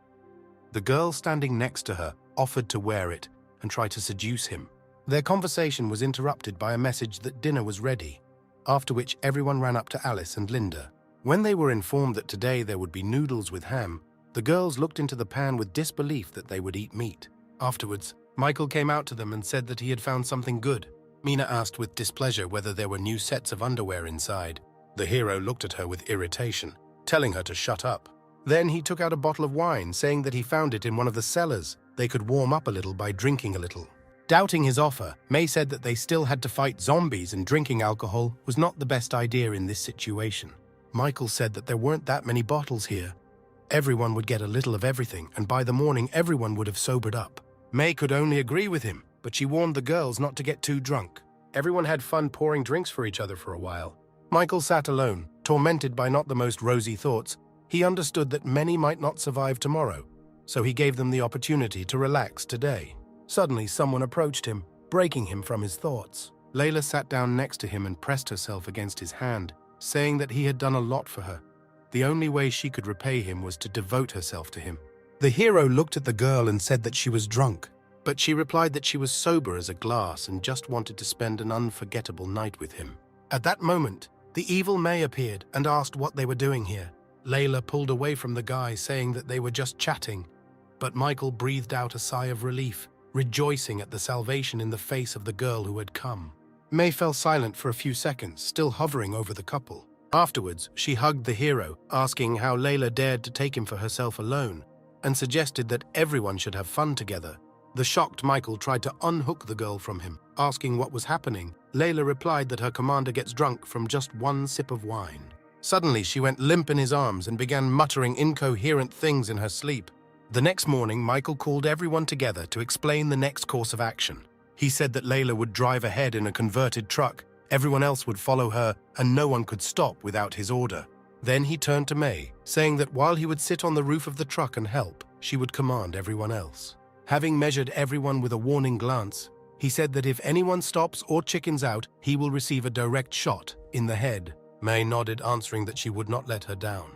The girl standing next to her offered to wear it and try to seduce him. Their conversation was interrupted by a message that dinner was ready, after which everyone ran up to Alice and Linda. When they were informed that today there would be noodles with ham, the girls looked into the pan with disbelief that they would eat meat. Afterwards, Michael came out to them and said that he had found something good. Mina asked with displeasure whether there were new sets of underwear inside. The hero looked at her with irritation, telling her to shut up. Then he took out a bottle of wine, saying that he found it in one of the cellars. They could warm up a little by drinking a little. Doubting his offer, May said that they still had to fight zombies and drinking alcohol was not the best idea in this situation. Michael said that there weren't that many bottles here. Everyone would get a little of everything, and by the morning everyone would have sobered up. May could only agree with him, but she warned the girls not to get too drunk. Everyone had fun pouring drinks for each other for a while. Michael sat alone, tormented by not the most rosy thoughts. He understood that many might not survive tomorrow, so he gave them the opportunity to relax today. Suddenly, someone approached him, breaking him from his thoughts. Layla sat down next to him and pressed herself against his hand, saying that he had done a lot for her. The only way she could repay him was to devote herself to him. The hero looked at the girl and said that she was drunk, but she replied that she was sober as a glass and just wanted to spend an unforgettable night with him. At that moment, the evil May appeared and asked what they were doing here. Layla pulled away from the guy, saying that they were just chatting. but Michael breathed out a sigh of relief, rejoicing at the salvation in the face of the girl who had come. May fell silent for a few seconds, still hovering over the couple. Afterwards, she hugged the hero, asking how Layla dared to take him for herself alone, and suggested that everyone should have fun together. The shocked Michael tried to unhook the girl from him, asking what was happening. Layla replied that her commander gets drunk from just one sip of wine. Suddenly, she went limp in his arms and began muttering incoherent things in her sleep. The next morning, Michael called everyone together to explain the next course of action. He said that Layla would drive ahead in a converted truck, everyone else would follow her, and no one could stop without his order. Then he turned to May, saying that while he would sit on the roof of the truck and help, she would command everyone else. Having measured everyone with a warning glance, he said that if anyone stops or chickens out, he will receive a direct shot in the head. May nodded, answering that she would not let her down.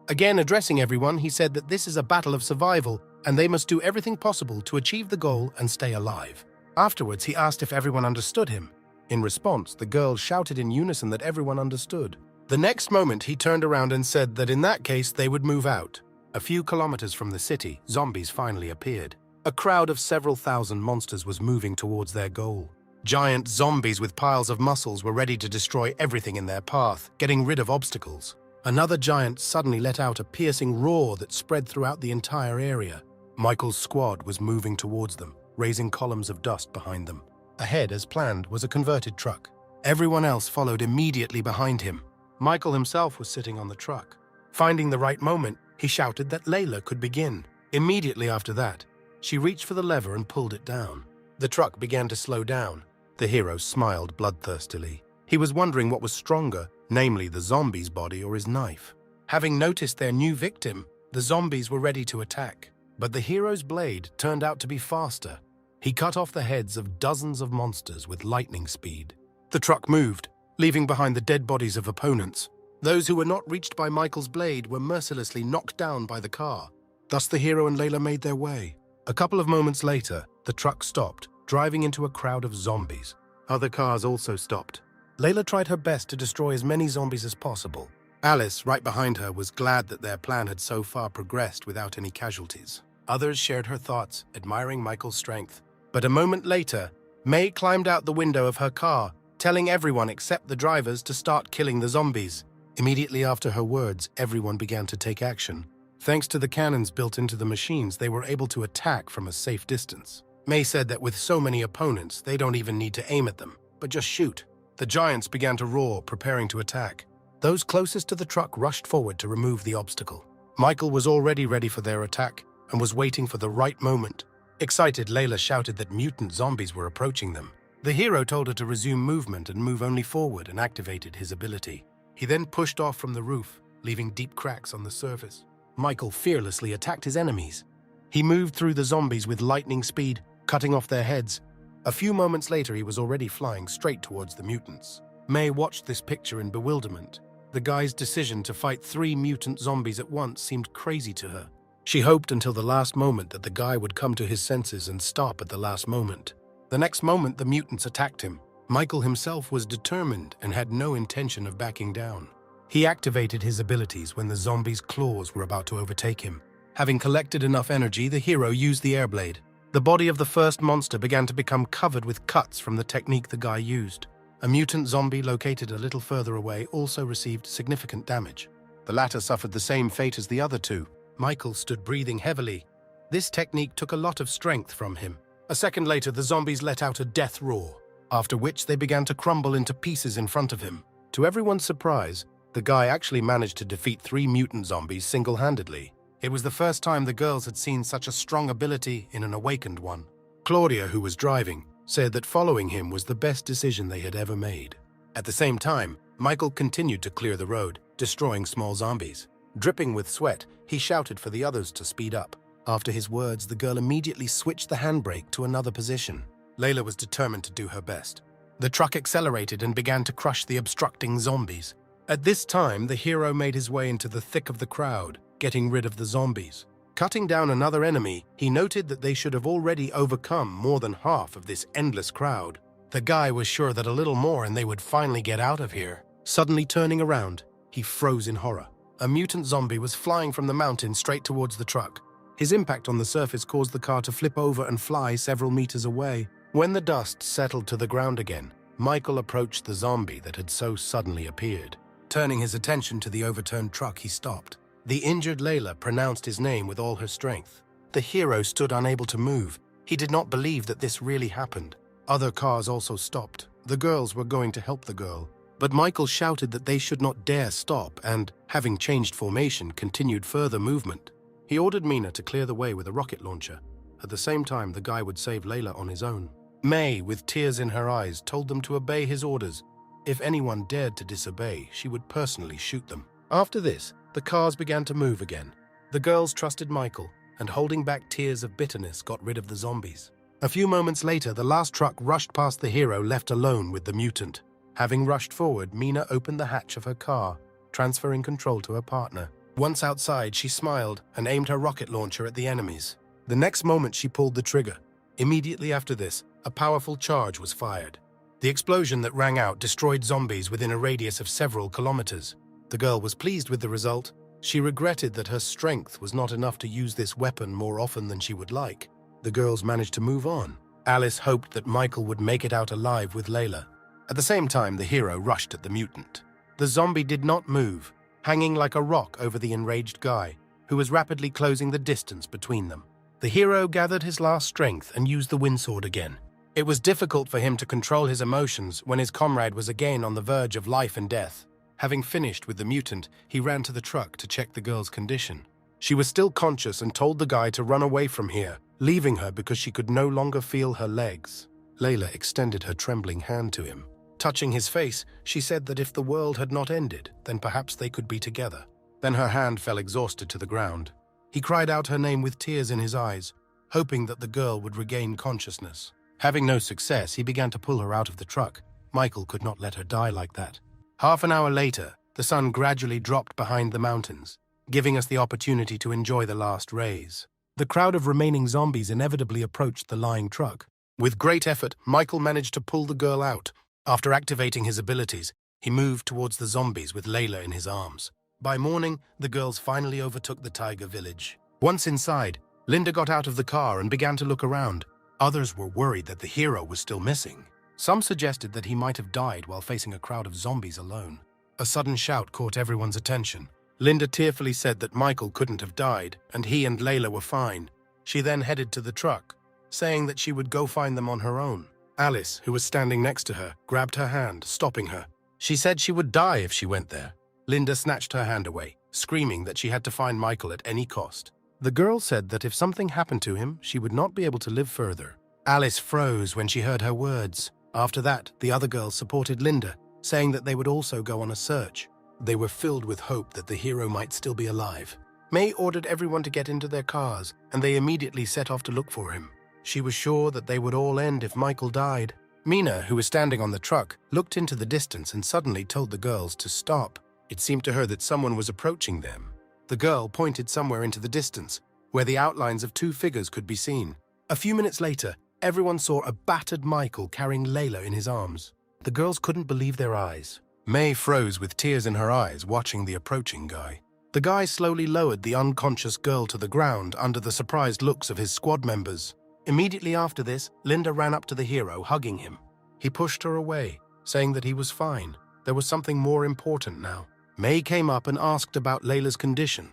Again addressing everyone, he said that this is a battle of survival and they must do everything possible to achieve the goal and stay alive. Afterwards, he asked if everyone understood him. In response, the girls shouted in unison that everyone understood. The next moment, he turned around and said that in that case, they would move out. A few kilometers from the city, zombies finally appeared. A crowd of several thousand monsters was moving towards their goal. Giant zombies with piles of muscles were ready to destroy everything in their path, getting rid of obstacles. Another giant suddenly let out a piercing roar that spread throughout the entire area. Michael's squad was moving towards them, raising columns of dust behind them. Ahead, as planned, was a converted truck. Everyone else followed immediately behind him. Michael himself was sitting on the truck. Finding the right moment, he shouted that Layla could begin. Immediately after that, she reached for the lever and pulled it down. The truck began to slow down. The hero smiled bloodthirstily. He was wondering what was stronger, namely the zombie's body or his knife. Having noticed their new victim, the zombies were ready to attack. But the hero's blade turned out to be faster. He cut off the heads of dozens of monsters with lightning speed. The truck moved, leaving behind the dead bodies of opponents. Those who were not reached by Michael's blade were mercilessly knocked down by the car. Thus the hero and Layla made their way. A couple of moments later, the truck stopped, driving into a crowd of zombies. Other cars also stopped. Layla tried her best to destroy as many zombies as possible. Alice, right behind her, was glad that their plan had so far progressed without any casualties. Others shared her thoughts, admiring Michael's strength. But a moment later, May climbed out the window of her car, telling everyone except the drivers to start killing the zombies. Immediately after her words, everyone began to take action. Thanks to the cannons built into the machines, they were able to attack from a safe distance. May said that with so many opponents, they don't even need to aim at them, but just shoot. The giants began to roar, preparing to attack. Those closest to the truck rushed forward to remove the obstacle. Michael was already ready for their attack and was waiting for the right moment. Excited, Layla shouted that mutant zombies were approaching them. The hero told her to resume movement and move only forward and activated his ability. He then pushed off from the roof, leaving deep cracks on the surface. Michael fearlessly attacked his enemies. He moved through the zombies with lightning speed, cutting off their heads. A few moments later, he was already flying straight towards the mutants. May watched this picture in bewilderment. The guy's decision to fight 3 mutant zombies at once seemed crazy to her. She hoped until the last moment that the guy would come to his senses and stop at the last moment. The next moment, the mutants attacked him. Michael himself was determined and had no intention of backing down. He activated his abilities when the zombies' claws were about to overtake him. Having collected enough energy, the hero used the airblade. The body of the first monster began to become covered with cuts from the technique the guy used. A mutant zombie located a little further away also received significant damage. The latter suffered the same fate as the other 2. Michael stood breathing heavily. This technique took a lot of strength from him. A second later, the zombies let out a death roar, after which they began to crumble into pieces in front of him. To everyone's surprise, the guy actually managed to defeat 3 mutant zombies single-handedly. It was the first time the girls had seen such a strong ability in an awakened one. Claudia, who was driving, said that following him was the best decision they had ever made. At the same time, Michael continued to clear the road, destroying small zombies. Dripping with sweat, he shouted for the others to speed up. After his words, the girl immediately switched the handbrake to another position. Layla was determined to do her best. The truck accelerated and began to crush the obstructing zombies. At this time, the hero made his way into the thick of the crowd, getting rid of the zombies. Cutting down another enemy, he noted that they should have already overcome more than half of this endless crowd. The guy was sure that a little more and they would finally get out of here. Suddenly turning around, he froze in horror. A mutant zombie was flying from the mountain straight towards the truck. His impact on the surface caused the car to flip over and fly several meters away. When the dust settled to the ground again, Michael approached the zombie that had so suddenly appeared. Turning his attention to the overturned truck, he stopped. The injured Layla pronounced his name with all her strength. The hero stood unable to move. He did not believe that this really happened. Other cars also stopped. The girls were going to help the girl. But Michael shouted that they should not dare stop and, having changed formation, continued further movement. He ordered Mina to clear the way with a rocket launcher. At the same time, the guy would save Layla on his own. May, with tears in her eyes, told them to obey his orders. If anyone dared to disobey, she would personally shoot them. After this, the cars began to move again. The girls trusted Michael, and holding back tears of bitterness, got rid of the zombies. A few moments later, the last truck rushed past the hero, left alone with the mutant. Having rushed forward, Mina opened the hatch of her car, transferring control to her partner. Once outside, she smiled and aimed her rocket launcher at the enemies. The next moment, she pulled the trigger. Immediately after this, a powerful charge was fired. The explosion that rang out destroyed zombies within a radius of several kilometers. The girl was pleased with the result. She regretted that her strength was not enough to use this weapon more often than she would like. The girls managed to move on. Alice hoped that Michael would make it out alive with Layla. At the same time, the hero rushed at the mutant. The zombie did not move, hanging like a rock over the enraged guy, who was rapidly closing the distance between them. The hero gathered his last strength and used the windsword again. It was difficult for him to control his emotions when his comrade was again on the verge of life and death. Having finished with the mutant, he ran to the truck to check the girl's condition. She was still conscious and told the guy to run away from here, leaving her because she could no longer feel her legs. Layla extended her trembling hand to him. Touching his face, she said that if the world had not ended, then perhaps they could be together. Then her hand fell exhausted to the ground. He cried out her name with tears in his eyes, hoping that the girl would regain consciousness. Having no success, he began to pull her out of the truck. Michael could not let her die like that. Half an hour later, the sun gradually dropped behind the mountains, giving us the opportunity to enjoy the last rays. The crowd of remaining zombies inevitably approached the lying truck. With great effort, Michael managed to pull the girl out. After activating his abilities, he moved towards the zombies with Layla in his arms. By morning, the girls finally overtook the tiger village. Once inside, Linda got out of the car and began to look around. Others were worried that the hero was still missing. Some suggested that he might have died while facing a crowd of zombies alone. A sudden shout caught everyone's attention. Linda tearfully said that Michael couldn't have died, and he and Layla were fine. She then headed to the truck, saying that she would go find them on her own. Alice, who was standing next to her, grabbed her hand, stopping her. She said she would die if she went there. Linda snatched her hand away, screaming that she had to find Michael at any cost. The girl said that if something happened to him, she would not be able to live further. Alice froze when she heard her words. After that, the other girls supported Linda, saying that they would also go on a search. They were filled with hope that the hero might still be alive. May ordered everyone to get into their cars, and they immediately set off to look for him. She was sure that they would all end if Michael died. Mina, who was standing on the truck, looked into the distance and suddenly told the girls to stop. It seemed to her that someone was approaching them. The girl pointed somewhere into the distance, where the outlines of two figures could be seen. A few minutes later, everyone saw a battered Michael carrying Layla in his arms. The girls couldn't believe their eyes. May froze with tears in her eyes, watching the approaching guy. The guy slowly lowered the unconscious girl to the ground under the surprised looks of his squad members. Immediately after this, Linda ran up to the hero, hugging him. He pushed her away, saying that he was fine. There was something more important now. May came up and asked about Layla's condition.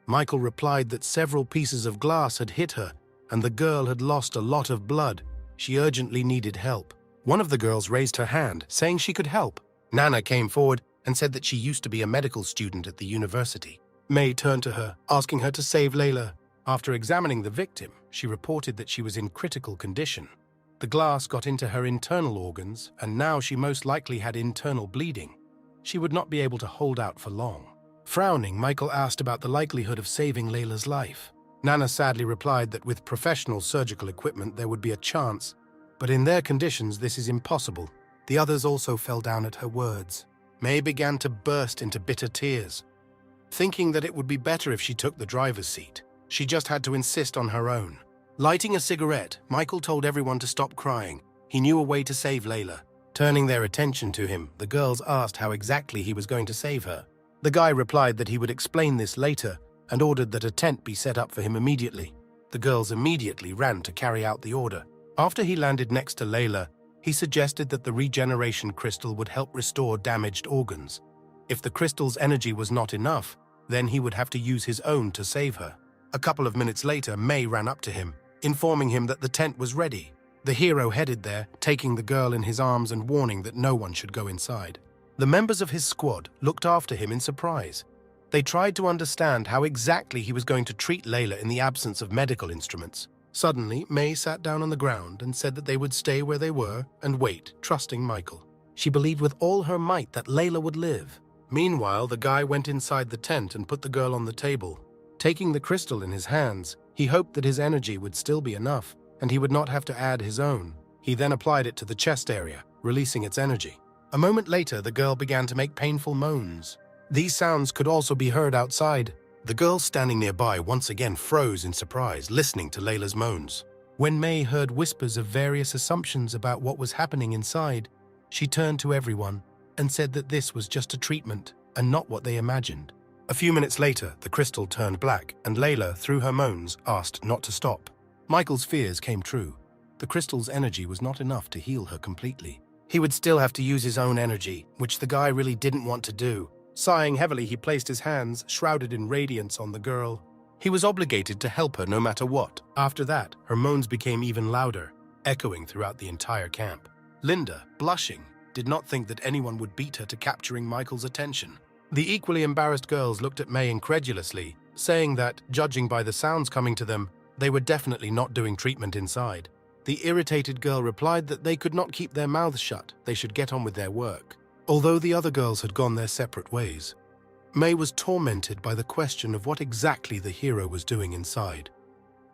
Michael replied that several pieces of glass had hit her, and the girl had lost a lot of blood. She urgently needed help. One of the girls raised her hand, saying she could help. Nana came forward and said that she used to be a medical student at the university. May turned to her, asking her to save Layla. After examining the victim, she reported that she was in critical condition. The glass got into her internal organs, and now she most likely had internal bleeding. She would not be able to hold out for long. Frowning, Michael asked about the likelihood of saving Layla's life. Nana sadly replied that with professional surgical equipment there would be a chance, but in their conditions this is impossible. The others also fell down at her words. May began to burst into bitter tears, thinking that it would be better if she took the driver's seat. She just had to insist on her own. Lighting a cigarette, Michael told everyone to stop crying. He knew a way to save Layla. Turning their attention to him, the girls asked how exactly he was going to save her. The guy replied that he would explain this later, and ordered that a tent be set up for him immediately. The girls immediately ran to carry out the order. After he landed next to Layla, he suggested that the regeneration crystal would help restore damaged organs. If the crystal's energy was not enough, then he would have to use his own to save her. A couple of minutes later, May ran up to him, informing him that the tent was ready. The hero headed there, taking the girl in his arms and warning that no one should go inside. The members of his squad looked after him in surprise. They tried to understand how exactly he was going to treat Layla in the absence of medical instruments. Suddenly, May sat down on the ground and said that they would stay where they were and wait, trusting Michael. She believed with all her might that Layla would live. Meanwhile, the guy went inside the tent and put the girl on the table. Taking the crystal in his hands, he hoped that his energy would still be enough, and he would not have to add his own. He then applied it to the chest area, releasing its energy. A moment later, the girl began to make painful moans. These sounds could also be heard outside. The girl standing nearby once again froze in surprise, listening to Layla's moans. When May heard whispers of various assumptions about what was happening inside, she turned to everyone and said that this was just a treatment and not what they imagined. A few minutes later, the crystal turned black, and Layla, through her moans, asked not to stop. Michael's fears came true. The crystal's energy was not enough to heal her completely. He would still have to use his own energy, which the guy really didn't want to do. Sighing heavily, he placed his hands, shrouded in radiance, on the girl. He was obligated to help her no matter what. After that, her moans became even louder, echoing throughout the entire camp. Linda, blushing, did not think that anyone would beat her to capturing Michael's attention. The equally embarrassed girls looked at May incredulously, saying that, judging by the sounds coming to them, they were definitely not doing treatment inside. The irritated girl replied that they could not keep their mouths shut, they should get on with their work. Although the other girls had gone their separate ways, May was tormented by the question of what exactly the hero was doing inside,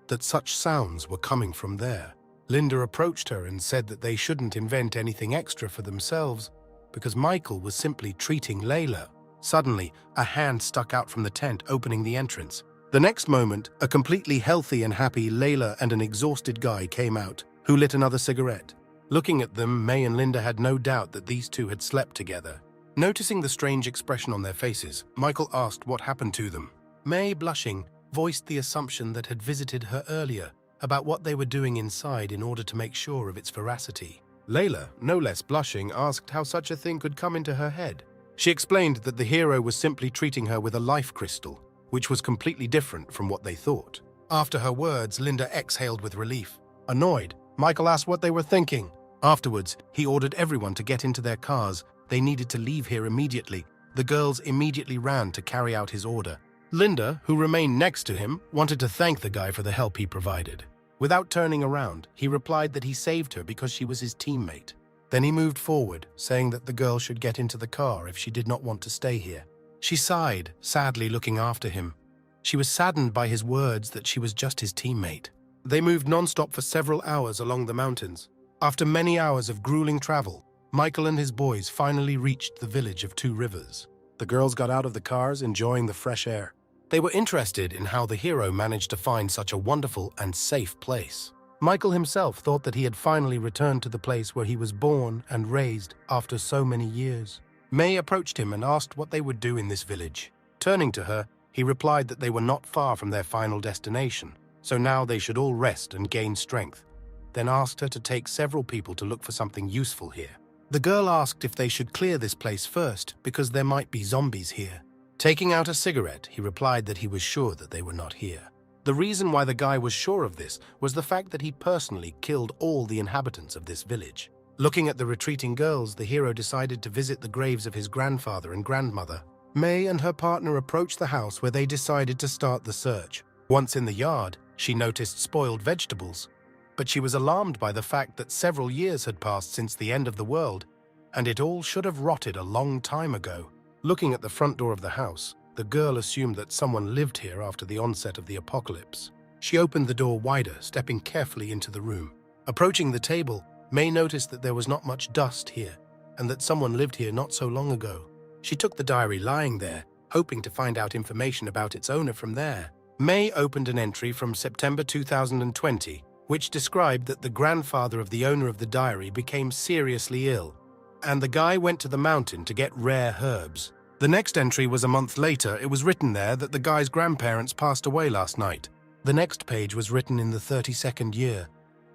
that such sounds were coming from there. Linda approached her and said that they shouldn't invent anything extra for themselves because Michael was simply treating Layla. Suddenly, a hand stuck out from the tent, opening the entrance. The next moment, a completely healthy and happy Layla and an exhausted guy came out, who lit another cigarette. Looking at them, May and Linda had no doubt that these two had slept together. Noticing the strange expression on their faces, Michael asked what happened to them. May, blushing, voiced the assumption that had visited her earlier about what they were doing inside in order to make sure of its veracity. Layla, no less blushing, asked how such a thing could come into her head. She explained that the hero was simply treating her with a life crystal, which was completely different from what they thought. After her words, Linda exhaled with relief. Annoyed, Michael asked what they were thinking. Afterwards, he ordered everyone to get into their cars. They needed to leave here immediately. The girls immediately ran to carry out his order. Linda, who remained next to him, wanted to thank the guy for the help he provided. Without turning around, he replied that he saved her because she was his teammate. Then he moved forward, saying that the girl should get into the car if she did not want to stay here. She sighed, sadly looking after him. She was saddened by his words that she was just his teammate. They moved non-stop for several hours along the mountains. After many hours of grueling travel, Michael and his boys finally reached the village of Two Rivers. The girls got out of the cars, enjoying the fresh air. They were interested in how the hero managed to find such a wonderful and safe place. Michael himself thought that he had finally returned to the place where he was born and raised after so many years. May approached him and asked what they would do in this village. Turning to her, he replied that they were not far from their final destination, so now they should all rest and gain strength, then asked her to take several people to look for something useful here. The girl asked if they should clear this place first because there might be zombies here. Taking out a cigarette, he replied that he was sure that they were not here. The reason why the guy was sure of this was the fact that he personally killed all the inhabitants of this village. Looking at the retreating girls, the hero decided to visit the graves of his grandfather and grandmother. May and her partner approached the house where they decided to start the search. Once in the yard, she noticed spoiled vegetables, but she was alarmed by the fact that several years had passed since the end of the world, and it all should have rotted a long time ago. Looking at the front door of the house, the girl assumed that someone lived here after the onset of the apocalypse. She opened the door wider, stepping carefully into the room. Approaching the table, May noticed that there was not much dust here, and that someone lived here not so long ago. She took the diary lying there, hoping to find out information about its owner from there. May opened an entry from September 2020, which described that the grandfather of the owner of the diary became seriously ill, and the guy went to the mountain to get rare herbs. The next entry was a month later. It was written there that the guy's grandparents passed away last night. The next page was written in the 32nd year.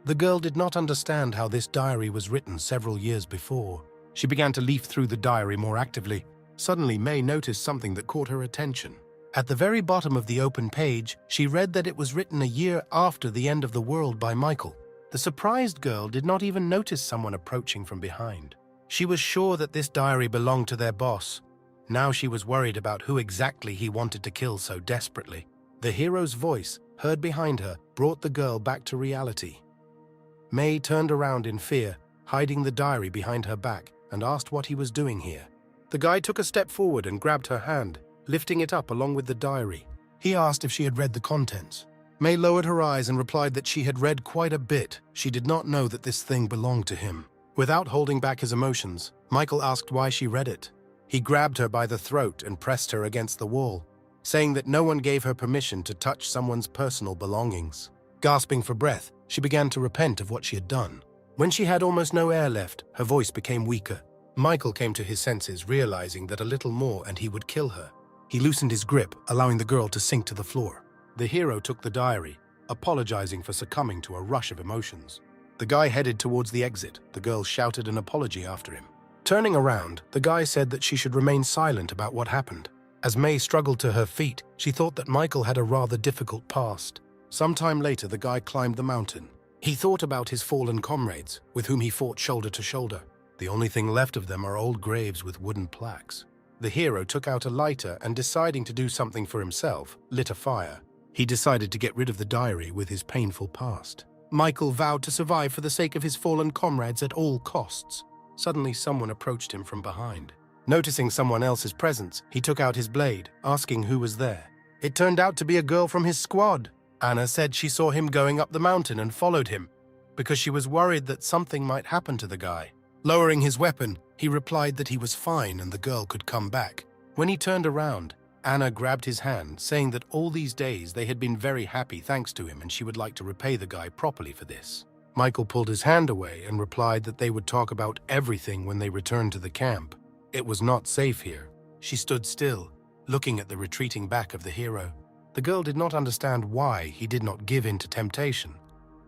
The girl did not understand how this diary was written several years before. She began to leaf through the diary more actively. Suddenly, May noticed something that caught her attention. At the very bottom of the open page, she read that it was written a year after the end of the world by Michael. The surprised girl did not even notice someone approaching from behind. She was sure that this diary belonged to their boss. Now she was worried about who exactly he wanted to kill so desperately. The hero's voice, heard behind her, brought the girl back to reality. May turned around in fear, hiding the diary behind her back, and asked what he was doing here. The guy took a step forward and grabbed her hand, lifting it up along with the diary. He asked if she had read the contents. May lowered her eyes and replied that she had read quite a bit. She did not know that this thing belonged to him. Without holding back his emotions, Michael asked why she read it. He grabbed her by the throat and pressed her against the wall, saying that no one gave her permission to touch someone's personal belongings. Gasping for breath, she began to repent of what she had done. When she had almost no air left, her voice became weaker. Michael came to his senses, realizing that a little more and he would kill her. He loosened his grip, allowing the girl to sink to the floor. The hero took the diary, apologizing for succumbing to a rush of emotions. The guy headed towards the exit. The girl shouted an apology after him. Turning around, the guy said that she should remain silent about what happened. As May struggled to her feet, she thought that Michael had a rather difficult past. Sometime later, the guy climbed the mountain. He thought about his fallen comrades, with whom he fought shoulder to shoulder. The only thing left of them are old graves with wooden plaques. The hero took out a lighter and, deciding to do something for himself, lit a fire. He decided to get rid of the diary with his painful past. Michael vowed to survive for the sake of his fallen comrades at all costs. Suddenly, someone approached him from behind. Noticing someone else's presence, he took out his blade, asking who was there. It turned out to be a girl from his squad. Anna said she saw him going up the mountain and followed him, because she was worried that something might happen to the guy. Lowering his weapon, he replied that he was fine and the girl could come back. When he turned around, Anna grabbed his hand, saying that all these days they had been very happy thanks to him and she would like to repay the guy properly for this. Michael pulled his hand away and replied that they would talk about everything when they returned to the camp. It was not safe here. She stood still, looking at the retreating back of the hero. The girl did not understand why he did not give in to temptation,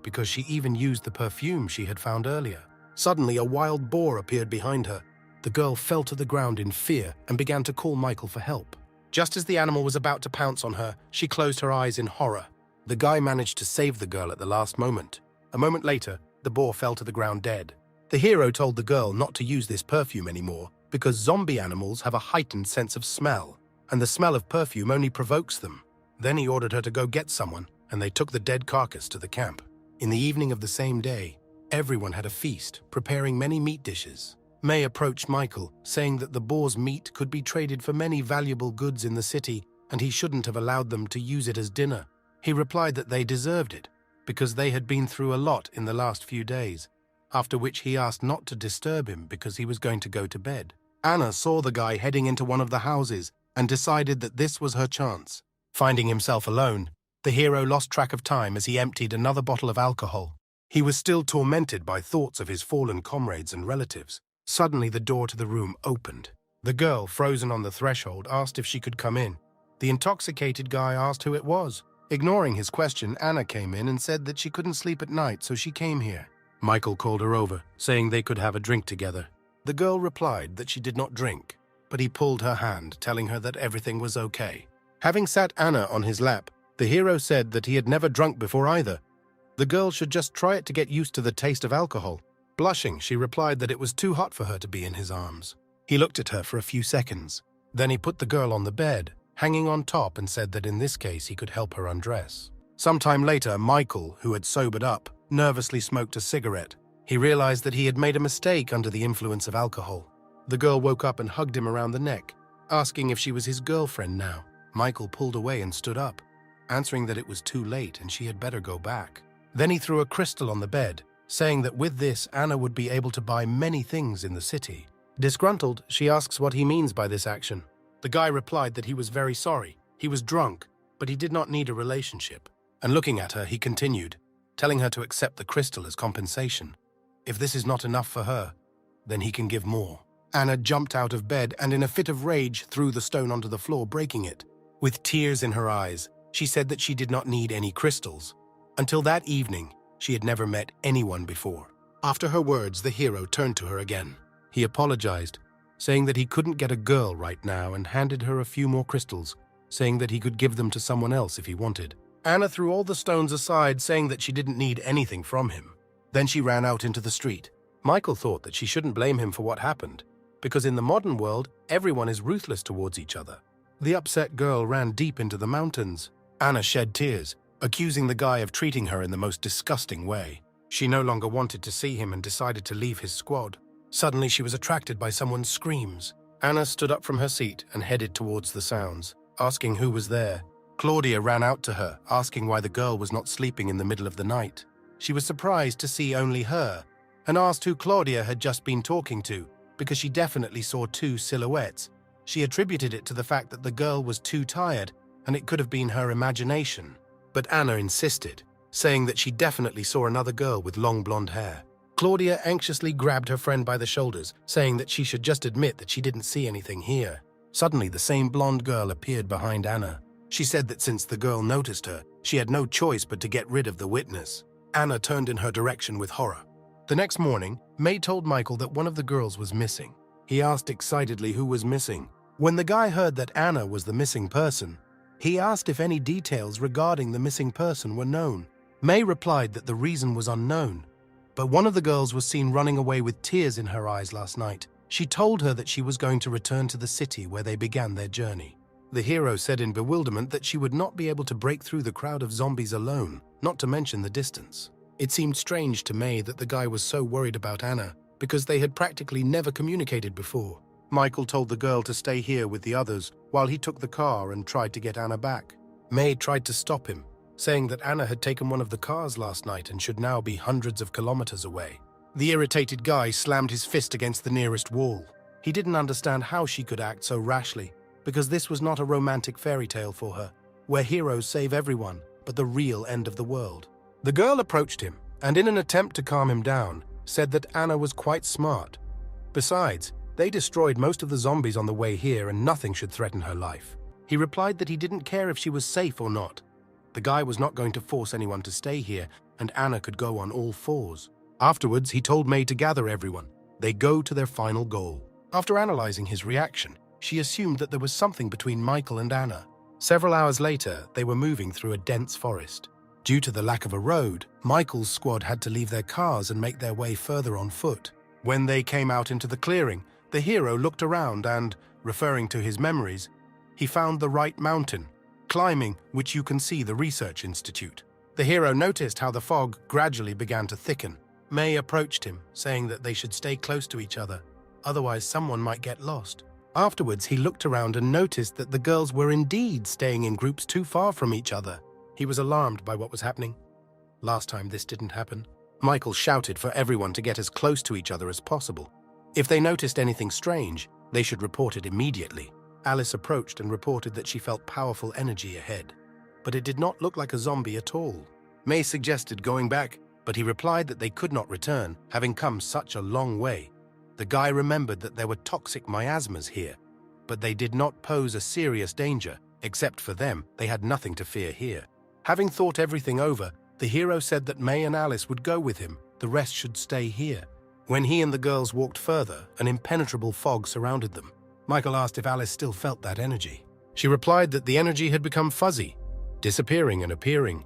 because she even used the perfume she had found earlier. Suddenly, a wild boar appeared behind her. The girl fell to the ground in fear and began to call Michael for help. Just as the animal was about to pounce on her, she closed her eyes in horror. The guy managed to save the girl at the last moment. A moment later, the boar fell to the ground dead. The hero told the girl not to use this perfume anymore because zombie animals have a heightened sense of smell, and the smell of perfume only provokes them. Then he ordered her to go get someone, and they took the dead carcass to the camp. In the evening of the same day, everyone had a feast, preparing many meat dishes. May approached Michael, saying that the boar's meat could be traded for many valuable goods in the city, and he shouldn't have allowed them to use it as dinner. He replied that they deserved it, because they had been through a lot in the last few days, after which he asked not to disturb him because he was going to go to bed. Anna saw the guy heading into one of the houses and decided that this was her chance. Finding himself alone, the hero lost track of time as he emptied another bottle of alcohol. He was still tormented by thoughts of his fallen comrades and relatives. Suddenly, the door to the room opened. The girl, frozen on the threshold, asked if she could come in. The intoxicated guy asked who it was. Ignoring his question, Anna came in and said that she couldn't sleep at night, so she came here. Michael called her over, saying they could have a drink together. The girl replied that she did not drink, but he pulled her hand, telling her that everything was okay. Having sat Anna on his lap, the hero said that he had never drunk before either. The girl should just try it to get used to the taste of alcohol. Blushing, she replied that it was too hot for her to be in his arms. He looked at her for a few seconds. Then he put the girl on the bed, hanging on top, and said that in this case he could help her undress. Sometime later, Michael, who had sobered up, nervously smoked a cigarette. He realized that he had made a mistake under the influence of alcohol. The girl woke up and hugged him around the neck, asking if she was his girlfriend now. Michael pulled away and stood up, answering that it was too late and she had better go back. Then he threw a crystal on the bed, saying that with this, Anna would be able to buy many things in the city. Disgruntled, she asks what he means by this action. The guy replied that he was very sorry. He was drunk, but he did not need a relationship. And looking at her, he continued, telling her to accept the crystal as compensation. If this is not enough for her, then he can give more. Anna jumped out of bed and in a fit of rage threw the stone onto the floor, breaking it. With tears in her eyes, she said that she did not need any crystals. Until that evening, she had never met anyone before. After her words, the hero turned to her again. He apologized, saying that he couldn't get a girl right now, and handed her a few more crystals, saying that he could give them to someone else if he wanted. Anna threw all the stones aside, saying that she didn't need anything from him. Then she ran out into the street. Michael thought that she shouldn't blame him for what happened, because in the modern world, everyone is ruthless towards each other. The upset girl ran deep into the mountains. Anna shed tears, accusing the guy of treating her in the most disgusting way. She no longer wanted to see him and decided to leave his squad. Suddenly, she was attracted by someone's screams. Anna stood up from her seat and headed towards the sounds, asking who was there. Claudia ran out to her, asking why the girl was not sleeping in the middle of the night. She was surprised to see only her, and asked who Claudia had just been talking to, because she definitely saw two silhouettes. She attributed it to the fact that the girl was too tired, and it could have been her imagination. But Anna insisted, saying that she definitely saw another girl with long blonde hair. Claudia anxiously grabbed her friend by the shoulders, saying that she should just admit that she didn't see anything here. Suddenly, the same blonde girl appeared behind Anna. She said that since the girl noticed her, she had no choice but to get rid of the witness. Anna turned in her direction with horror. The next morning, May told Michael that one of the girls was missing. He asked excitedly who was missing. When the guy heard that Anna was the missing person, he asked if any details regarding the missing person were known. May replied that the reason was unknown, but one of the girls was seen running away with tears in her eyes last night. She told her that she was going to return to the city where they began their journey. The hero said in bewilderment that she would not be able to break through the crowd of zombies alone, not to mention the distance. It seemed strange to May that the guy was so worried about Anna, because they had practically never communicated before. Michael told the girl to stay here with the others while he took the car and tried to get Anna back. May tried to stop him, saying that Anna had taken one of the cars last night and should now be hundreds of kilometers away. The irritated guy slammed his fist against the nearest wall. He didn't understand how she could act so rashly, because this was not a romantic fairy tale for her, where heroes save everyone but the real end of the world. The girl approached him, and in an attempt to calm him down, said that Anna was quite smart. Besides, they destroyed most of the zombies on the way here and nothing should threaten her life. He replied that he didn't care if she was safe or not. The guy was not going to force anyone to stay here, and Anna could go on all fours. Afterwards, he told May to gather everyone. They go to their final goal. After analyzing his reaction, she assumed that there was something between Michael and Anna. Several hours later, they were moving through a dense forest. Due to the lack of a road, Michael's squad had to leave their cars and make their way further on foot. When they came out into the clearing, the hero looked around and, referring to his memories, he found the right mountain, climbing which you can see the research institute. The hero noticed how the fog gradually began to thicken. May approached him, saying that they should stay close to each other, otherwise someone might get lost. Afterwards, he looked around and noticed that the girls were indeed staying in groups too far from each other. He was alarmed by what was happening. Last time this didn't happen. Michael shouted for everyone to get as close to each other as possible. If they noticed anything strange, they should report it immediately. Alice approached and reported that she felt powerful energy ahead, but it did not look like a zombie at all. May suggested going back, but he replied that they could not return, having come such a long way. The guy remembered that there were toxic miasmas here, but they did not pose a serious danger. Except for them, they had nothing to fear here. Having thought everything over, the hero said that May and Alice would go with him, the rest should stay here. When he and the girls walked further, an impenetrable fog surrounded them. Michael asked if Alice still felt that energy. She replied that the energy had become fuzzy, disappearing and appearing,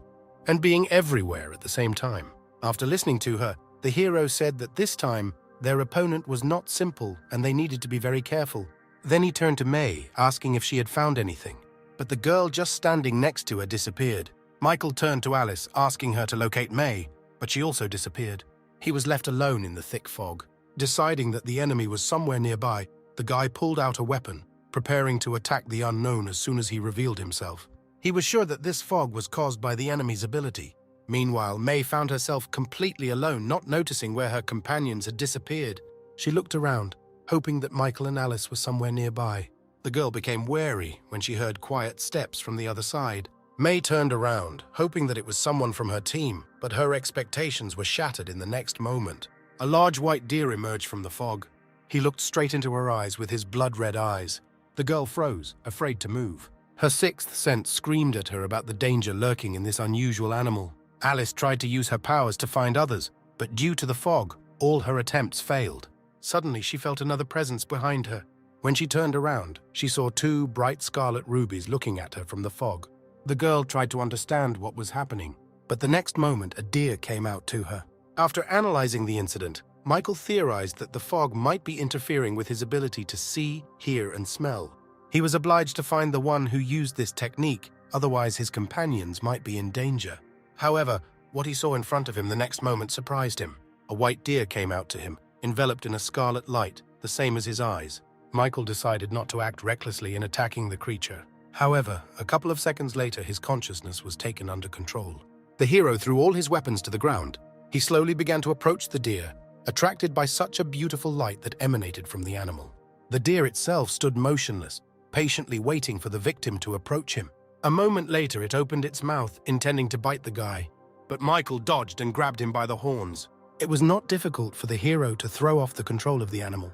and being everywhere at the same time. After listening to her, the hero said that this time, their opponent was not simple and they needed to be very careful. Then he turned to May, asking if she had found anything, but the girl just standing next to her disappeared. Michael turned to Alice, asking her to locate May, but she also disappeared. He was left alone in the thick fog. Deciding that the enemy was somewhere nearby, the guy pulled out a weapon, preparing to attack the unknown as soon as he revealed himself. He was sure that this fog was caused by the enemy's ability. Meanwhile, May found herself completely alone, not noticing where her companions had disappeared. She looked around, hoping that Michael and Alice were somewhere nearby. The girl became wary when she heard quiet steps from the other side. May turned around, hoping that it was someone from her team, but her expectations were shattered in the next moment. A large white deer emerged from the fog. He looked straight into her eyes with his blood-red eyes. The girl froze, afraid to move. Her sixth sense screamed at her about the danger lurking in this unusual animal. Alice tried to use her powers to find others, but due to the fog, all her attempts failed. Suddenly, she felt another presence behind her. When she turned around, she saw two bright scarlet rubies looking at her from the fog. The girl tried to understand what was happening, but the next moment a deer came out to her. After analyzing the incident, Michael theorized that the fog might be interfering with his ability to see, hear, and smell. He was obliged to find the one who used this technique, otherwise his companions might be in danger. However, what he saw in front of him the next moment surprised him. A white deer came out to him, enveloped in a scarlet light, the same as his eyes. Michael decided not to act recklessly in attacking the creature. However, a couple of seconds later, his consciousness was taken under control. The hero threw all his weapons to the ground. He slowly began to approach the deer, attracted by such a beautiful light that emanated from the animal. The deer itself stood motionless, patiently waiting for the victim to approach him. A moment later, it opened its mouth, intending to bite the guy, but Michael dodged and grabbed him by the horns. It was not difficult for the hero to throw off the control of the animal.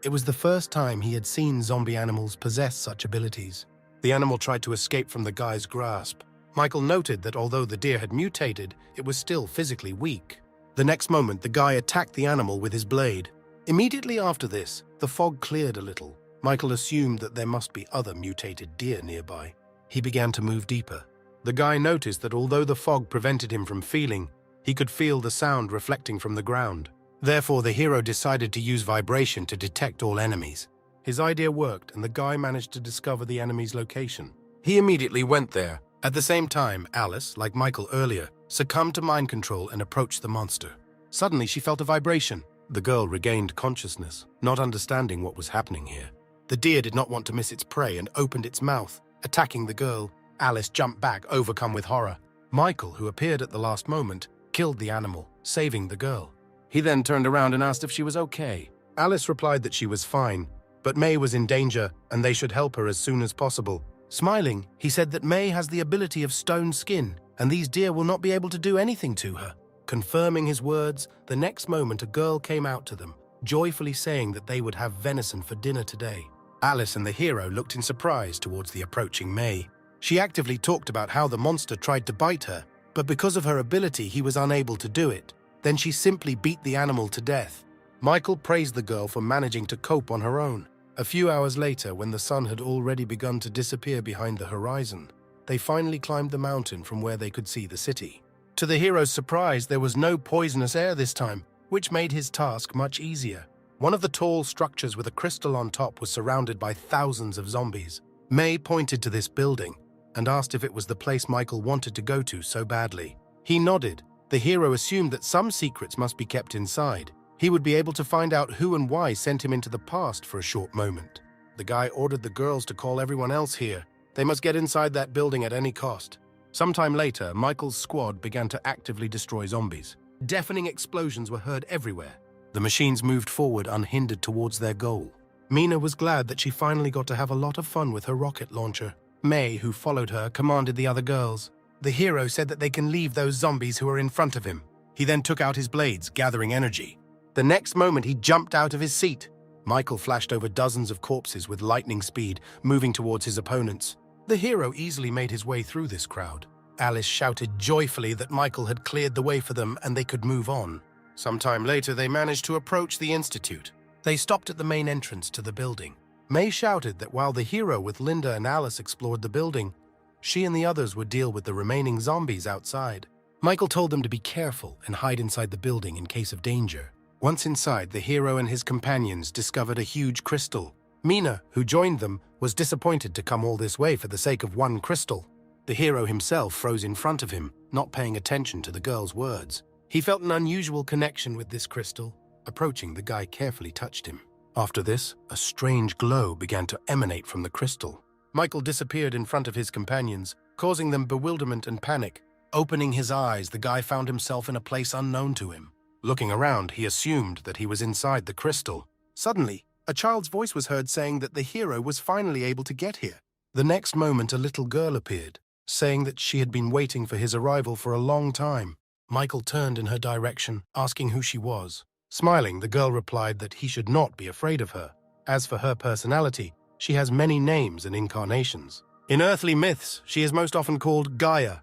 It was the first time he had seen zombie animals possess such abilities. The animal tried to escape from the guy's grasp. Michael noted that although the deer had mutated, it was still physically weak. The next moment, the guy attacked the animal with his blade. Immediately after this, the fog cleared a little. Michael assumed that there must be other mutated deer nearby. He began to move deeper. The guy noticed that although the fog prevented him from feeling, he could feel the sound reflecting from the ground. Therefore, the hero decided to use vibration to detect all enemies. His idea worked, and the guy managed to discover the enemy's location. He immediately went there. At the same time, Alice, like Michael earlier, succumbed to mind control and approached the monster. Suddenly, she felt a vibration. The girl regained consciousness, not understanding what was happening here. The deer did not want to miss its prey and opened its mouth, attacking the girl. Alice jumped back, overcome with horror. Michael, who appeared at the last moment, killed the animal, saving the girl. He then turned around and asked if she was okay. Alice replied that she was fine, but May was in danger and they should help her as soon as possible. Smiling, he said that May has the ability of stone skin, and these deer will not be able to do anything to her. Confirming his words, the next moment a girl came out to them, joyfully saying that they would have venison for dinner today. Alice and the hero looked in surprise towards the approaching May. She actively talked about how the monster tried to bite her, but because of her ability he was unable to do it. Then she simply beat the animal to death. Michael praised the girl for managing to cope on her own. A few hours later, when the sun had already begun to disappear behind the horizon, they finally climbed the mountain from where they could see the city. To the hero's surprise, there was no poisonous air this time, which made his task much easier. One of the tall structures with a crystal on top was surrounded by thousands of zombies. May pointed to this building and asked if it was the place Michael wanted to go to so badly. He nodded. The hero assumed that some secrets must be kept inside. He would be able to find out who and why sent him into the past for a short moment. The guy ordered the girls to call everyone else here. They must get inside that building at any cost. Sometime later, Michael's squad began to actively destroy zombies. Deafening explosions were heard everywhere. The machines moved forward unhindered towards their goal. Mina was glad that she finally got to have a lot of fun with her rocket launcher. May, who followed her, commanded the other girls. The hero said that they can leave those zombies who are in front of him. He then took out his blades, gathering energy. The next moment, he jumped out of his seat. Michael flashed over dozens of corpses with lightning speed, moving towards his opponents. The hero easily made his way through this crowd. Alice shouted joyfully that Michael had cleared the way for them and they could move on. Sometime later, they managed to approach the institute. They stopped at the main entrance to the building. May shouted that while the hero with Linda and Alice explored the building, she and the others would deal with the remaining zombies outside. Michael told them to be careful and hide inside the building in case of danger. Once inside, the hero and his companions discovered a huge crystal. Mina, who joined them, was disappointed to come all this way for the sake of one crystal. The hero himself froze in front of him, not paying attention to the girl's words. He felt an unusual connection with this crystal. Approaching, the guy carefully touched him. After this, a strange glow began to emanate from the crystal. Michael disappeared in front of his companions, causing them bewilderment and panic. Opening his eyes, the guy found himself in a place unknown to him. Looking around, he assumed that he was inside the crystal. Suddenly, a child's voice was heard saying that the hero was finally able to get here. The next moment, a little girl appeared, saying that she had been waiting for his arrival for a long time. Michael turned in her direction, asking who she was. Smiling, the girl replied that he should not be afraid of her. As for her personality, she has many names and incarnations. In earthly myths, she is most often called Gaia,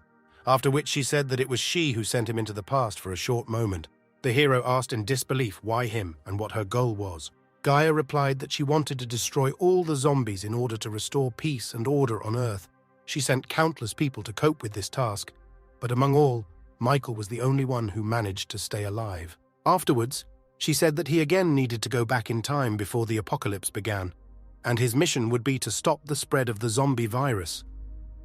after which she said that it was she who sent him into the past for a short moment. The hero asked in disbelief why him and what her goal was. Gaia replied that she wanted to destroy all the zombies in order to restore peace and order on Earth. She sent countless people to cope with this task, but among all, Michael was the only one who managed to stay alive. Afterwards, she said that he again needed to go back in time before the apocalypse began, and his mission would be to stop the spread of the zombie virus.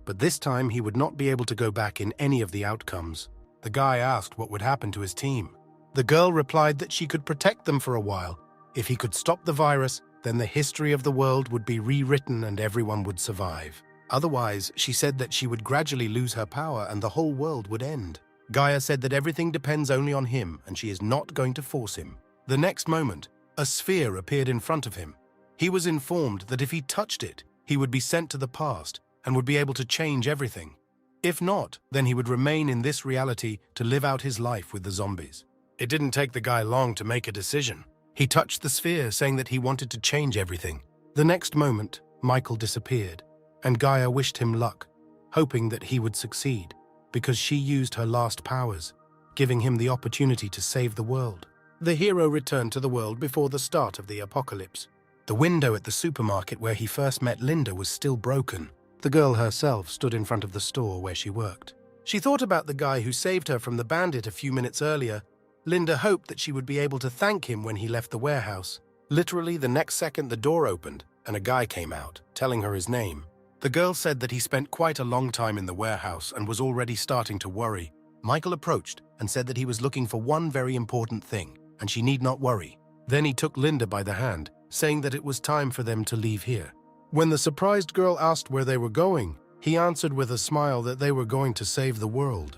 But this time he would not be able to go back in any of the outcomes. The guy asked what would happen to his team. The girl replied that she could protect them for a while. If he could stop the virus, then the history of the world would be rewritten and everyone would survive. Otherwise, she said that she would gradually lose her power and the whole world would end. Gaia said that everything depends only on him and she is not going to force him. The next moment, a sphere appeared in front of him. He was informed that if he touched it, he would be sent to the past and would be able to change everything. If not, then he would remain in this reality to live out his life with the zombies. It didn't take the guy long to make a decision. He touched the sphere, saying that he wanted to change everything. The next moment, Michael disappeared, and Gaia wished him luck, hoping that he would succeed, because she used her last powers, giving him the opportunity to save the world. The hero returned to the world before the start of the apocalypse. The window at the supermarket where he first met Linda was still broken. The girl herself stood in front of the store where she worked. She thought about the guy who saved her from the bandit a few minutes earlier. Linda hoped that she would be able to thank him when he left the warehouse. Literally, the next second the door opened and a guy came out, telling her his name. The girl said that he spent quite a long time in the warehouse and was already starting to worry. Michael approached and said that he was looking for one very important thing, and she need not worry. Then he took Linda by the hand, saying that it was time for them to leave here. When the surprised girl asked where they were going, he answered with a smile that they were going to save the world.